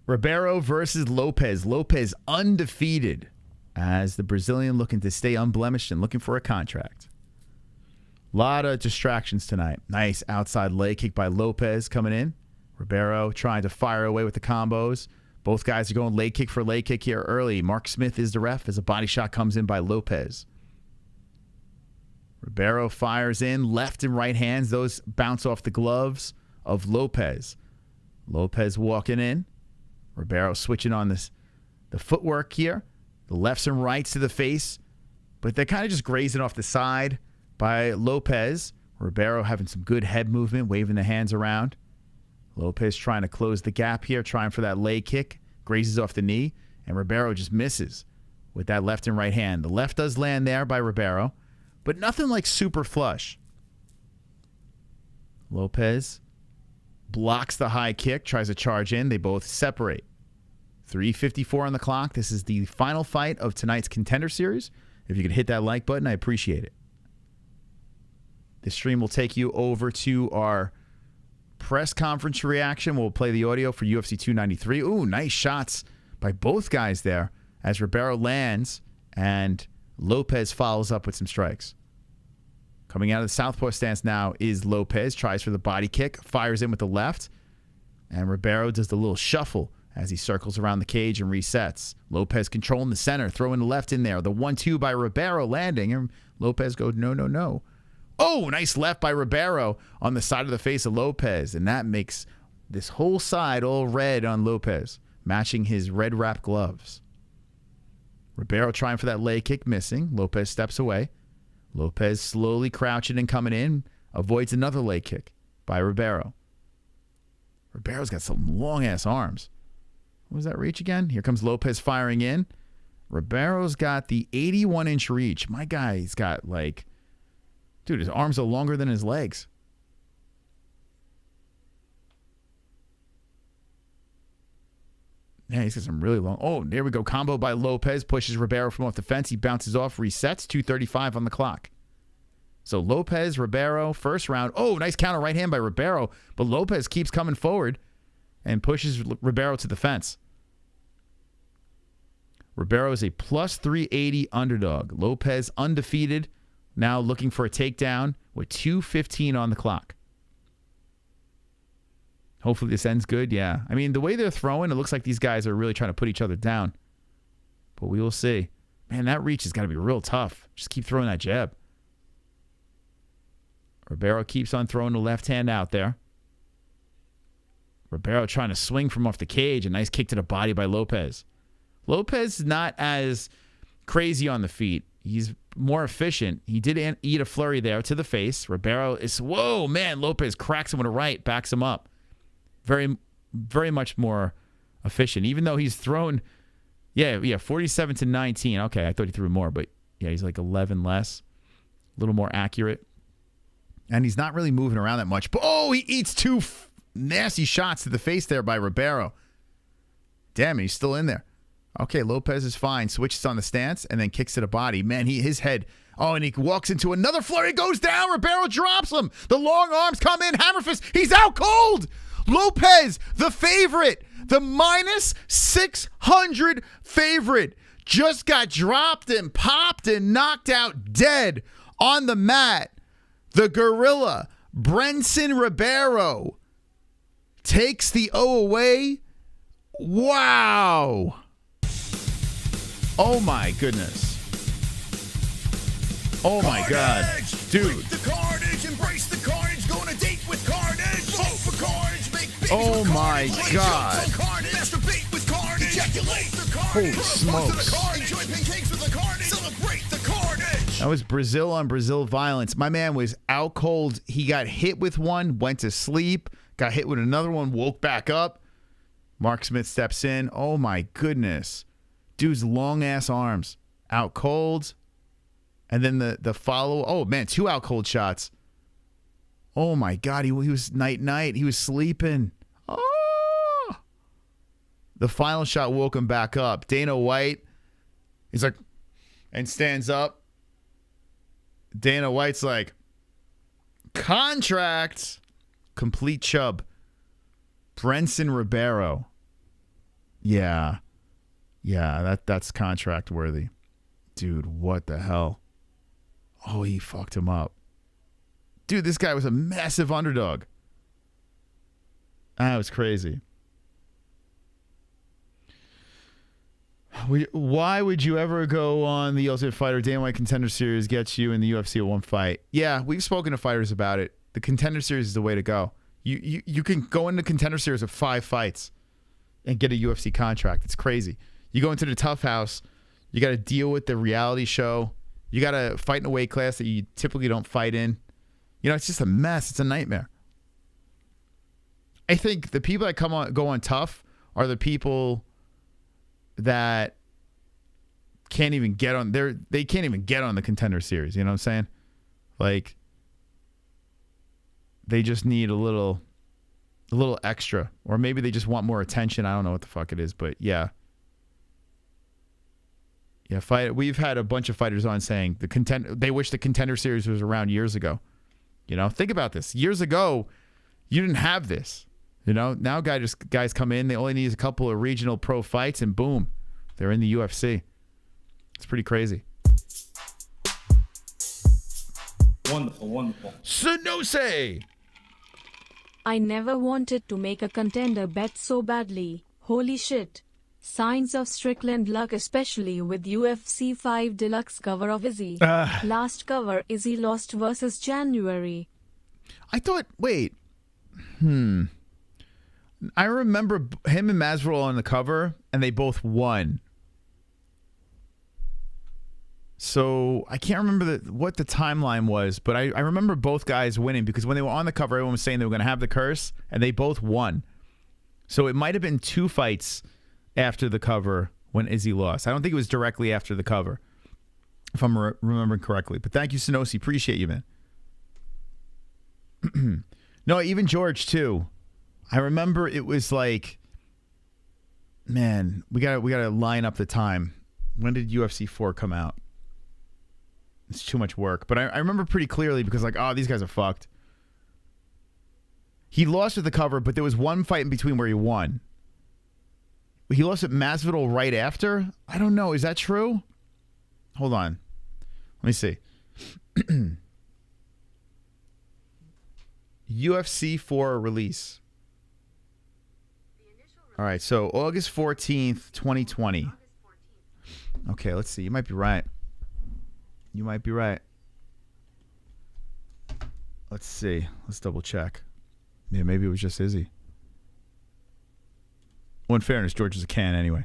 Ribeiro versus Lopes. Lopes undefeated as the Brazilian looking to stay unblemished and looking for a contract. A lot of distractions tonight. Nice outside leg kick by Lopes coming in. Ribeiro trying to fire away with the combos. Both guys are going leg kick for leg kick here early. Mark Smith is the ref as a body shot comes in by Lopes. Ribeiro fires in left and right hands. Those bounce off the gloves of Lopes. Lopes walking in. Ribeiro switching on the footwork here. The lefts and rights to the face. But they're kind of just grazing off the side by Lopes. Ribeiro having some good head movement, waving the hands around. Lopes trying to close the gap here, trying for that leg kick. Grazes off the knee. And Ribeiro just misses with that left and right hand. The left does land there by Ribeiro. But nothing like super flush. Lopes blocks the high kick, tries to charge in. They both separate. 3:54 on the clock. This is the final fight of tonight's Contender Series. If you could hit that like button, I appreciate it. This stream will take you over to our press conference reaction. We'll play the audio for UFC 293. Ooh, nice shots by both guys there as Ribeiro lands and Lopes follows up with some strikes. Coming out of the southpaw stance now is Lopes. Tries for the body kick. Fires in with the left. And Ribeiro does the little shuffle as he circles around the cage and resets. Lopes controlling the center. Throwing the left in there. The 1-2 by Ribeiro landing. And Lopes goes, no, no, no. Oh, nice left by Ribeiro on the side of the face of Lopes. And that makes this whole side all red on Lopes. Matching his red wrap gloves. Ribeiro trying for that leg kick, missing. Lopes steps away. Lopes slowly crouching and coming in. Avoids another leg kick by Ribeiro. Ribeiro's got some long-ass arms. What was that reach again? Here comes Lopes firing in. Ribeiro's got the 81-inch reach. My guy's got like... Dude, his arms are longer than his legs. Yeah, he's got some really long... Oh, there we go. Combo by Lopes. Pushes Ribeiro from off the fence. He bounces off. Resets. 2:35 on the clock. So Lopes, Ribeiro, first round. Oh, nice counter right hand by Ribeiro. But Lopes keeps coming forward and pushes Ribeiro to the fence. Ribeiro is a plus 380 underdog. Lopes undefeated. Now looking for a takedown with 2:15 on the clock. Hopefully this ends good. Yeah. I mean, the way they're throwing, it looks like these guys are really trying to put each other down. But we will see. Man, that reach has got to be real tough. Just keep throwing that jab. Ribeiro keeps on throwing the left hand out there. Ribeiro trying to swing from off the cage. A nice kick to the body by Lopes. Lopes is not as crazy on the feet. He's more efficient. He did eat a flurry there to the face. Ribeiro is... Whoa, man. Lopes cracks him with a right. Backs him up. Very, very much more efficient. Even though he's thrown... Yeah, 47-19. Okay, I thought he threw more, but yeah, he's like 11 less. A little more accurate. And he's not really moving around that much. But, oh, he eats two nasty shots to the face there by Ribeiro. Damn, he's still in there. Okay, Lopes is fine. Switches on the stance and then kicks to the body. Man, his head. Oh, and he walks into another flurry. Goes down. Ribeiro drops him. The long arms come in. Hammer fist. He's out cold. Lopes, the favorite. The minus 600 favorite. Just got dropped and popped and knocked out dead on the mat. The gorilla, Brendson Ribeiro, takes the O away. Wow. Oh, my goodness. Oh, my God. Dude. Break the carnage, embrace the carnage, go on a date with carnage. Vote for carnage, make babies Oh, with my carnage, God. lay jokes on carnage, masturbate with carnage, ejaculate the carnage. Holy smokes. The carnage, enjoy pancakes with the carnage, celebrate the carnage. That was Brazil on Brazil violence. My man was out cold. He got hit with one, went to sleep, got hit with another one, woke back up. Mark Smith steps in. Oh, my goodness. Dude's long-ass arms. Out cold. And then the follow. Oh, man, 2 out cold shots. Oh, my God. He was night-night. He was sleeping. Oh. The final shot woke him back up. Dana White, he's like, and stands up. Dana White's like, contract. Complete chub. Brendson Ribeiro. Yeah. Yeah, that's contract worthy. Dude, what the hell? Oh, he fucked him up. Dude, this guy was a massive underdog. That was crazy. Why would you ever go on the Ultimate Fighter Dana White Contender Series gets you in the UFC at one fight? Yeah, we've spoken to fighters about it. The Contender Series is the way to go. You can go into Contender Series with 5 fights and get a UFC contract. It's crazy. You go into the Tough House, you got to deal with the reality show. You got to fight in a weight class that you typically don't fight in. You know, it's just a mess. It's a nightmare. I think the people that go on Tough are the people that can't even get on. They can't even get on the Contender Series. You know what I'm saying? Like, they just need a little extra, or maybe they just want more attention. I don't know what the fuck it is, but yeah. Yeah, we've had a bunch of fighters on saying they wish the Contender Series was around years ago. You know, think about this. Years ago, you didn't have this. You know, now guys come in, they only need a couple of regional pro fights, and boom, they're in the UFC. It's pretty crazy. Wonderful, wonderful. Sanose! I never wanted to make a contender bet so badly. Holy shit. Signs of Strickland luck, especially with UFC 5 Deluxe cover of IZZY. Last cover, IZZY lost versus January. I thought, wait. I remember him and Masvidal on the cover, and they both won. So I can't remember what the timeline was, but I remember both guys winning, because when they were on the cover, everyone was saying they were going to have the curse, and they both won. So it might have been 2 fights after the cover when IZZY lost. I don't think it was directly after the cover, if I'm remembering correctly. But thank you, Sanosi. Appreciate you, man. No, even George, too. I remember it was like, man, we gotta line up the time. When did UFC 4 come out? It's too much work. But I remember pretty clearly, because like, oh, these guys are fucked. He lost with the cover, but there was one fight in between where he won. He lost at Masvidal right after? I don't know. Is that true? Hold on. Let me see. UFC 4 release. All right, so August 14th, 2020. Okay, let's see. You might be right. You might be right. Let's see. Let's double check. Yeah, maybe it was just IZZY. Well, in fairness, George is a can anyway.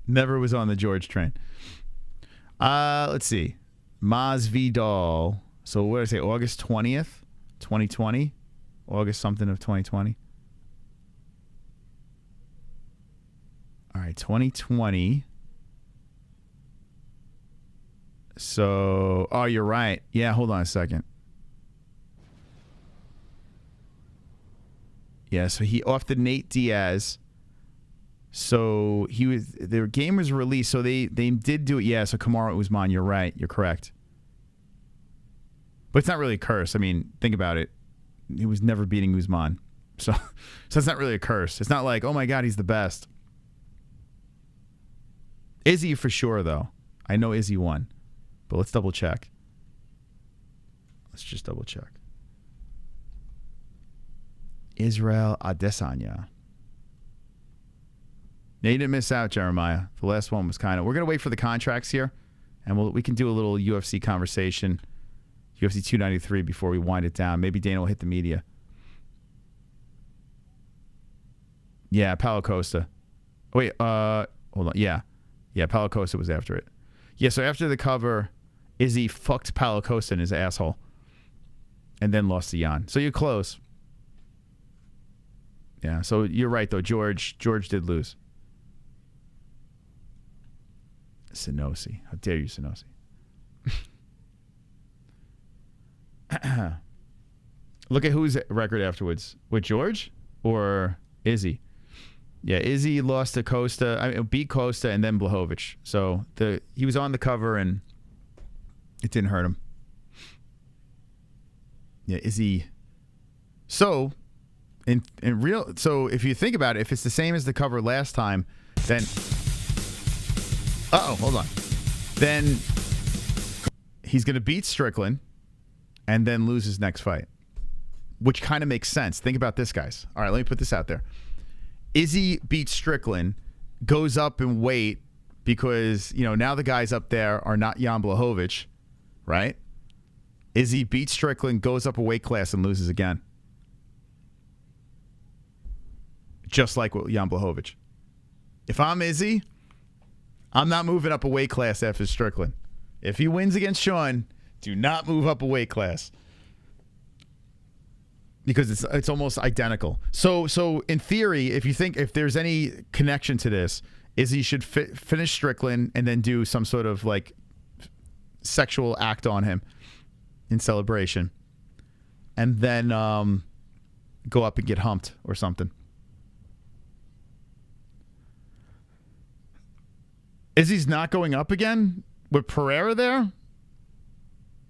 Never was on the George train. Let's see. Masvidal. So what did I say? August 20th, 2020? August something of 2020. All right, 2020. So, oh, you're right. Yeah, hold on a second. Yeah, so he off the Nate Diaz. So their game was released, so they did do it. Yeah, so Kamaru Usman, you're right. You're correct. But it's not really a curse. I mean, think about it. He was never beating Usman. So it's not really a curse. It's not like, oh my God, he's the best. Izzy for sure, though. I know Izzy won. But let's double check. Let's just double check. Israel Adesanya. Yeah, you didn't miss out, Jeremiah. The last one was kind of... We're going to wait for the contracts here, and we can do a little UFC conversation, UFC 293, before we wind it down. Maybe Dana will hit the media. Yeah, Paulo Costa. Oh, wait, hold on. Yeah, Paulo Costa was after it. Yeah, so after the cover, Izzy fucked Paulo Costa in his asshole and then lost to Jan. So you're close. Yeah, so you're right, though. George did lose. Sinosi. How dare you, Sinosi? Look at whose record afterwards. With George or Izzy? Yeah, Izzy lost to Costa. I mean, beat Costa and then Blachowicz. So he was on the cover and it didn't hurt him. Yeah, Izzy. So so if you think about it, if it's the same as the cover last time, then hold on. Then he's going to beat Strickland and then lose his next fight, which kind of makes sense. Think about this, guys. All right, let me put this out there. Izzy beats Strickland, goes up in weight because, now the guys up there are not Jan Blachowicz, right? Izzy beats Strickland, goes up a weight class, and loses again. Just like with Jan Blachowicz. If I'm Izzy, I'm not moving up a weight class after Strickland. If he wins against Sean, do not move up a weight class. Because it's almost identical. So in theory, if there's any connection to this, Izzy should finish Strickland and then do some sort of like sexual act on him in celebration. And then go up and get humped or something. Izzy's not going up again with Pereira there?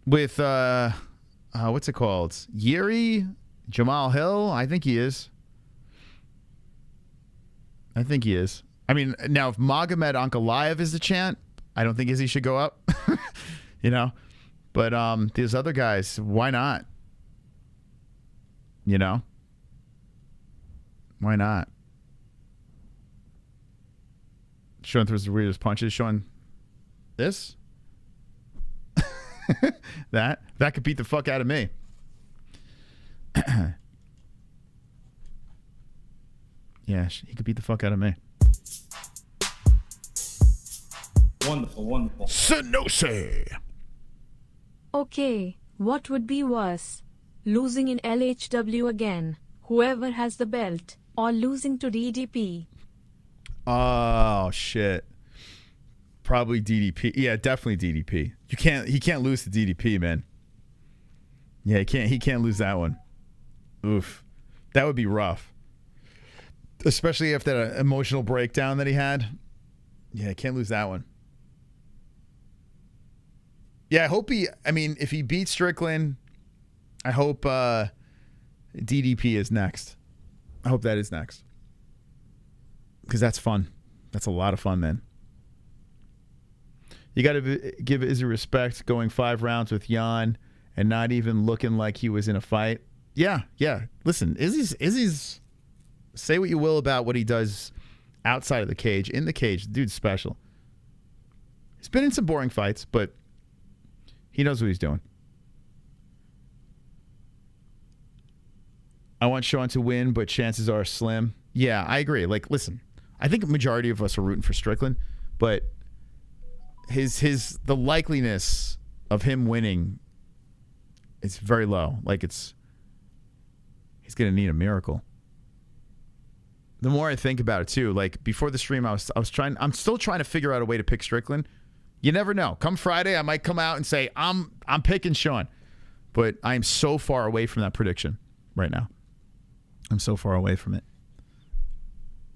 With, what's it called? Yuri? Jamal Hill? I think he is. I mean, now if Magomed Ankalaev is the champ, I don't think Izzy should go up. But these other guys, why not? Why not? Sean throws the weirdest punches. Sean, this? that could beat the fuck out of me. Yeah, he could beat the fuck out of me. Wonderful. Sinosi. Okay, what would be worse? Losing in LHW again, whoever has the belt, or losing to DDP? Oh, shit. Probably DDP. Yeah, definitely DDP. He can't lose to DDP, man. Yeah, he can't lose that one. Oof. That would be rough. Especially after that emotional breakdown that he had. Yeah, I can't lose that one. Yeah, I hope if he beats Strickland, I hope DDP is next. I hope that is next. Because that's fun. That's a lot of fun, man. You got to give Izzy respect going 5 rounds with Jan and not even looking like he was in a fight. Yeah. Listen, Izzy's say what you will about what he does outside of the cage. In the cage, the dude's special. He's been in some boring fights, but he knows what he's doing. I want Sean to win, but chances are slim. Yeah, I agree. Like, listen, I think a majority of us are rooting for Strickland, but the likeliness of him winning is very low. Like, he's going to need a miracle. The more I think about it too, like before the stream, I'm still trying to figure out a way to pick Strickland. You never know. Come Friday, I might come out and say I'm picking Sean, but I'm so far away from that prediction right now. I'm so far away from it.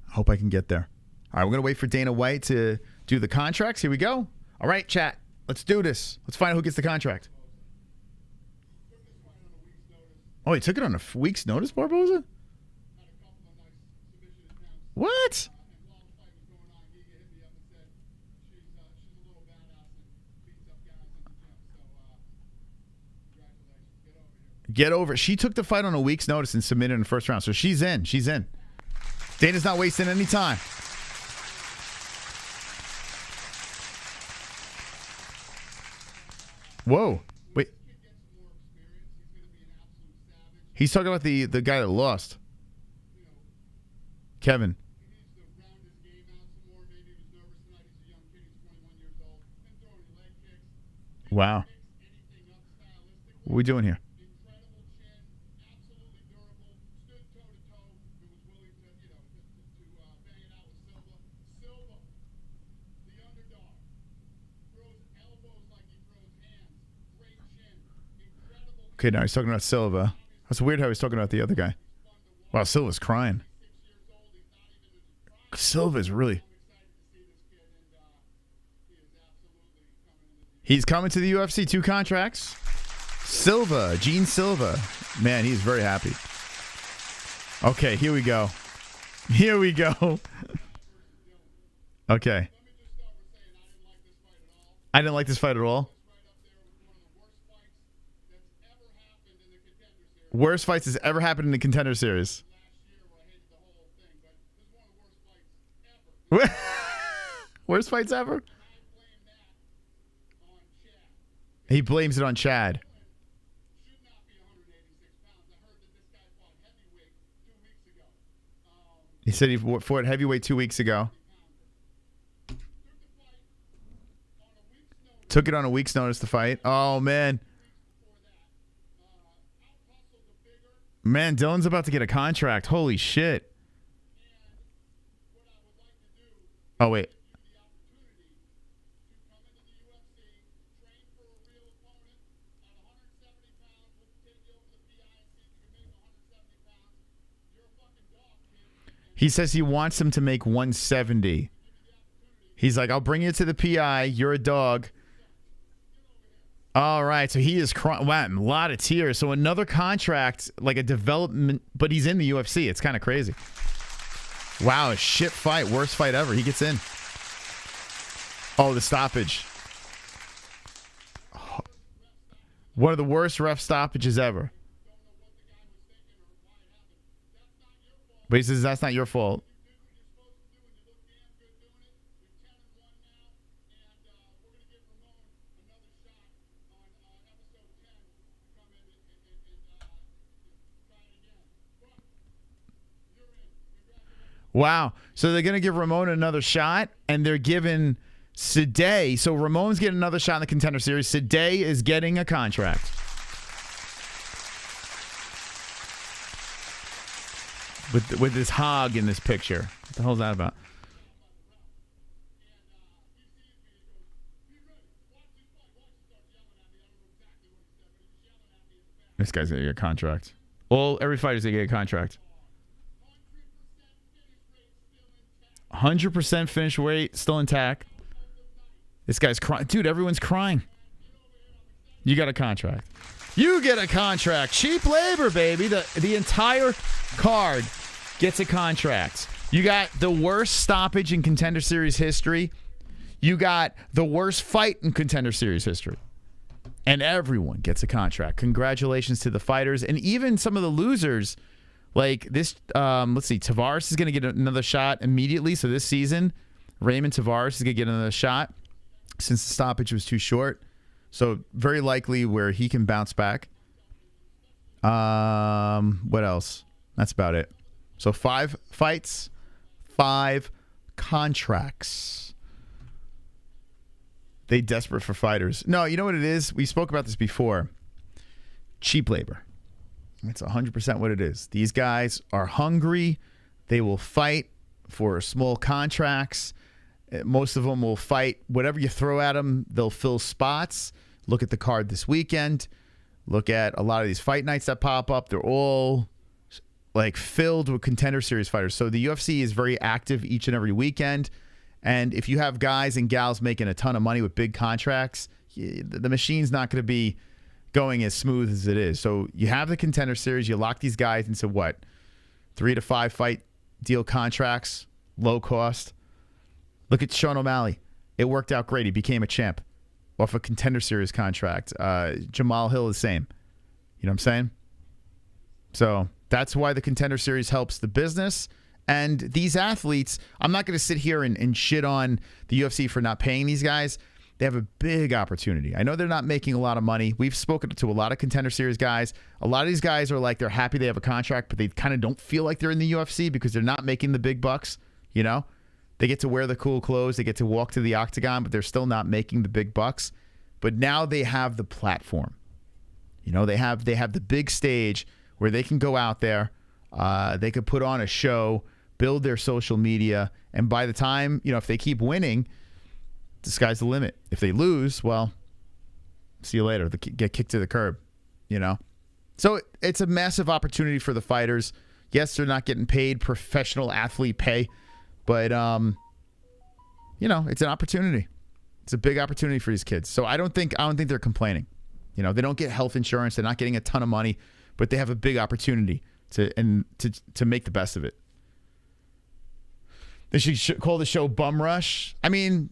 I hope I can get there. All right, we're going to wait for Dana White to do the contracts. Here we go. All right, chat. Let's do this. Let's find out who gets the contract. Oh, he took it on a week's notice, Barbosa? What? Get over it. She took the fight on a week's notice and submitted in the first round. So she's in. She's in. Dana's not wasting any time. Whoa. Wait. He's talking about the guy that lost. Kevin. Wow. What are we doing here? Okay, now he's talking about Silva. That's weird how he's talking about the other guy. Wow, Silva's crying. Silva's really... He's coming to the UFC. 2 contracts. Silva, Gene Silva. Man, he's very happy. Okay, here we go. Here we go. Okay. I didn't like this fight at all. Worst fights that's ever happened in the Contender Series. Worst fights ever? He blames it on Chad. He said he fought heavyweight 2 weeks ago. Took it on a week's notice to fight. Oh, man. Man, Dylan's about to get a contract. Holy shit. Oh, wait. He says he wants him to make 170. He's like, I'll bring you to the PI. You're a dog. All right, so he is crying. Wow, a lot of tears. So another contract, like a development, but he's in the UFC. It's kind of crazy. Wow, a shit fight. Worst fight ever. He gets in. Oh, the stoppage. One of the worst ref stoppages ever. But he says that's not your fault. Wow. So they're going to give Ramon another shot, and they're giving Sidey. So Ramon's getting another shot in the Contender Series. Sidey is getting a contract. With this hog in this picture. What the hell is that about? This guy's going to get a contract. Well, every fighter's going to get a contract. 100% finish weight, still intact. This guy's crying. Dude, everyone's crying. You got a contract. You get a contract. Cheap labor, baby. The entire card gets a contract. You got the worst stoppage in Contender Series history. You got the worst fight in Contender Series history. And everyone gets a contract. Congratulations to the fighters. And even some of the losers, like this, let's see, Taveras is going to get another shot immediately. So this season, Raymond Taveras is going to get another shot since the stoppage was too short. So very likely where he can bounce back. What else? That's about it. So 5 fights, 5 contracts. They desperate for fighters. No, you know what it is? We spoke about this before. Cheap labor. It's 100% what it is. These guys are hungry. They will fight for small contracts. Most of them will fight whatever you throw at them. They'll fill spots. Look at the card this weekend. Look at a lot of these fight nights that pop up. They're all like filled with Contender Series fighters. So the UFC is very active each and every weekend. And if you have guys and gals making a ton of money with big contracts, the machine's not going to be going as smooth as it is. So you have the Contender Series. You lock these guys into what? 3 to 5 fight deal contracts, low cost. Look at Sean O'Malley. It worked out great. He became a champ off a Contender Series contract. Jamal Hill, the same. You know what I'm saying? So that's why the Contender Series helps the business. And these athletes, I'm not going to sit here and shit on the UFC for not paying these guys. They have a big opportunity. I know they're not making a lot of money. We've spoken to a lot of Contender Series guys. A lot of these guys are like, they're happy they have a contract, but they kind of don't feel like they're in the UFC because they're not making the big bucks, you know? They get to wear the cool clothes. They get to walk to the octagon, but they're still not making the big bucks. But now they have the platform. You know, they have the big stage where they can go out there. They could put on a show, build their social media, and by the time, you know, if they keep winning, the sky's the limit. If they lose, well, see you later. They get kicked to the curb, you know? So it's a massive opportunity for the fighters. Yes, they're not getting paid professional athlete pay, but, you know, it's an opportunity. It's a big opportunity for these kids. So I don't think they're complaining. You know, they don't get health insurance. They're not getting a ton of money, but they have a big opportunity to make the best of it. They should call the show Bum Rush. I mean,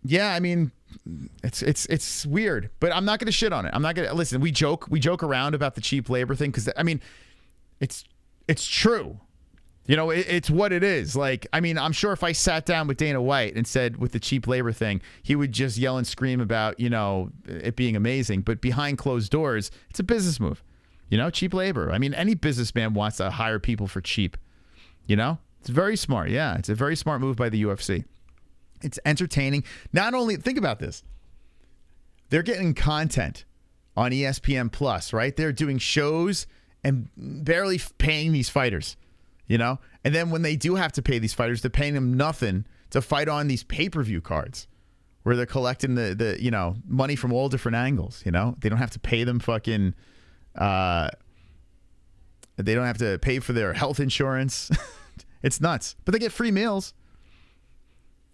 yeah, I mean, it's weird, but I'm not going to shit on it. I'm not going to listen. We joke around about the cheap labor thing because I mean, it's true. You know, it's what it is. Like, I mean, I'm sure if I sat down with Dana White and said with the cheap labor thing, he would just yell and scream about, you know, it being amazing. But behind closed doors, it's a business move. You know, cheap labor. I mean, any businessman wants to hire people for cheap. You know, it's very smart. Yeah, it's a very smart move by the UFC. It's entertaining. Not only, think about this. They're getting content on ESPN Plus, right? They're doing shows and barely paying these fighters. You know, and then when they do have to pay these fighters, they're paying them nothing to fight on these pay-per-view cards where they're collecting the you know, money from all different angles. You know, they don't have to pay them fucking they don't have to pay for their health insurance. It's nuts, but they get free meals.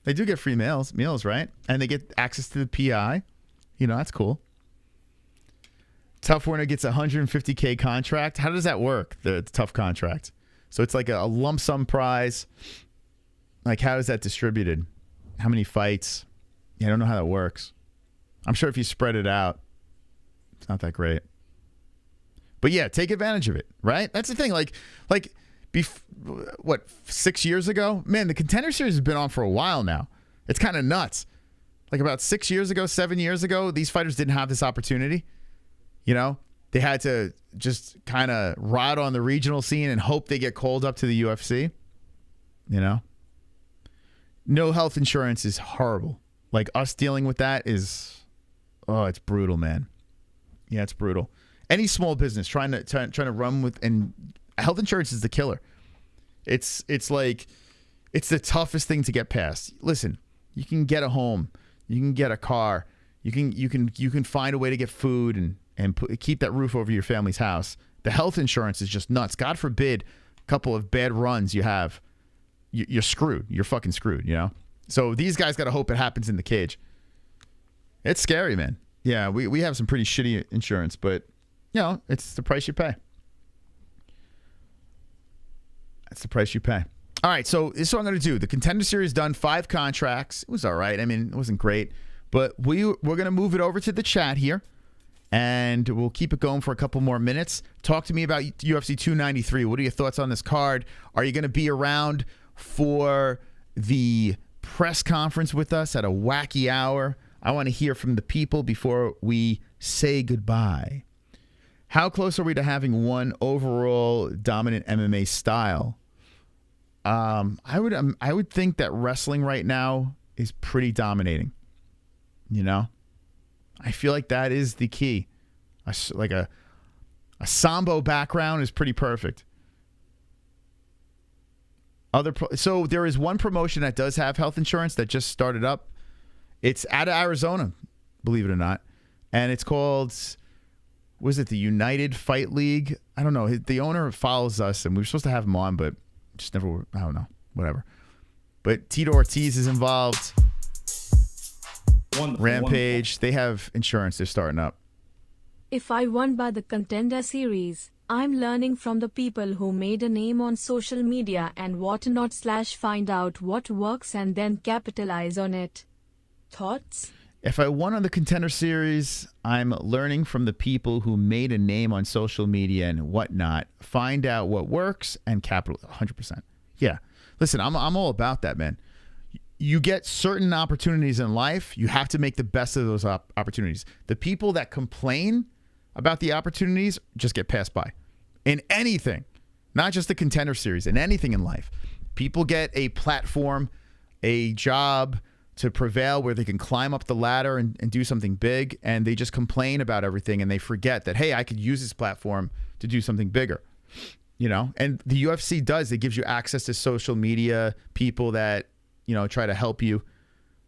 They do get free meals, right? And they get access to the PI. You know, that's cool. Tough Winner gets a $150K contract. How does that work? The tough contract. So it's like a lump sum prize. Like, how is that distributed? How many fights? Yeah, I don't know how that works. I'm sure if you spread it out, it's not that great. But yeah, take advantage of it, right? That's the thing. Like, 6 years ago? Man, the Contender Series has been on for a while now. It's kind of nuts. Like about 6 years ago, 7 years ago, these fighters didn't have this opportunity. You know? They had to just kind of ride on the regional scene and hope they get called up to the UFC. You know? No health insurance is horrible. Like, us dealing with that is, oh, it's brutal, man. Yeah, it's brutal. Any small business trying to run with, and health insurance is the killer. It's like, it's the toughest thing to get past. Listen, you can get a home, you can get a car, you can find a way to get food and keep that roof over your family's house. The health insurance is just nuts. God forbid a couple of bad runs you have, you're screwed. You're fucking screwed, you know? So these guys got to hope it happens in the cage. It's scary, man. Yeah, we have some pretty shitty insurance, but, you know, it's the price you pay. That's the price you pay. All right, so this is what I'm going to do. The Contender Series done 5 contracts. It was all right. I mean, it wasn't great. But we're going to move it over to the chat here. And we'll keep it going for a couple more minutes. Talk to me about UFC 293. What are your thoughts on this card? Are you going to be around for the press conference with us at a wacky hour? I want to hear from the people before we say goodbye. How close are we to having one overall dominant MMA style? I would think that wrestling right now is pretty dominating. You know? I feel like that is the key. Like a Sambo background is pretty perfect. So there is one promotion that does have health insurance that just started up. It's out of Arizona, believe it or not. And it's called, was it the United Fight League? I don't know. The owner follows us, and we were supposed to have him on, but just never. I don't know. Whatever. But Tito Ortiz is involved. Wonderful, Rampage. They have insurance. They're starting up. If I won by the Contender series, I'm learning from the people who made a name on social media and whatnot / find out what works and then capitalize on it. Thoughts? If I won on the Contender series, I'm learning from the people who made a name on social media and whatnot, find out what works and capital 100%. Yeah. Listen, I'm all about that, man. You get certain opportunities in life, you have to make the best of those opportunities. The people that complain about the opportunities just get passed by. In anything, not just the Contender series, in anything in life. People get a platform, a job to prevail where they can climb up the ladder and do something big, and they just complain about everything, and they forget that, hey, I could use this platform to do something bigger. You know, and the UFC does. It gives you access to social media, people that, you know, try to help you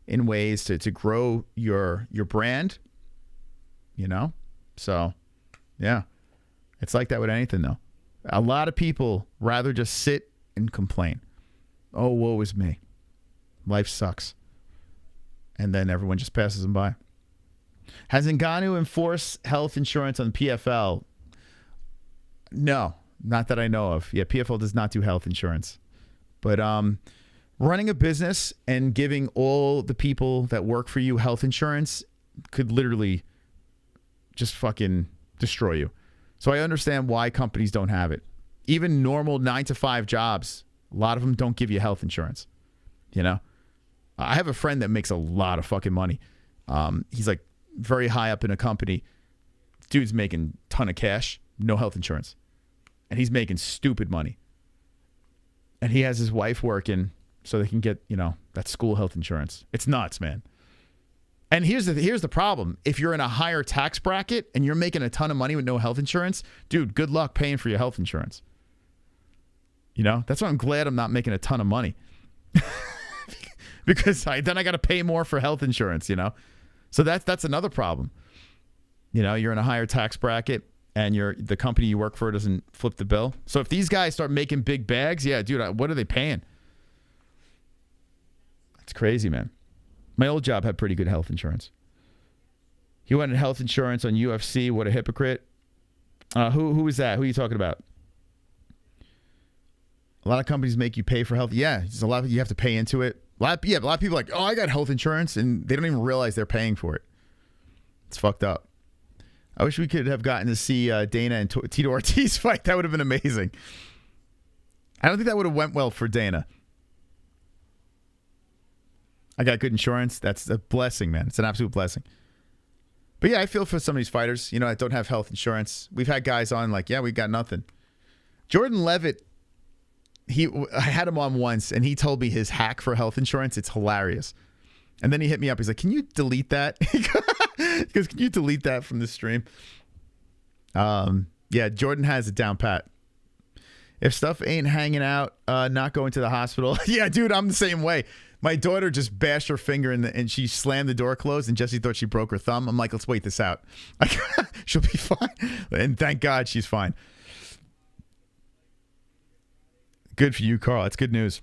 in ways to grow your brand, you know? So, yeah. It's like that with anything, though. A lot of people rather just sit and complain. Oh, woe is me. Life sucks. And then everyone just passes them by. Has Ngannou enforced health insurance on PFL? No, not that I know of. Yeah, PFL does not do health insurance. But running a business and giving all the people that work for you health insurance could literally just fucking destroy you. So I understand why companies don't have it. Even normal 9-to-5 jobs, a lot of them don't give you health insurance. You know? I have a friend that makes a lot of fucking money. He's like very high up in a company. Dude's making a ton of cash, no health insurance. And he's making stupid money. And he has his wife working so they can get, you know, that school health insurance. It's nuts, man. And here's the problem. If you're in a higher tax bracket and you're making a ton of money with no health insurance, dude, good luck paying for your health insurance. You know, that's why I'm glad I'm not making a ton of money. Because then I got to pay more for health insurance, you know. So that's another problem. You know, you're in a higher tax bracket and the company you work for doesn't flip the bill. So if these guys start making big bags, yeah, dude, what are they paying? That's crazy, man. My old job had pretty good health insurance. He wanted health insurance on UFC. What a hypocrite. Who is that? Who are you talking about? A lot of companies make you pay for health. Yeah, there's a lot of you have to pay into it. A lot of people are like, oh, I got health insurance, and they don't even realize they're paying for it. It's fucked up. I wish we could have gotten to see Dana and Tito Ortiz fight. That would have been amazing. I don't think that would have went well for Dana. I got good insurance. That's a blessing, man. It's an absolute blessing. But yeah, I feel for some of these fighters, you know, that don't have health insurance. We've had guys on like, yeah, we got nothing. Jordan Levitt, I had him on once, and he told me his hack for health insurance. It's hilarious. And then he hit me up. He's like, can you delete that? He goes, can you delete that from the stream? Yeah, Jordan has it down pat. If stuff ain't hanging out, not going to the hospital. Yeah, dude, I'm the same way. My daughter just bashed her finger and she slammed the door closed, and Jesse thought she broke her thumb. I'm like, let's wait this out. She'll be fine. And thank God she's fine. Good for you, Carl. That's good news.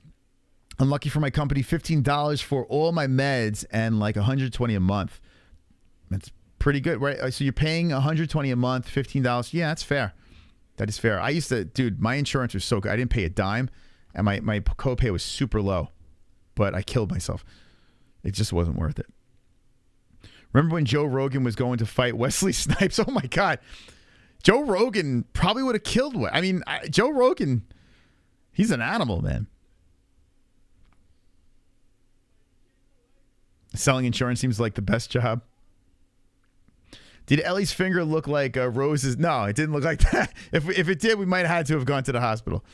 Unlucky for my company, $15 for all my meds and like $120 a month. That's pretty good, right? So you're paying $120 a month, $15. Yeah, that's fair. That is fair. I used to, dude, my insurance was so good. I didn't pay a dime, and my copay was super low, but I killed myself. It just wasn't worth it. Remember when Joe Rogan was going to fight Wesley Snipes? Oh my God. Joe Rogan probably would have killed Joe Rogan, he's an animal, man. Selling insurance seems like the best job. Did Ellie's finger look like Rose's? No, it didn't look like that. If it did, we might have had to have gone to the hospital.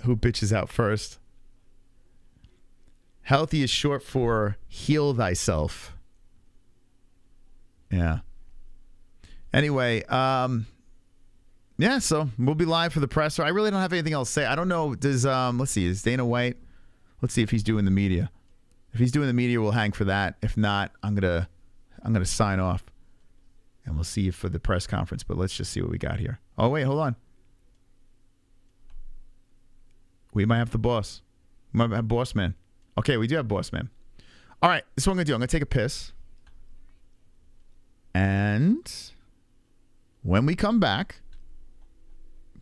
Who bitches out first? Healthy is short for heal thyself. Yeah. Anyway, yeah, so we'll be live for the presser. I really don't have anything else to say. I don't know. Does let's see, is Dana White? Let's see if he's doing the media. If he's doing the media, we'll hang for that. If not, I'm gonna sign off. And we'll see you for the press conference. But let's just see what we got here. Oh, wait, hold on. We might have the boss. We might have boss man. Okay, we do have boss man. All right, this is what I'm going to do. I'm going to take a piss. And when we come back,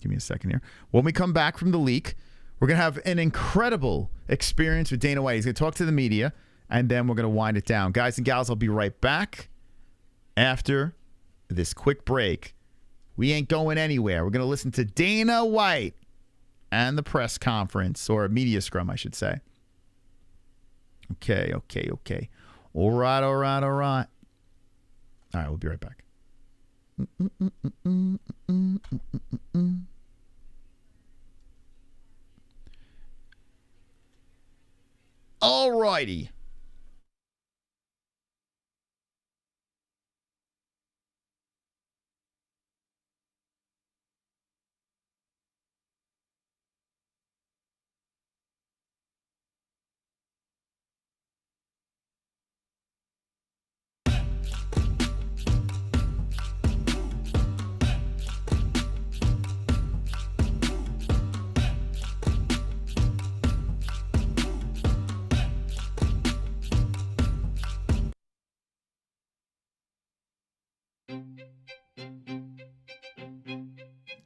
give me a second here. When we come back from the leak, we're going to have an incredible experience with Dana White. He's going to talk to the media, and then we're going to wind it down. Guys and gals, I'll be right back after this quick break. We ain't going anywhere. We're going to listen to Dana White and the press conference, or a media scrum, I should say. Okay. All right. All right, we'll be right back. All righty.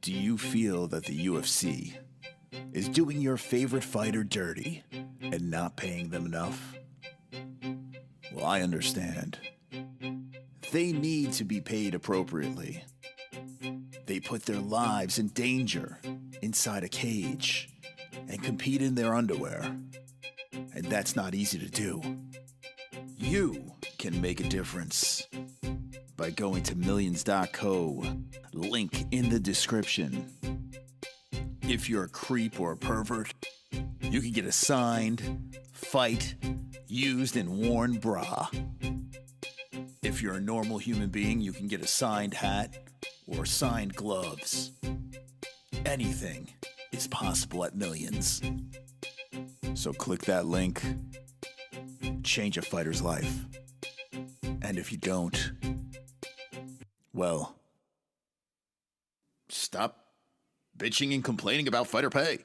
Do you feel that the UFC is doing your favorite fighter dirty and not paying them enough? Well, I understand. They need to be paid appropriately. They put their lives in danger inside a cage and compete in their underwear. And that's not easy to do. You can make a difference by going to millions.co, link in the description. If you're a creep or a pervert, you can get a signed, fight, used and worn bra. If you're a normal human being, you can get a signed hat or signed gloves. Anything is possible at Millions. So click that link, change a fighter's life. And if you don't, well, stop bitching and complaining about fighter pay.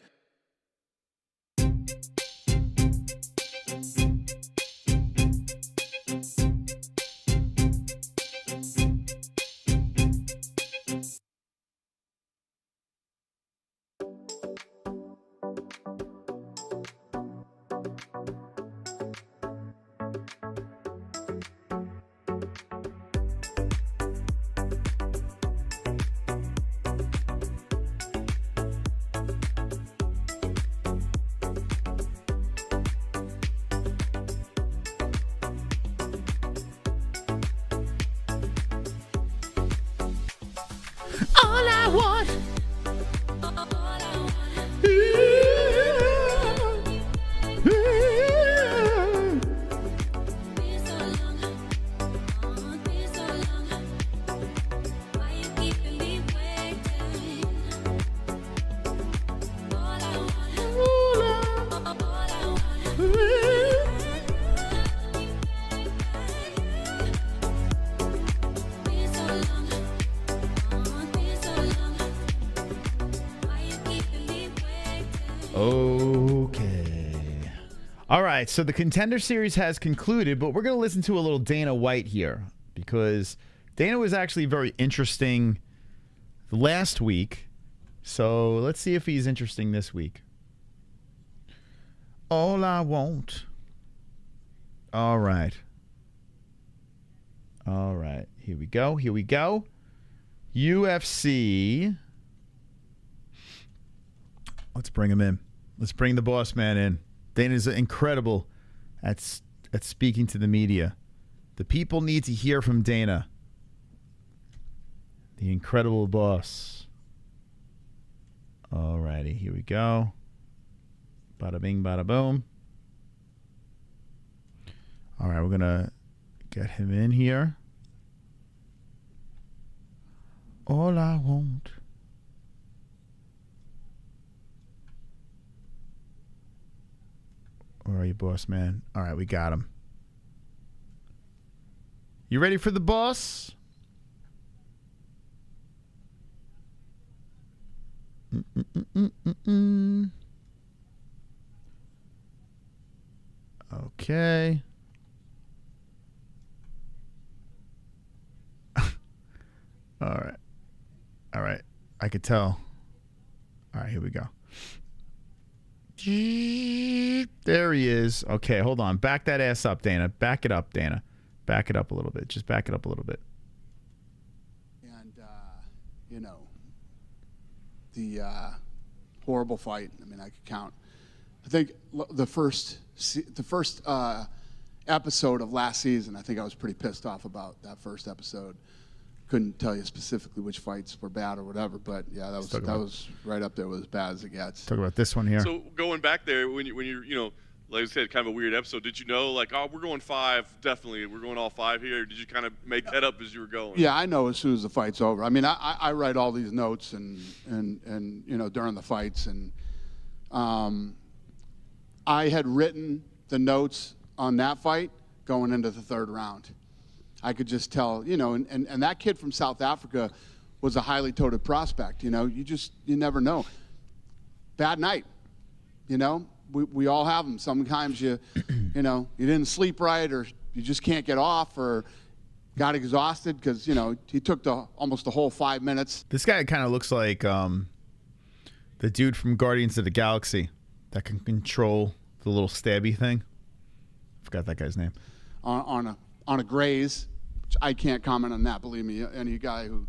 All right, so the Contender series has concluded, but we're going to listen to a little Dana White here because Dana was actually very interesting last week. So let's see if he's interesting this week. All I want. All right. All right. Here we go. Here we go. UFC. Let's bring him in. Let's bring the boss man in. Dana's incredible at speaking to the media. The people need to hear from Dana. The incredible boss. All righty, here we go. Bada bing, bada boom. All right, we're going to get him in here. All I want. Where are you, boss man? All right, we got him. You ready for the boss? Okay. All right. All right. I could tell. All right, here we go. There he is. Okay, hold on. Back that ass up, Dana. Back it up, Dana. Back it up a little bit. Just back it up a little bit. And, you know, the horrible fight. I mean, I could count. I think the first episode of last season, I think I was pretty pissed off about that first episode. Couldn't tell you specifically which fights were bad or whatever, but yeah, that was right up there with as bad as it gets. Talk about this one here. So going back there, when you're, you know, like I said, kind of a weird episode. Did you know, like, oh, we're going 5, definitely, we're going all 5 here? Or did you kind of make that up as you were going? Yeah, I know as soon as the fight's over. I mean, I write all these notes and you know, during the fights, and I had written the notes on that fight going into the 3rd round. I could just tell, you know, and that kid from South Africa was a highly touted prospect. You know, you never know. Bad night, you know. We all have them. Sometimes you know, you didn't sleep right, or you just can't get off, or got exhausted because, you know, he took almost the whole 5 minutes. This guy kind of looks like the dude from Guardians of the Galaxy that can control the little stabby thing. Forgot that guy's name. On a graze, which I can't comment on that. Believe me, any guy who,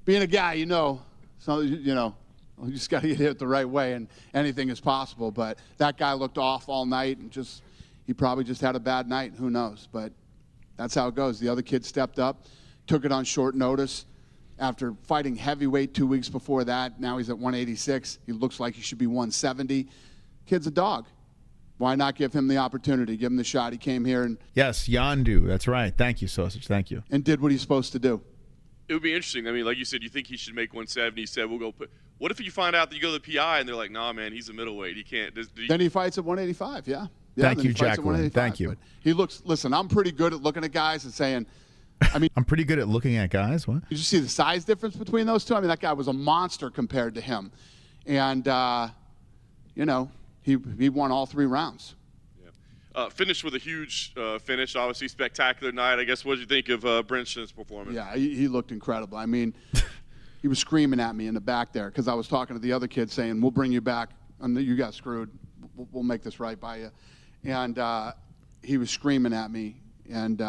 being a guy, you know, so you know. You just got to get hit the right way, and anything is possible. But that guy looked off all night, and he probably just had a bad night. Who knows? But that's how it goes. The other kid stepped up, took it on short notice. After fighting heavyweight 2 weeks before that, now he's at 186. He looks like he should be 170. Kid's a dog. Why not give him the opportunity? Give him the shot. He came here and yes, Yandu. That's right. Thank you, Sausage. Thank you. And did what he's supposed to do. It would be interesting. I mean, like you said, you think he should make 170. He said, we'll go put. What if you find out that you go to the PI and they're like, nah, man, he's a middleweight. He can't. Then he fights at 185, yeah. Thank you, Jacqueline. Thank you. But he looks, listen, I'm pretty good at looking at guys and saying, I mean. I'm pretty good at looking at guys. What? Did you see the size difference between those two? I mean, that guy was a monster compared to him. And, you know, he won all 3 rounds. Finished with a huge finish, obviously spectacular night. I guess, what did you think of Brendson's performance? Yeah, he looked incredible. I mean, he was screaming at me in the back there because I was talking to the other kid saying, we'll bring you back. You got screwed. We'll make this right by you. And he was screaming at me, and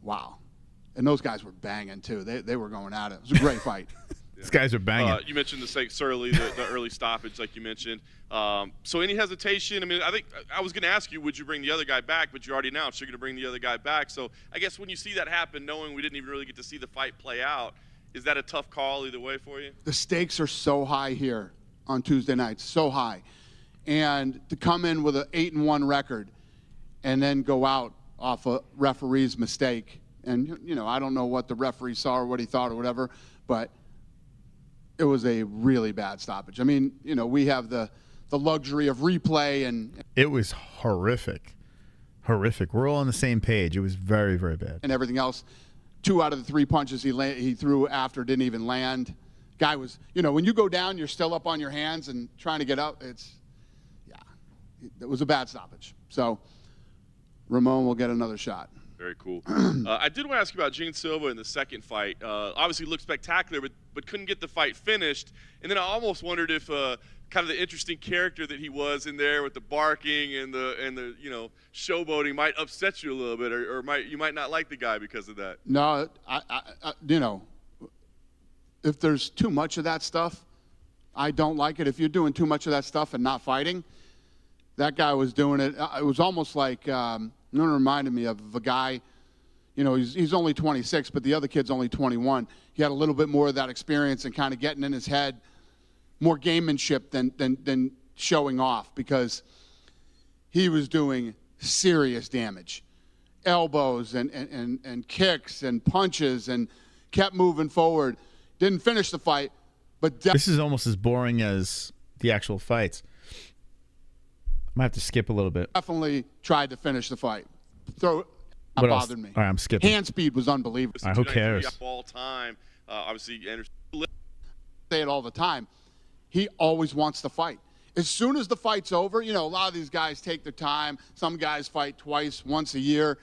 wow. And those guys were banging, too. They were going at it. It was a great fight. These guys are banging. You mentioned the early stoppage, like you mentioned. So any hesitation? I mean, I think I was going to ask you, would you bring the other guy back? But you already announced you're going to bring the other guy back. So I guess when you see that happen, knowing we didn't even really get to see the fight play out, is that a tough call either way for you? The stakes are so high here on Tuesday nights, so high. And to come in with an 8-1 record and then go out off a referee's mistake. And, you know, I don't know what the referee saw or what he thought or whatever, but it was a really bad stoppage. I mean, you know, we have the luxury of replay, and it was horrific. Horrific. We're all on the same page. It was very, very bad. And everything else. 2 out of the 3 punches he threw after didn't even land. Guy was, you know, when you go down, you're still up on your hands and trying to get up. It was a bad stoppage. So Ramon will get another shot. Very cool. I did want to ask you about Gene Silva in the second fight. Obviously looked spectacular, but couldn't get the fight finished. And then I almost wondered if kind of the interesting character that he was in there with the barking and the you know, showboating might upset you a little bit, or you might not like the guy because of that. No, I you know, if there's too much of that stuff, I don't like it. If you're doing too much of that stuff and not fighting, that guy was doing it. It was almost like it reminded me of a guy. You know, he's only 26, but the other kid's only 21. He had a little bit more of that experience and kind of getting in his head, more gamemanship than showing off, because he was doing serious damage. Elbows and kicks and punches, and kept moving forward. Didn't finish the fight, but this is almost as boring as the actual fights. I might have to skip a little bit. Definitely tried to finish the fight. What bothered me. All right, I'm skipping. Hand speed was unbelievable. All right, who cares? All time, obviously. say it all the time. He always wants to fight. As soon as the fight's over, you know, a lot of these guys take their time. Some guys fight twice, once a year.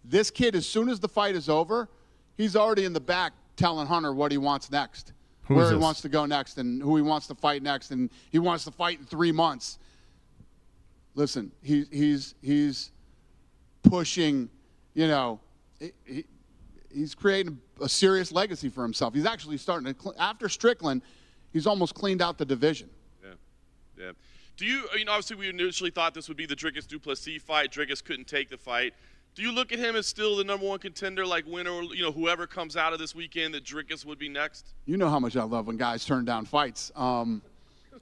This kid, as soon as the fight is over, he's already in the back telling Hunter what he wants next, where he wants to go next, and who he wants to fight next, and he wants to fight in 3 months. Listen, he's pushing, you know, he's creating a serious legacy for himself. He's actually starting to, after Strickland, he's almost cleaned out the division. Yeah. Do you know, obviously we initially thought this would be the Dricus Duplessis fight. Dricus couldn't take the fight. Do you look at him as still the #1 contender, like winner, you know, whoever comes out of this weekend, that Dricus would be next? You know how much I love when guys turn down fights. I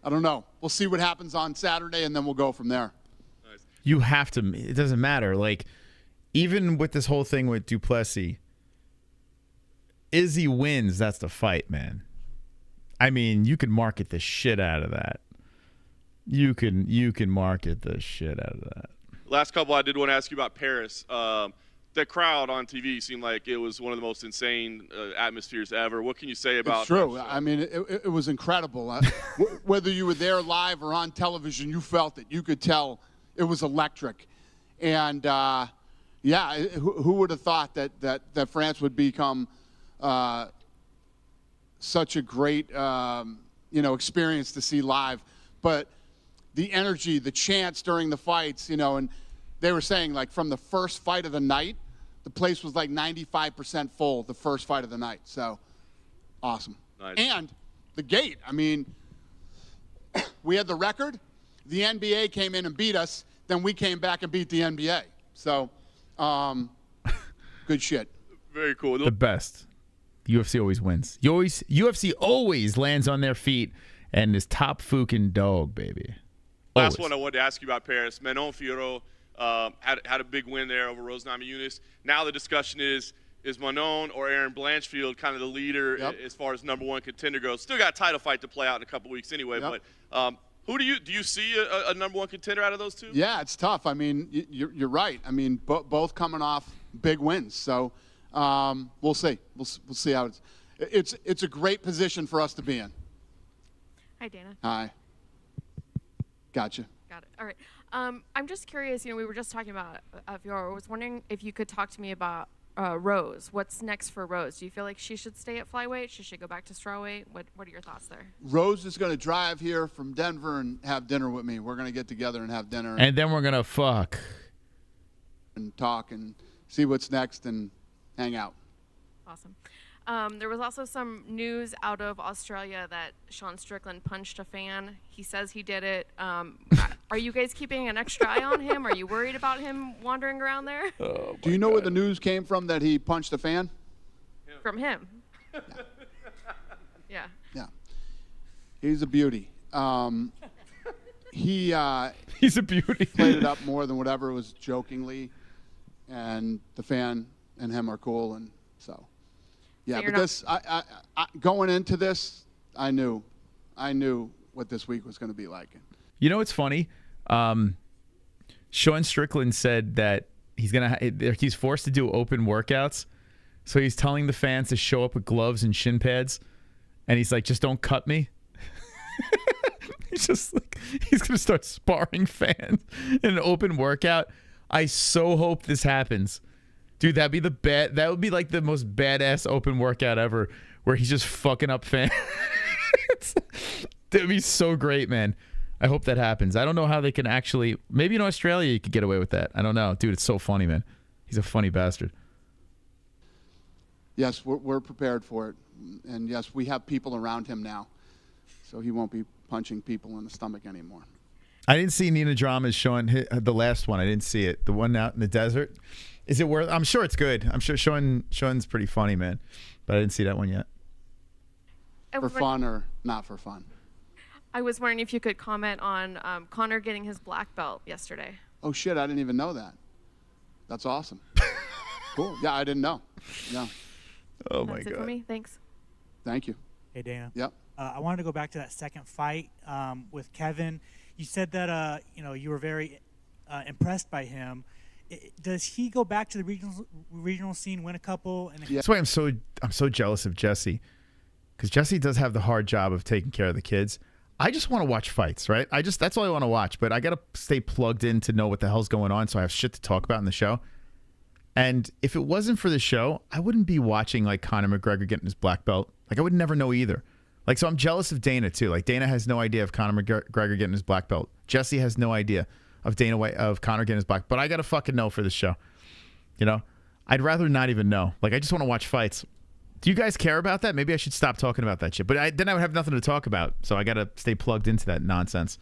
don't know. We'll see what happens on Saturday, and then we'll go from there. Nice. You have to. It doesn't matter. Like, even with this whole thing with Duplessis, Izzy wins, that's the fight, man. I mean, you can market the shit out of that. You can market the shit out of that. Last couple, I did want to ask you about Paris. The crowd on TV seemed like it was one of the most insane atmospheres ever. What can you say about? It's true. I mean, it was incredible. Whether you were there live or on television, you felt it. You could tell it was electric. And yeah, who would have thought that France would become such a great you know, experience to see live? But the energy, the chants during the fights, you know, and they were saying, like, from the first fight of the night, the place was like 95% full the first fight of the night. So awesome. Nice. And the gate, I mean, we had the record. The NBA came in and beat us. Then we came back and beat the NBA. So good shit. Very cool. The best. UFC always wins. UFC always lands on their feet and is top fucking dog, baby. Last one I wanted to ask you about Paris. Manon Fiorot had a big win there over Rose Namajunas. Now the discussion is Manon or Aaron Blanchfield kind of the leader as far as #1 contender goes? Still got a title fight to play out in a couple weeks anyway. Yep. But who do you see a #1 contender out of those two? Yeah, it's tough. I mean, you're right. I mean, both coming off big wins. So we'll see. We'll see how it's a great position for us to be in. Hi, Dana. Hi. Gotcha. Got it. All right. I'm just curious, you know, we were just talking about Fiora. I was wondering if you could talk to me about Rose. What's next for Rose? Do you feel like she should stay at flyweight? She should go back to strawweight? What are your thoughts there? Rose is going to drive here from Denver and have dinner with me. We're going to get together and have dinner. And then we're going to fuck. And talk and see what's next and hang out. Awesome. There was also some news out of Australia that Sean Strickland punched a fan. He says he did it. Are you guys keeping an extra eye on him? Are you worried about him wandering around there? Oh, do you know where the news came from that he punched a fan? From him. Yeah. Yeah. He's a beauty. He's a beauty. Played it up more than whatever was jokingly, and the fan and him are cool, and so. Yeah, but this, I going into this, I knew what this week was going to be like. You know what's funny? Sean Strickland said that he's forced to do open workouts, so he's telling the fans to show up with gloves and shin pads, and he's like, just don't cut me. He's just like, he's going to start sparring fans in an open workout. I so hope this happens. Dude, that would be like the most badass open workout ever, where he's just fucking up fans. That'd be so great, man. I hope that happens. I don't know how they can actually. Maybe in Australia you could get away with that. I don't know, dude. It's so funny, man. He's a funny bastard. Yes, we're prepared for it, and yes, we have people around him now, so he won't be punching people in the stomach anymore. I didn't see Nina Drama's showing the last one. I didn't see it. The one out in the desert. Is it worth? I'm sure it's good. I'm sure Sean's pretty funny, man. But I didn't see that one yet. For fun or not for fun? I was wondering if you could comment on Conor getting his black belt yesterday. Oh shit! I didn't even know that. That's awesome. Cool. Yeah, I didn't know. Yeah. Oh my God. That's it for me. Thanks. Thank you. Hey Dana. Yep. I wanted to go back to that second fight with Kevin. You said that you were very impressed by him. Does he go back to the regional scene, win a couple? And That's why I'm so jealous of Jesse, because Jesse does have the hard job of taking care of the kids. I just want to watch fights, right? That's all I want to watch, but I got to stay plugged in to know what the hell's going on, so I have shit to talk about in the show. And if it wasn't for the show, I wouldn't be watching like Conor McGregor getting his black belt. Like I would never know either. Like, so I'm jealous of Dana too. Like Dana has no idea of Conor McGregor getting his black belt. Jesse has no idea of Conor getting his black, but I got to fucking know for the show. You know, I'd rather not even know. Like, I just want to watch fights. Do you guys care about that? Maybe I should stop talking about that shit. But then I would have nothing to talk about. So I got to stay plugged into that nonsense.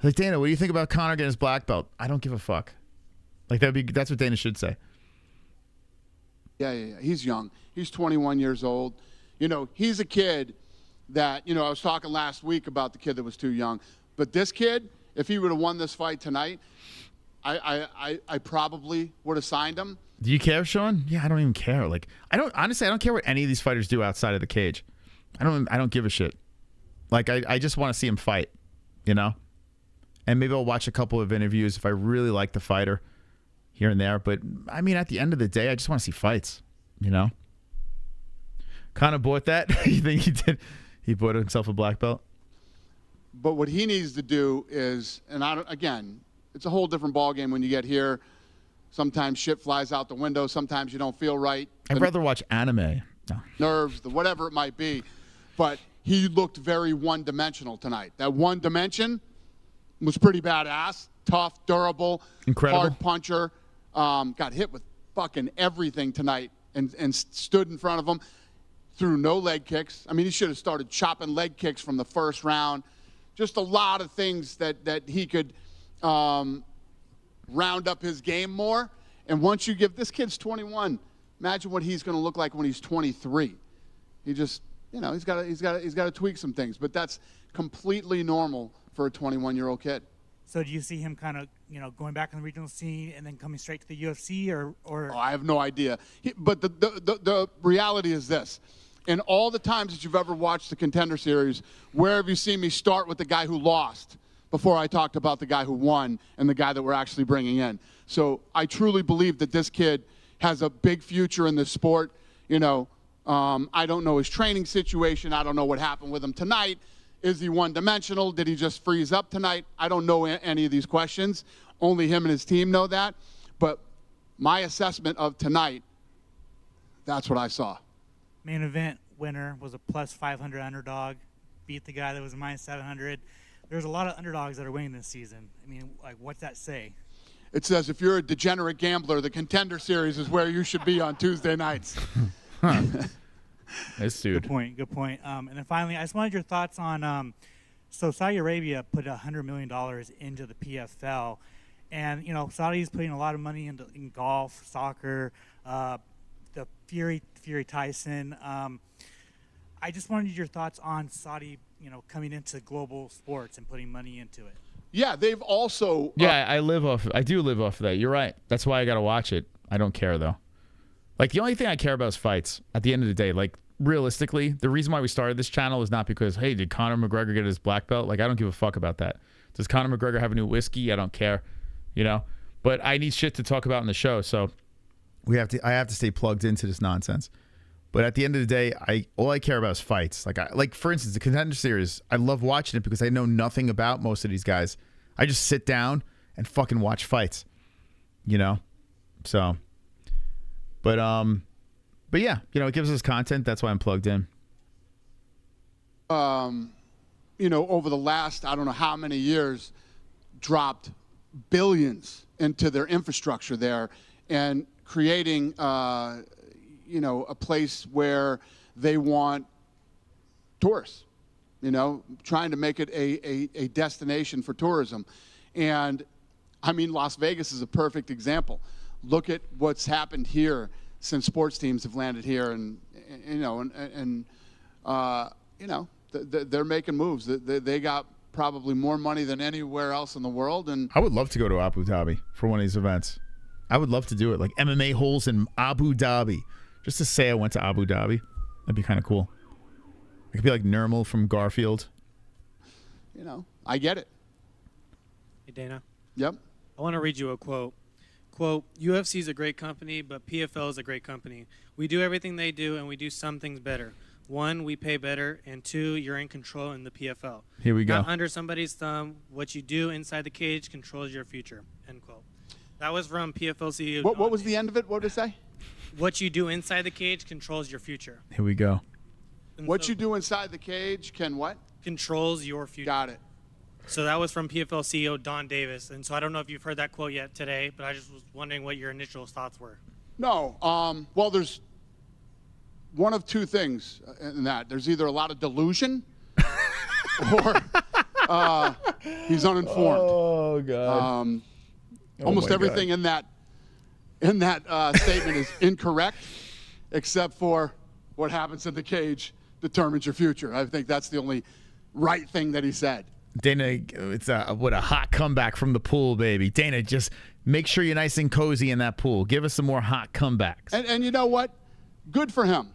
Like, Dana, what do you think about Conor getting his black belt? I don't give a fuck. Like, that's what Dana should say. Yeah. He's young. He's 21 years old. You know, he's a kid that, you know, I was talking last week about the kid that was too young. But this kid, if he would have won this fight tonight, I probably would have signed him. Do you care, Sean? Yeah, I don't even care. Like, honestly, I don't care what any of these fighters do outside of the cage. I don't give a shit. Like, I just want to see him fight, you know? And maybe I'll watch a couple of interviews if I really like the fighter here and there. But, I mean, at the end of the day, I just want to see fights, you know? Conor bought that? You think he did? He bought himself a black belt? But what he needs to do is, and again, it's a whole different ballgame when you get here. Sometimes shit flies out the window. Sometimes you don't feel right. I'd rather watch anime. No. Nerves, whatever it might be. But he looked very one-dimensional tonight. That one dimension was pretty badass. Tough, durable, incredible, hard puncher. Got hit with fucking everything tonight and stood in front of him. Threw no leg kicks. I mean, he should have started chopping leg kicks from the first round. Just a lot of things that he could round up his game more. And once you give this kid's 21, imagine what he's going to look like when he's 23. He just, you know, he's got to tweak some things, but that's completely normal for a 21-year-old kid. So do you see him kind of, you know, going back in the regional scene and then coming straight to the UFC or? Oh, I have no idea. But the reality is this. In all the times that you've ever watched the Contender Series, where have you seen me start with the guy who lost before I talked about the guy who won and the guy that we're actually bringing in? So I truly believe that this kid has a big future in this sport. You know, I don't know his training situation. I don't know what happened with him tonight. Is he one-dimensional? Did he just freeze up tonight? I don't know any of these questions. Only him and his team know that. But my assessment of tonight, that's what I saw. Main event winner was a plus 500 underdog, beat the guy that was minus 700. There's a lot of underdogs that are winning this season. I mean, like, what's that say? It says if you're a degenerate gambler, the Contender Series is where you should be on Tuesday nights. Nice dude. Good point. And then finally, I just wanted your thoughts on, so Saudi Arabia put $100 million into the PFL. And, you know, Saudi's putting a lot of money in golf, soccer, the Fury Tyson. I just wanted your thoughts on Saudi, you know, coming into global sports and putting money into it. Yeah, they've also. Yeah, I do live off of that. You're right. That's why I got to watch it. I don't care though. Like, the only thing I care about is fights. At the end of the day, like, realistically, the reason why we started this channel is not because, hey, did Conor McGregor get his black belt? Like, I don't give a fuck about that. Does Conor McGregor have a new whiskey? I don't care. You know, but I need shit to talk about in the show, so I have to stay plugged into this nonsense. But at the end of the day, all I care about is fights. Like for instance, the Contender Series, I love watching it because I know nothing about most of these guys. I just sit down and fucking watch fights, you know. So, but yeah, you know, it gives us content. That's why I'm plugged in. You know, over the last I don't know how many years, dropped billions into their infrastructure there, and creating, you know, a place where they want tourists, you know, trying to make it a destination for tourism. And, I mean, Las Vegas is a perfect example. Look at what's happened here since sports teams have landed here, and you know, they're making moves. They got probably more money than anywhere else in the world. And I would love to go to Abu Dhabi for one of these events. I would love to do it, like MMA-Holes in Abu Dhabi. Just to say I went to Abu Dhabi. That'd be kind of cool. I could be like Nermal from Garfield. You know, I get it. Hey, Dana. Yep. I want to read you a quote. Quote, UFC is a great company, but PFL is a great company. We do everything they do, and we do some things better. 1, we pay better, and 2, you're in control in the PFL. Here we go. Not under somebody's thumb. What you do inside the cage controls your future, end quote. That was from PFL CEO. What was the end of it? What did it say? What you do inside the cage controls your future. Here we go. And What so- you do inside the cage can what? Controls your future. Got it. So that was from PFL CEO Don Davis. And so I don't know if you've heard that quote yet today, but I just was wondering what your initial thoughts were. No. Well, there's one of two things in that. There's either a lot of delusion or he's uninformed. Oh, God. Almost my everything in that statement is incorrect, except for what happens in the cage determines your future. I think that's the only right thing that he said. Dana, it's what a hot comeback from the pool, baby. Dana, just make sure you're nice and cozy in that pool. Give us some more hot comebacks. And you know what? Good for him.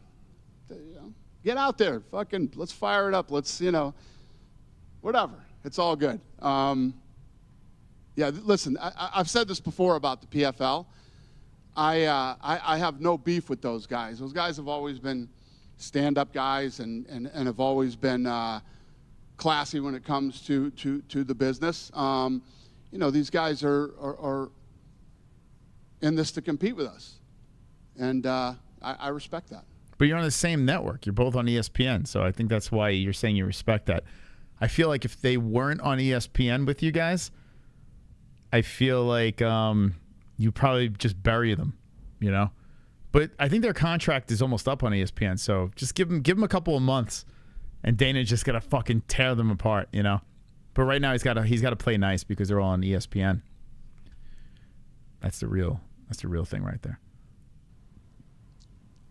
Get out there. Fucking, let's fire it up. Let's, whatever. It's all good. Yeah, listen, I've said this before about the PFL. I have no beef with those guys. Those guys have always been stand-up guys and have always been classy when it comes to the business. These guys are in this to compete with us, and I respect that. But you're on the same network. You're both on ESPN, so I think that's why you're saying you respect that. I feel like if they weren't on ESPN with you guys, I feel like you probably just bury them, But I think their contract is almost up on ESPN, so just give them a couple of months, and Dana's just gotta fucking tear them apart, But right now he's gotta play nice because they're all on ESPN. That's the real thing right there.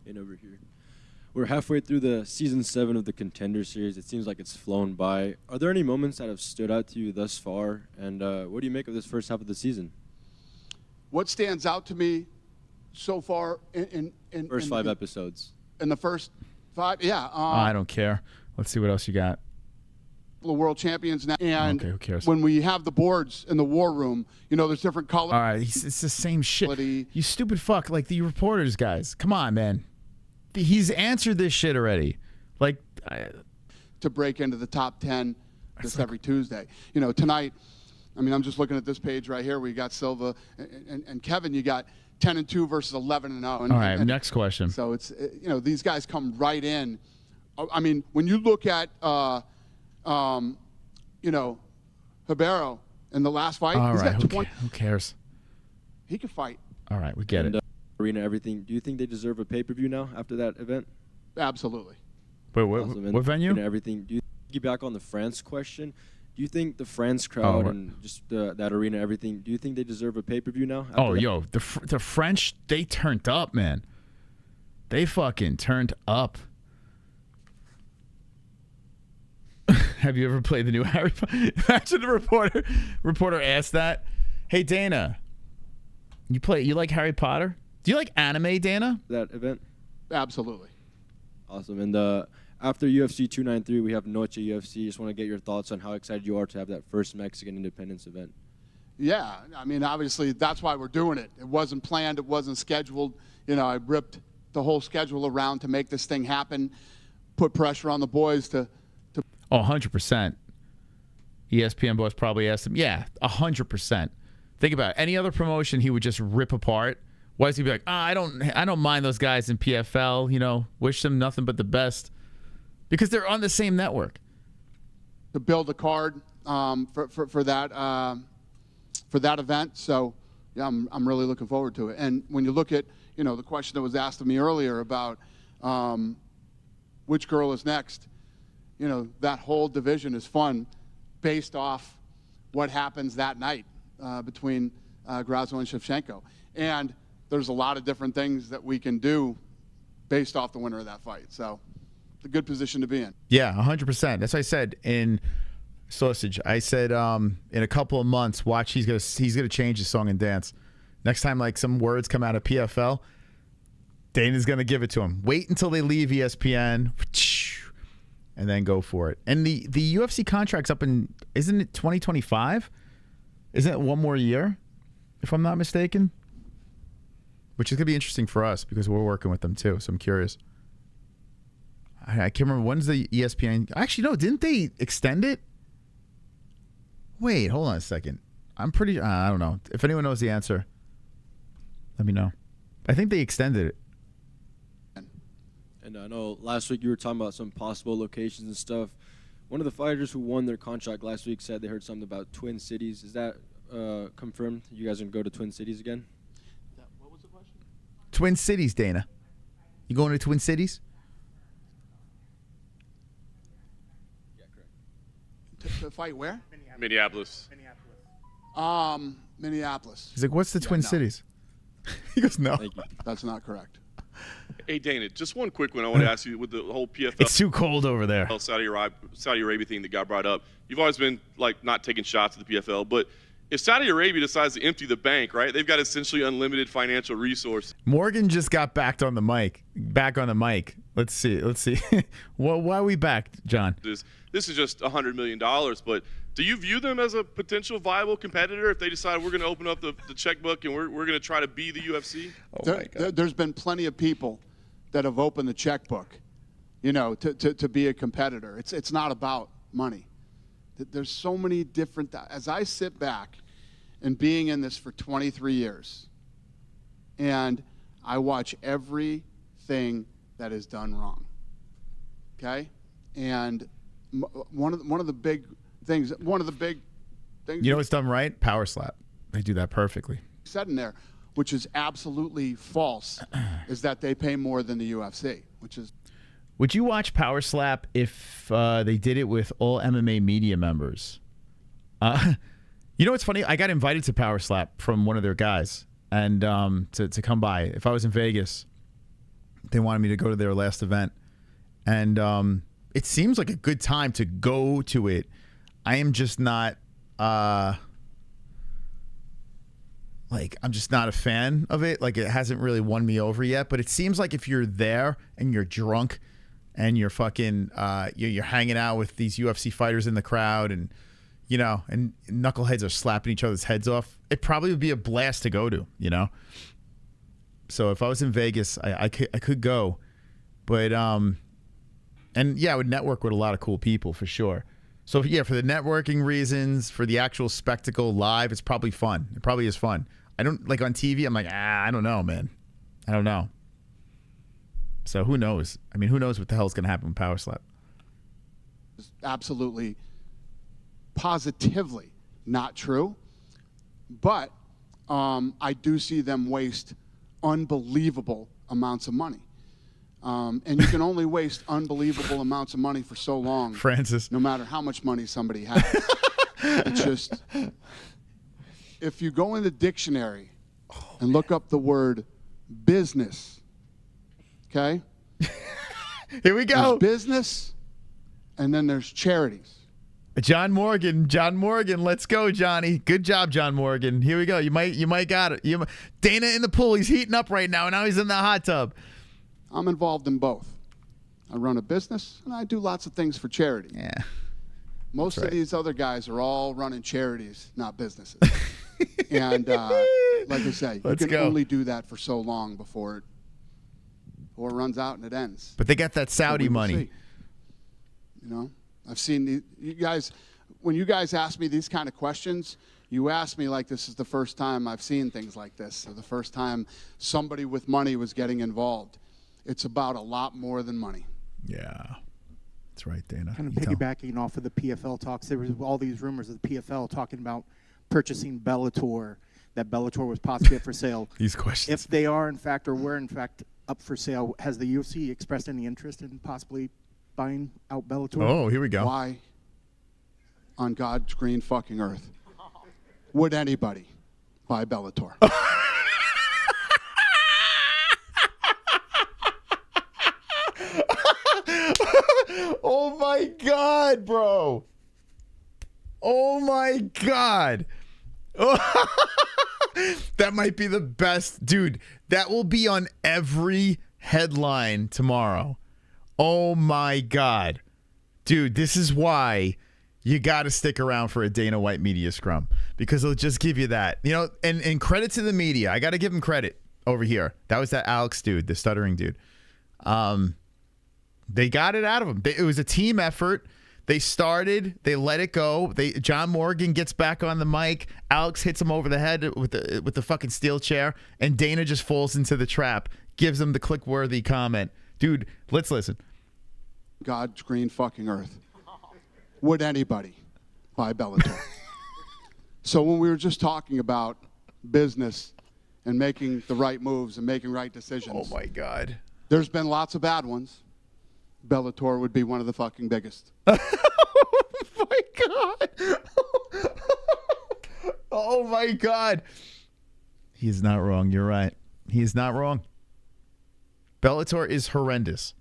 And over here, we're halfway through the season 7 of the Contender series. It seems like it's flown by. Are there any moments that have stood out to you thus far? And what do you make of this first half of the season? What stands out to me so far in first 5 episodes? In the first 5, yeah. I don't care. Let's see what else you got. The world champions now, and okay, who cares? When we have the boards in the war room, there's different colors. All right, it's the same shit. You stupid fuck, like the reporters guys. Come on, man. He's answered this shit already. To break into the top 10 every Tuesday. Tonight, I'm just looking at this page right here. We got Silva and Kevin. You got 10-2 versus 11-0. All right, next question. So it's these guys come right in. When you look at Ribeiro in the last fight, all he's right, got 20. Who cares? He can fight. All right, we get it. Arena everything. Do you think they deserve a pay-per-view now after that event? Absolutely. Wait, awesome. what venue? Arena everything. Do you get back on the France question? Do you think the France crowd and just that arena everything? Do you think they deserve a pay-per-view now? The French, they turned up, man. They fucking turned up. Have you ever played the new Harry Potter? Imagine the reporter asked that. Hey, Dana, you like Harry Potter? Do you like anime, Dana? That event? Absolutely. Awesome. And after UFC 293, we have Noche UFC. Just want to get your thoughts on how excited you are to have that first Mexican independence event. Yeah, obviously that's why we're doing it. It wasn't planned. It wasn't scheduled. I ripped the whole schedule around to make this thing happen, put pressure on the boys to 100%. ESPN boss probably asked him. Yeah, 100%. Think about it. Any other promotion he would just rip apart. Why does he be like, I don't mind those guys in PFL, wish them nothing but the best. Because they're on the same network. To build a card for that event. So yeah, I'm really looking forward to it. And when you look at, the question that was asked of me earlier about which girl is next, that whole division is fun based off what happens that night between Grasso and Shevchenko. And there's a lot of different things that we can do based off the winner of that fight. So it's a good position to be in. Yeah, 100%. That's what I said in Sausage. I said in a couple of months, watch, he's gonna change his song and dance. Next time, some words come out of PFL, Dana's gonna give it to him. Wait until they leave ESPN, and then go for it. And the UFC contract's up in, isn't it 2025? Isn't it one more year, if I'm not mistaken? Which is going to be interesting for us because we're working with them too, so I'm curious. I can't remember. When's the ESPN? Actually, no. Didn't they extend it? Wait, hold on a second. I'm pretty. I don't know. If anyone knows the answer, let me know. I think they extended it. And I know last week you were talking about some possible locations and stuff. One of the fighters who won their contract last week said they heard something about Twin Cities. Is that confirmed? You guys going to go to Twin Cities again? What was the question? Twin Cities, Dana. You going to Twin Cities? Yeah, correct. To fight where? Minneapolis. Minneapolis. He's like, what's the Twin no. Cities? He goes, no. Thank you. That's not correct. Hey, Dana, just one quick one I want to ask you with the whole PFL. It's too cold over there. Saudi Arabia thing that got brought up. You've always been like not taking shots at the PFL, but if Saudi Arabia decides to empty the bank, right? They've got essentially unlimited financial resources. Morgan just got back on the mic. Let's see. Well, why are we back, John? This is just $100 million, but do you view them as a potential viable competitor if they decide we're going to open up the checkbook and we're going to try to be the UFC? There's been plenty of people that have opened the checkbook, you know, to be a competitor. It's not about money. There's so many different, as I sit back and being in this for 23 years, and I watch everything that is done wrong, okay? And one of the big things, You know what's done right? Power slap. They do that perfectly. Said in there, which is absolutely false, is that they pay more than the UFC, which is. Would you watch Power Slap if they did it with all MMA media members? You know what's funny? I got invited to Power Slap from one of their guys and to come by. If I was in Vegas, they wanted me to go to their last event. And it seems like a good time to go to it. I am just not... I'm just not a fan of it. Like, it hasn't really won me over yet. But it seems like if you're there and you're drunk and you're fucking, you're hanging out with these UFC fighters in the crowd and, you know, and knuckleheads are slapping each other's heads off, it probably would be a blast to go to, you know? So if I was in Vegas, I could go. But, and yeah, I would network with a lot of cool people for sure. So yeah, for the networking reasons, for the actual spectacle live, it's probably fun. It probably is fun. I don't, like on TV, I'm like, I don't know, man. I don't know. So who knows? I mean, who knows what the hell is going to happen with Power Slap? Absolutely, positively not true. But I do see them waste unbelievable amounts of money. And you can only waste unbelievable amounts of money for so long, Francis. No matter how much money somebody has. It's just, if you go in the dictionary and look up the word business, okay? Here we go. There's business, and then there's charities. John Morgan, let's go, Johnny. Good job, John Morgan. Here we go. You might got it. Dana in the pool. He's heating up right now, and now he's in the hot tub. I'm involved in both. I run a business, and I do lots of things for charity. Yeah. Most of these other guys are all running charities, not businesses. And like I say, you can only do that for so long before it runs out and it ends. But they got that Saudi money. See. You know, I've seen you guys, when you guys ask me these kind of questions, you ask me like this is the first time I've seen things like this, or the first time somebody with money was getting involved. It's about a lot more than money. Yeah. That's right, Dana. Kind of piggybacking off of the PFL talks, there was all these rumors of the PFL talking about purchasing Bellator, that Bellator was possibly up for sale. These questions. If they are, in fact, or were, in fact, up for sale, has the UFC expressed any interest in possibly buying out Bellator? Oh, here we go. Why on God's green fucking earth would anybody buy Bellator? Oh my God, bro. Oh my God. That might be the best. Dude, that will be on every headline tomorrow. Oh my God. Dude, this is why you got to stick around for a Dana White media scrum, because they'll just give you that. You know, and credit to the media. I got to give him credit over here. That was that Alex dude, the stuttering dude. They got it out of him. It was a team effort. They started. They let it go. John Morgan gets back on the mic. Alex hits him over the head with the fucking steel chair, and Dana just falls into the trap. Gives him the click-worthy comment. Dude, let's listen. God's green fucking earth. Would anybody buy Bellator? So when we were just talking about business and making the right moves and making right decisions. Oh my God. There's been lots of bad ones. Bellator would be one of the fucking biggest. Oh my God. Oh my God. He's not wrong. You're right. He is not wrong. Bellator is horrendous.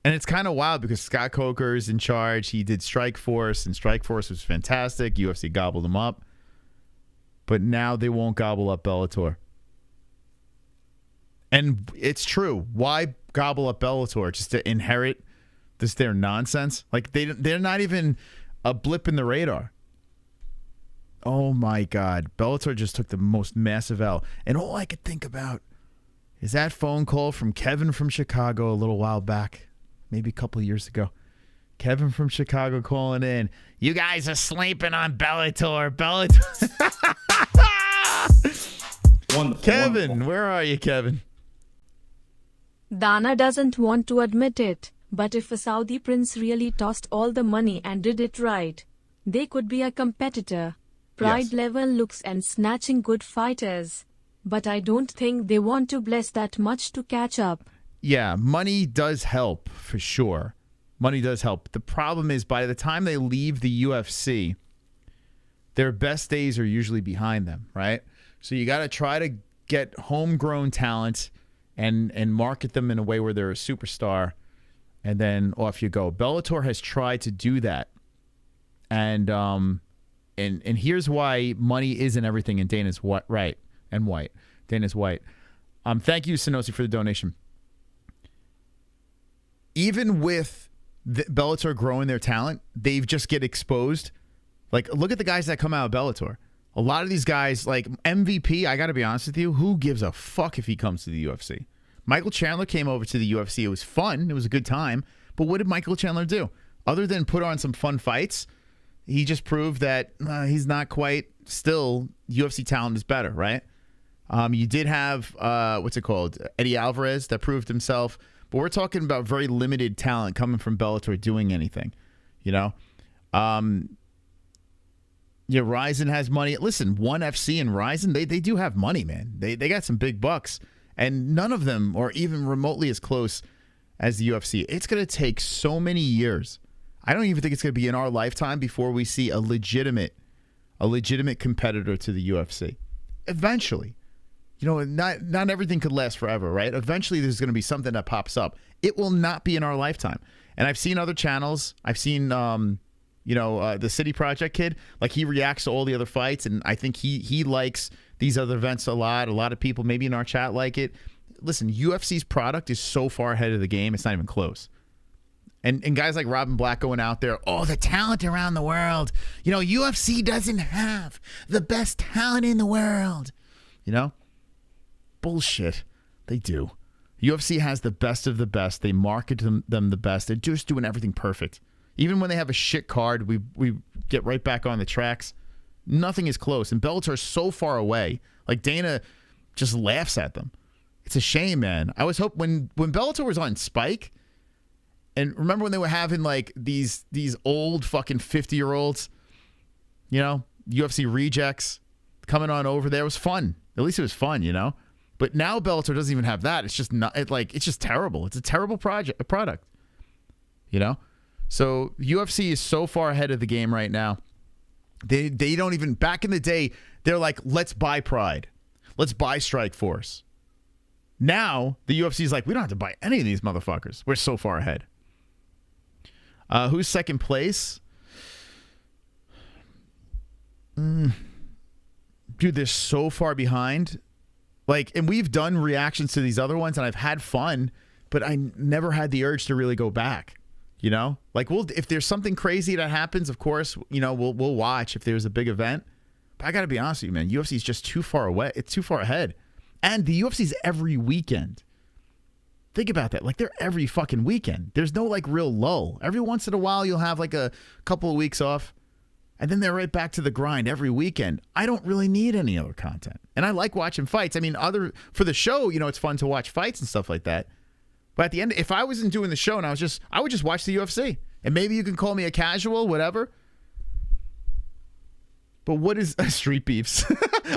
And it's kind of wild because Scott Coker is in charge. He did Strike Force, and Strike Force was fantastic. UFC gobbled him up. But now they won't gobble up Bellator. And it's true. Why gobble up Bellator? Just to inherit their nonsense? Like, they're not even a blip in the radar. Oh, my God. Bellator just took the most massive L. And all I could think about is that phone call from Kevin from Chicago a little while back. Maybe a couple of years ago. Kevin from Chicago calling in. You guys are sleeping on Bellator. Wonderful, Kevin, wonderful. where are you, Kevin? Dana doesn't want to admit it, but if a Saudi prince really tossed all the money and did it right, they could be a competitor. Pride level looks and snatching good fighters. But I don't think they want to bless that much to catch up. Yeah, money does help, for sure. Money does help. The problem is by the time they leave the UFC, their best days are usually behind them, right? So you got to try to get homegrown talent and market them in a way where they're a superstar, and then off you go. Bellator has tried to do that. And here's why money isn't everything, and Dana's right and white. Dana's white. Thank you, Sonosi, for the donation. Even with Bellator growing their talent, they just get exposed. Like, look at the guys that come out of Bellator. A lot of these guys, like MVP, I got to be honest with you, who gives a fuck if he comes to the UFC? Michael Chandler came over to the UFC. It was fun. It was a good time. But what did Michael Chandler do? Other than put on some fun fights, he just proved that he's not quite still. UFC talent is better, right? You did have, Eddie Alvarez that proved himself. But we're talking about very limited talent coming from Bellator doing anything, you know? Ryzen has money. Listen, ONE FC and Ryzen, they do have money, man. They got some big bucks. And none of them are even remotely as close as the UFC. It's going to take so many years. I don't even think it's going to be in our lifetime before we see a legitimate competitor to the UFC. Eventually. You know, not everything could last forever, right? Eventually, there's going to be something that pops up. It will not be in our lifetime. And I've seen other channels. I've seen, the City Project kid. Like, he reacts to all the other fights, and I think he likes these other events a lot. A lot of people, maybe in our chat, like it. Listen, UFC's product is so far ahead of the game, it's not even close. And guys like Robin Black going out there, the talent around the world. You know, UFC doesn't have the best talent in the world. You know? Bullshit. They do. UFC has the best of the best. They market them the best. They're just doing everything perfect. Even when they have a shit card, we get right back on the tracks. Nothing is close. And Bellator is so far away. Like, Dana just laughs at them. It's a shame, man. I was hoping when Bellator was on Spike, and remember when they were having like these old fucking 50-year-olds, you know, UFC rejects coming on over there. It was fun. At least it was fun, you know. But now Bellator doesn't even have that. It's just not. It's just terrible. It's a terrible product. You know. So UFC is so far ahead of the game right now. They don't even. Back in the day, they're like, let's buy Pride, let's buy Strike Force. Now the UFC is like, we don't have to buy any of these motherfuckers. We're so far ahead. Who's second place? Dude, they're so far behind. Like, and we've done reactions to these other ones, and I've had fun, but I never had the urge to really go back. You know, like, if there's something crazy that happens, of course, you know, we'll watch if there's a big event. But I got to be honest with you, man, UFC is just too far away. It's too far ahead, and the UFC is every weekend. Think about that. Like, they're every fucking weekend. There's no, like, real lull. Every once in a while, you'll have, like, a couple of weeks off, and then they're right back to the grind every weekend. I don't really need any other content. And I like watching fights. I mean, for the show, you know, it's fun to watch fights and stuff like that. But at the end, if I wasn't doing the show and I would just watch the UFC. And maybe you can call me a casual, whatever. But what is Street Beefs?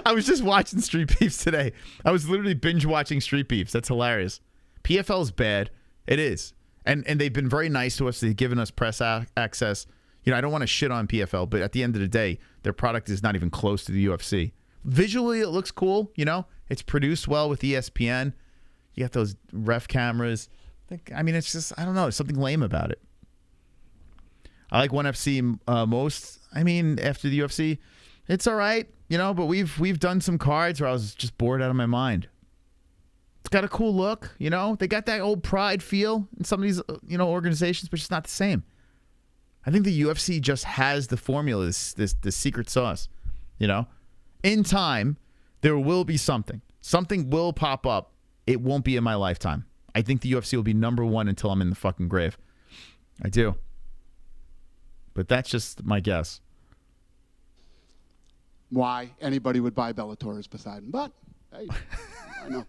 I was just watching Street Beefs today. I was literally binge watching Street Beefs. That's hilarious. PFL is bad. It is. And they've been very nice to us. They've given us press access. You know, I don't want to shit on PFL, but at the end of the day, their product is not even close to the UFC. Visually, it looks cool. You know, it's produced well with ESPN. You got those ref cameras. I mean, it's just, I don't know. There's something lame about it. I like ONE FC most. I mean, after the UFC, it's all right, you know, but we've done some cards where I was just bored out of my mind. It's got a cool look, you know. They got that old Pride feel in some of these, you know, organizations, but it's not the same. I think the UFC just has the formula, this secret sauce, you know. In time, there will be something. Something will pop up. It won't be in my lifetime. I think the UFC will be #1 until I'm in the fucking grave. I do. But that's just my guess. Why anybody would buy Bellator is beside him. But, hey, I know.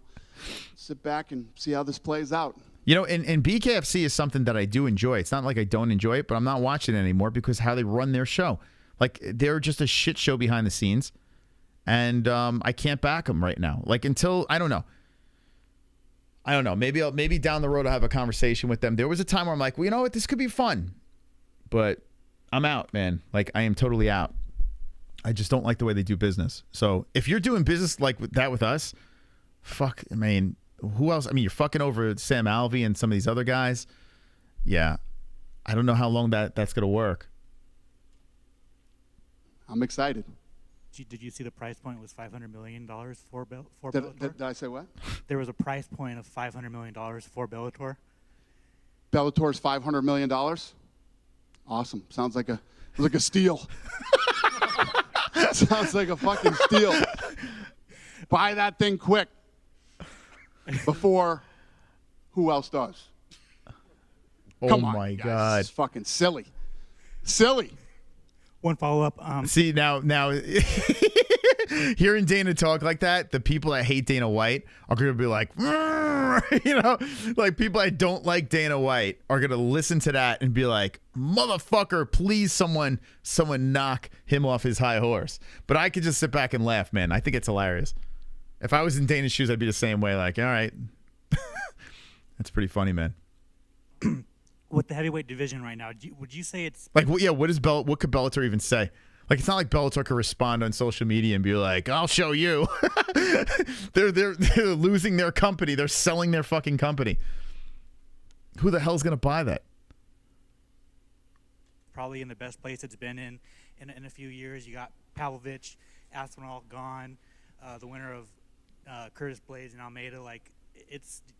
Sit back and see how this plays out. You know, and BKFC is something that I do enjoy. It's not like I don't enjoy it, but I'm not watching it anymore because how they run their show. Like, they're just a shit show behind the scenes. And I can't back them right now. Like, until, I don't know. Maybe down the road I'll have a conversation with them. There was a time where I'm like, well, you know what? This could be fun. But I'm out, man. Like, I am totally out. I just don't like the way they do business. So if you're doing business like that with us, fuck, I mean, who else? I mean, you're fucking over Sam Alvey and some of these other guys. Yeah. I don't know how long that's going to work. I'm excited. Did you see the price point was $500 million for Bellator? Did I say what? There was a price point of $500 million for Bellator. Bellator's $500 million? Awesome. Sounds like a steal. Sounds like a fucking steal. Buy that thing quick before who else does? Come on, my guys. God. It's fucking silly. Silly. One follow-up. See, now hearing Dana talk like that, the people that hate Dana White are going to be like, you know, like people that don't like Dana White are going to listen to that and be like, motherfucker, please someone knock him off his high horse. But I could just sit back and laugh, man. I think it's hilarious. If I was in Dana's shoes, I'd be the same way. Like, all right. That's pretty funny, man. With the heavyweight division right now, would you say it's like, yeah? What could Bellator even say? Like, it's not like Bellator could respond on social media and be like, "I'll show you." they're losing their company. They're selling their fucking company. Who the hell's gonna buy that? Probably in the best place it's been in a few years. You got Pavlovich, Aspinall gone, the winner of Curtis Blades and Almeida. Like,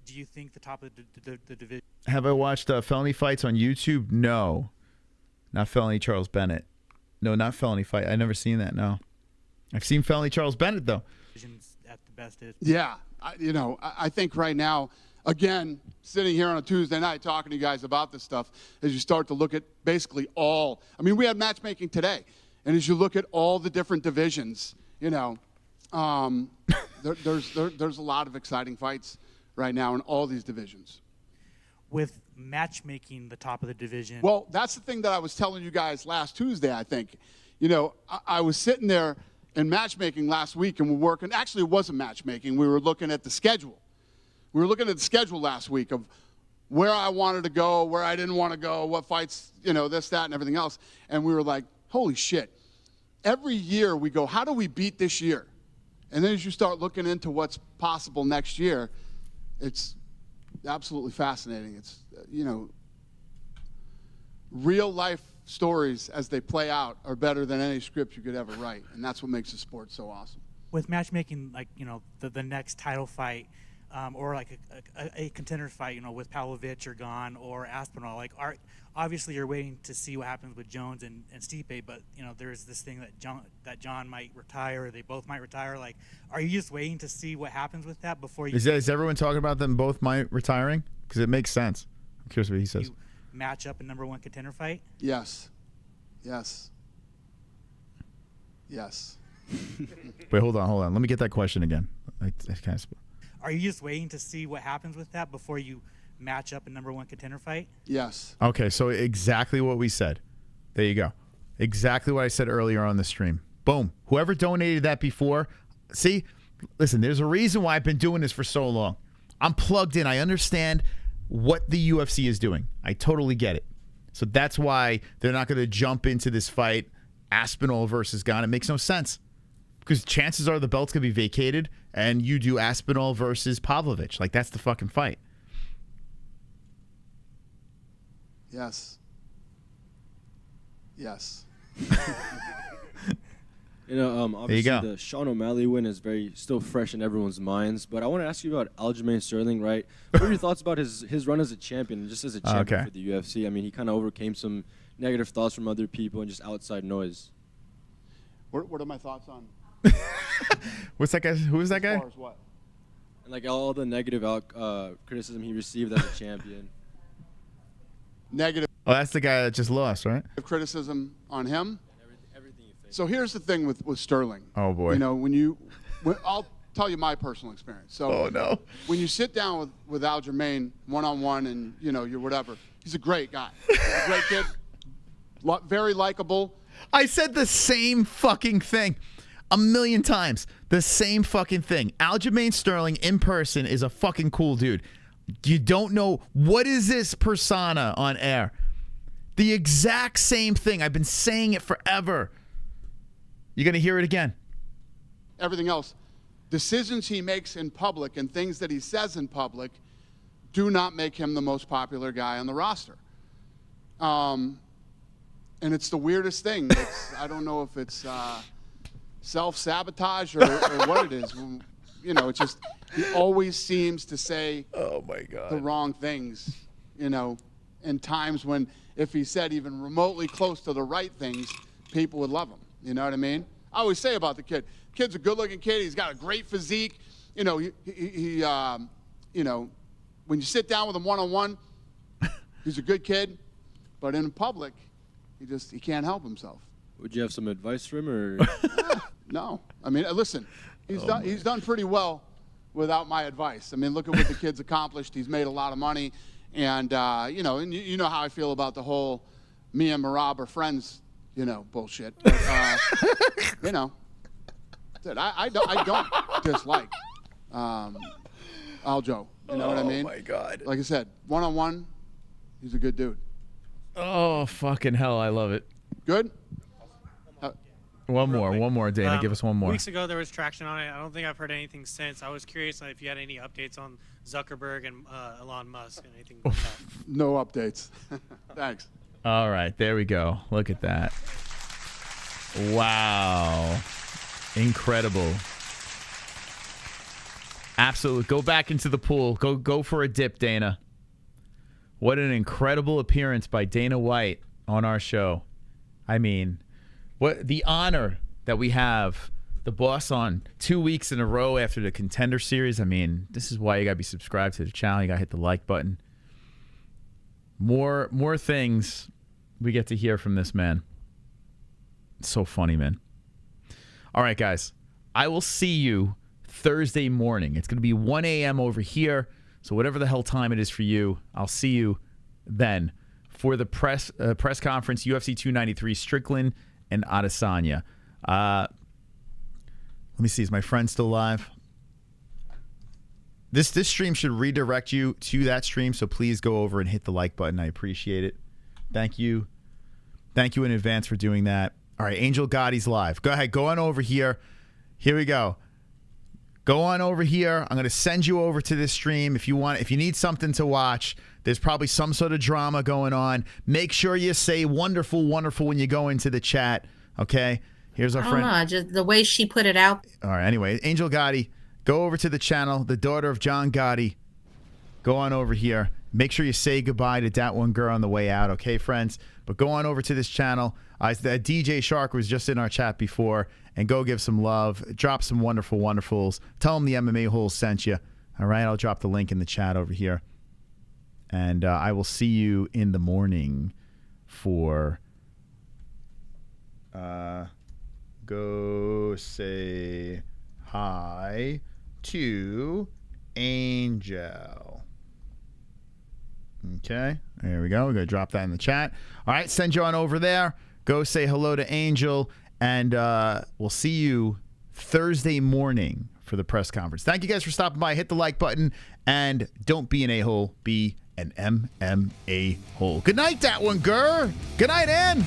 do you think the top of the division? Have I watched Felony Fights on YouTube? No. Not Felony Charles Bennett. No, not Felony Fight. I've never seen that, no. I've seen Felony Charles Bennett, though. At the best yeah. I think right now, again, sitting here on a Tuesday night talking to you guys about this stuff, as you start to look at basically all. I mean, we had matchmaking today. And as you look at all the different divisions, you know, there's a lot of exciting fights right now in all these divisions. With matchmaking the top of the division. Well, that's the thing that I was telling you guys last Tuesday, I think. You know, I was sitting there in matchmaking last week and we're working. Actually, it wasn't matchmaking. We were looking at the schedule. We were looking at the schedule last week of where I wanted to go, where I didn't want to go, what fights, you know, this, that, and everything else. And we were like, holy shit. Every year we go, how do we beat this year? And then as you start looking into what's possible next year, it's absolutely fascinating. It's, you know, real life stories as they play out are better than any script you could ever write. And that's what makes the sport so awesome. With matchmaking, like, you know, the next title fight or like a contender fight, you know, with Pavlovich or Gane or Aspinall, like, obviously you're waiting to see what happens with Jones and Stipe, but, you know, there's this thing that John might retire or they both might retire. Like, are you just waiting to see what happens with that before you... Is everyone talking about them both might retiring? Because it makes sense. I'm curious what he says. You match up a #1 contender fight? Yes. Yes. Yes. Wait, hold on. Let me get that question again. Are you just waiting to see what happens with that before you match up a #1 contender fight? Yes. Okay, so exactly what we said. There you go. Exactly what I said earlier on the stream. Boom. Whoever donated that before, see, listen, there's a reason why I've been doing this for so long. I'm plugged in. I understand what the UFC is doing. I totally get it. So that's why they're not going to jump into this fight, Aspinall versus Gane. It makes no sense. Because chances are the belt's going to be vacated and you do Aspinall versus Pavlovich. Like, that's the fucking fight. Yes. Yes. Obviously the Sean O'Malley win is still fresh in everyone's minds. But I want to ask you about Aljamain Sterling, right? What are your thoughts about his run as a champion, just as a champion for the UFC? I mean, he kind of overcame some negative thoughts from other people and just outside noise. What are my thoughts on? What's that guy? Who is that guy? As far as what? And like all the negative criticism he received as a champion. Negative. Oh, that's the guy that just lost, right? Criticism on him. Everything you face. So here's the thing with Sterling. Oh boy. You know, I'll tell you my personal experience. So when you sit down with Aljamain one-on-one and you're whatever, he's a great guy. He's a great kid. Very likable. I said the same fucking thing 1,000,000 times. The same fucking thing. Aljamain Sterling in person is a fucking cool dude. You don't know what is this persona on air. The exact same thing. I've been saying it forever. You're going to hear it again. Everything else. Decisions he makes in public and things that he says in public do not make him the most popular guy on the roster. And it's the weirdest thing. I don't know if it's self-sabotage or what it is. It's just he always seems to say the wrong things, in times when if he said even remotely close to the right things, people would love him. You know what I mean? I always say about the kid. Kid's a good-looking kid. He's got a great physique. When you sit down with him one-on-one, he's a good kid. But in public, he can't help himself. Would you have some advice for him, or? No. I mean, listen, he's done pretty well without my advice. I mean, look at what the kid's accomplished. He's made a lot of money. And, you know how I feel about the whole me and Marab are friends, bullshit. But, I don't dislike Aljo. You know what I mean? Oh, my God. Like I said, one-on-one, he's a good dude. Oh, fucking hell. I love it. Good? One more, Dana. Give us one more. Weeks ago, there was traction on it. I don't think I've heard anything since. I was curious if you had any updates on Zuckerberg and Elon Musk and anything like that. No updates. Thanks. All right, there we go. Look at that. Wow. Incredible. Absolutely. Go back into the pool. Go for a dip, Dana. What an incredible appearance by Dana White on our show. I mean, what the honor that we have the boss on 2 weeks in a row after the Contender Series. I mean, this is why you got to be subscribed to the channel. You got to hit the like button. More things we get to hear from this man. It's so funny, man. All right, guys. I will see you Thursday morning. It's going to be 1 a.m. over here. So whatever the hell time it is for you, I'll see you then for the press conference, UFC 293, Strickland and Adesanya. Let me see. Is my friend still live? This stream should redirect you to that stream, so please go over and hit the like button. I appreciate it. Thank you. Thank you in advance for doing that. All right, Angel Gotti's live. Go ahead. Go on over here. Here we go. Go on over here. I'm going to send you over to this stream if you need something to watch. There's probably some sort of drama going on. Make sure you say wonderful, wonderful when you go into the chat. Okay? Here's our friend. I don't know, just the way she put it out. All right. Anyway, Angel Gotti, go over to the channel. The daughter of John Gotti. Go on over here. Make sure you say goodbye to that one girl on the way out. Okay, friends? But go on over to this channel. That DJ Shark was just in our chat before. And go give some love. Drop some wonderful wonderfuls. Tell them the MMA Holes sent you. All right? I'll drop the link in the chat over here. And I will see you in the morning for go say hi to Angel. Okay, there we go. We're going to drop that in the chat. All right, send you on over there. Go say hello to Angel, and we'll see you Thursday morning for the press conference. Thank you guys for stopping by. Hit the like button, and don't be an a-hole. Be an MMA hole. Good night, that one, Gurr. Good night, Ann.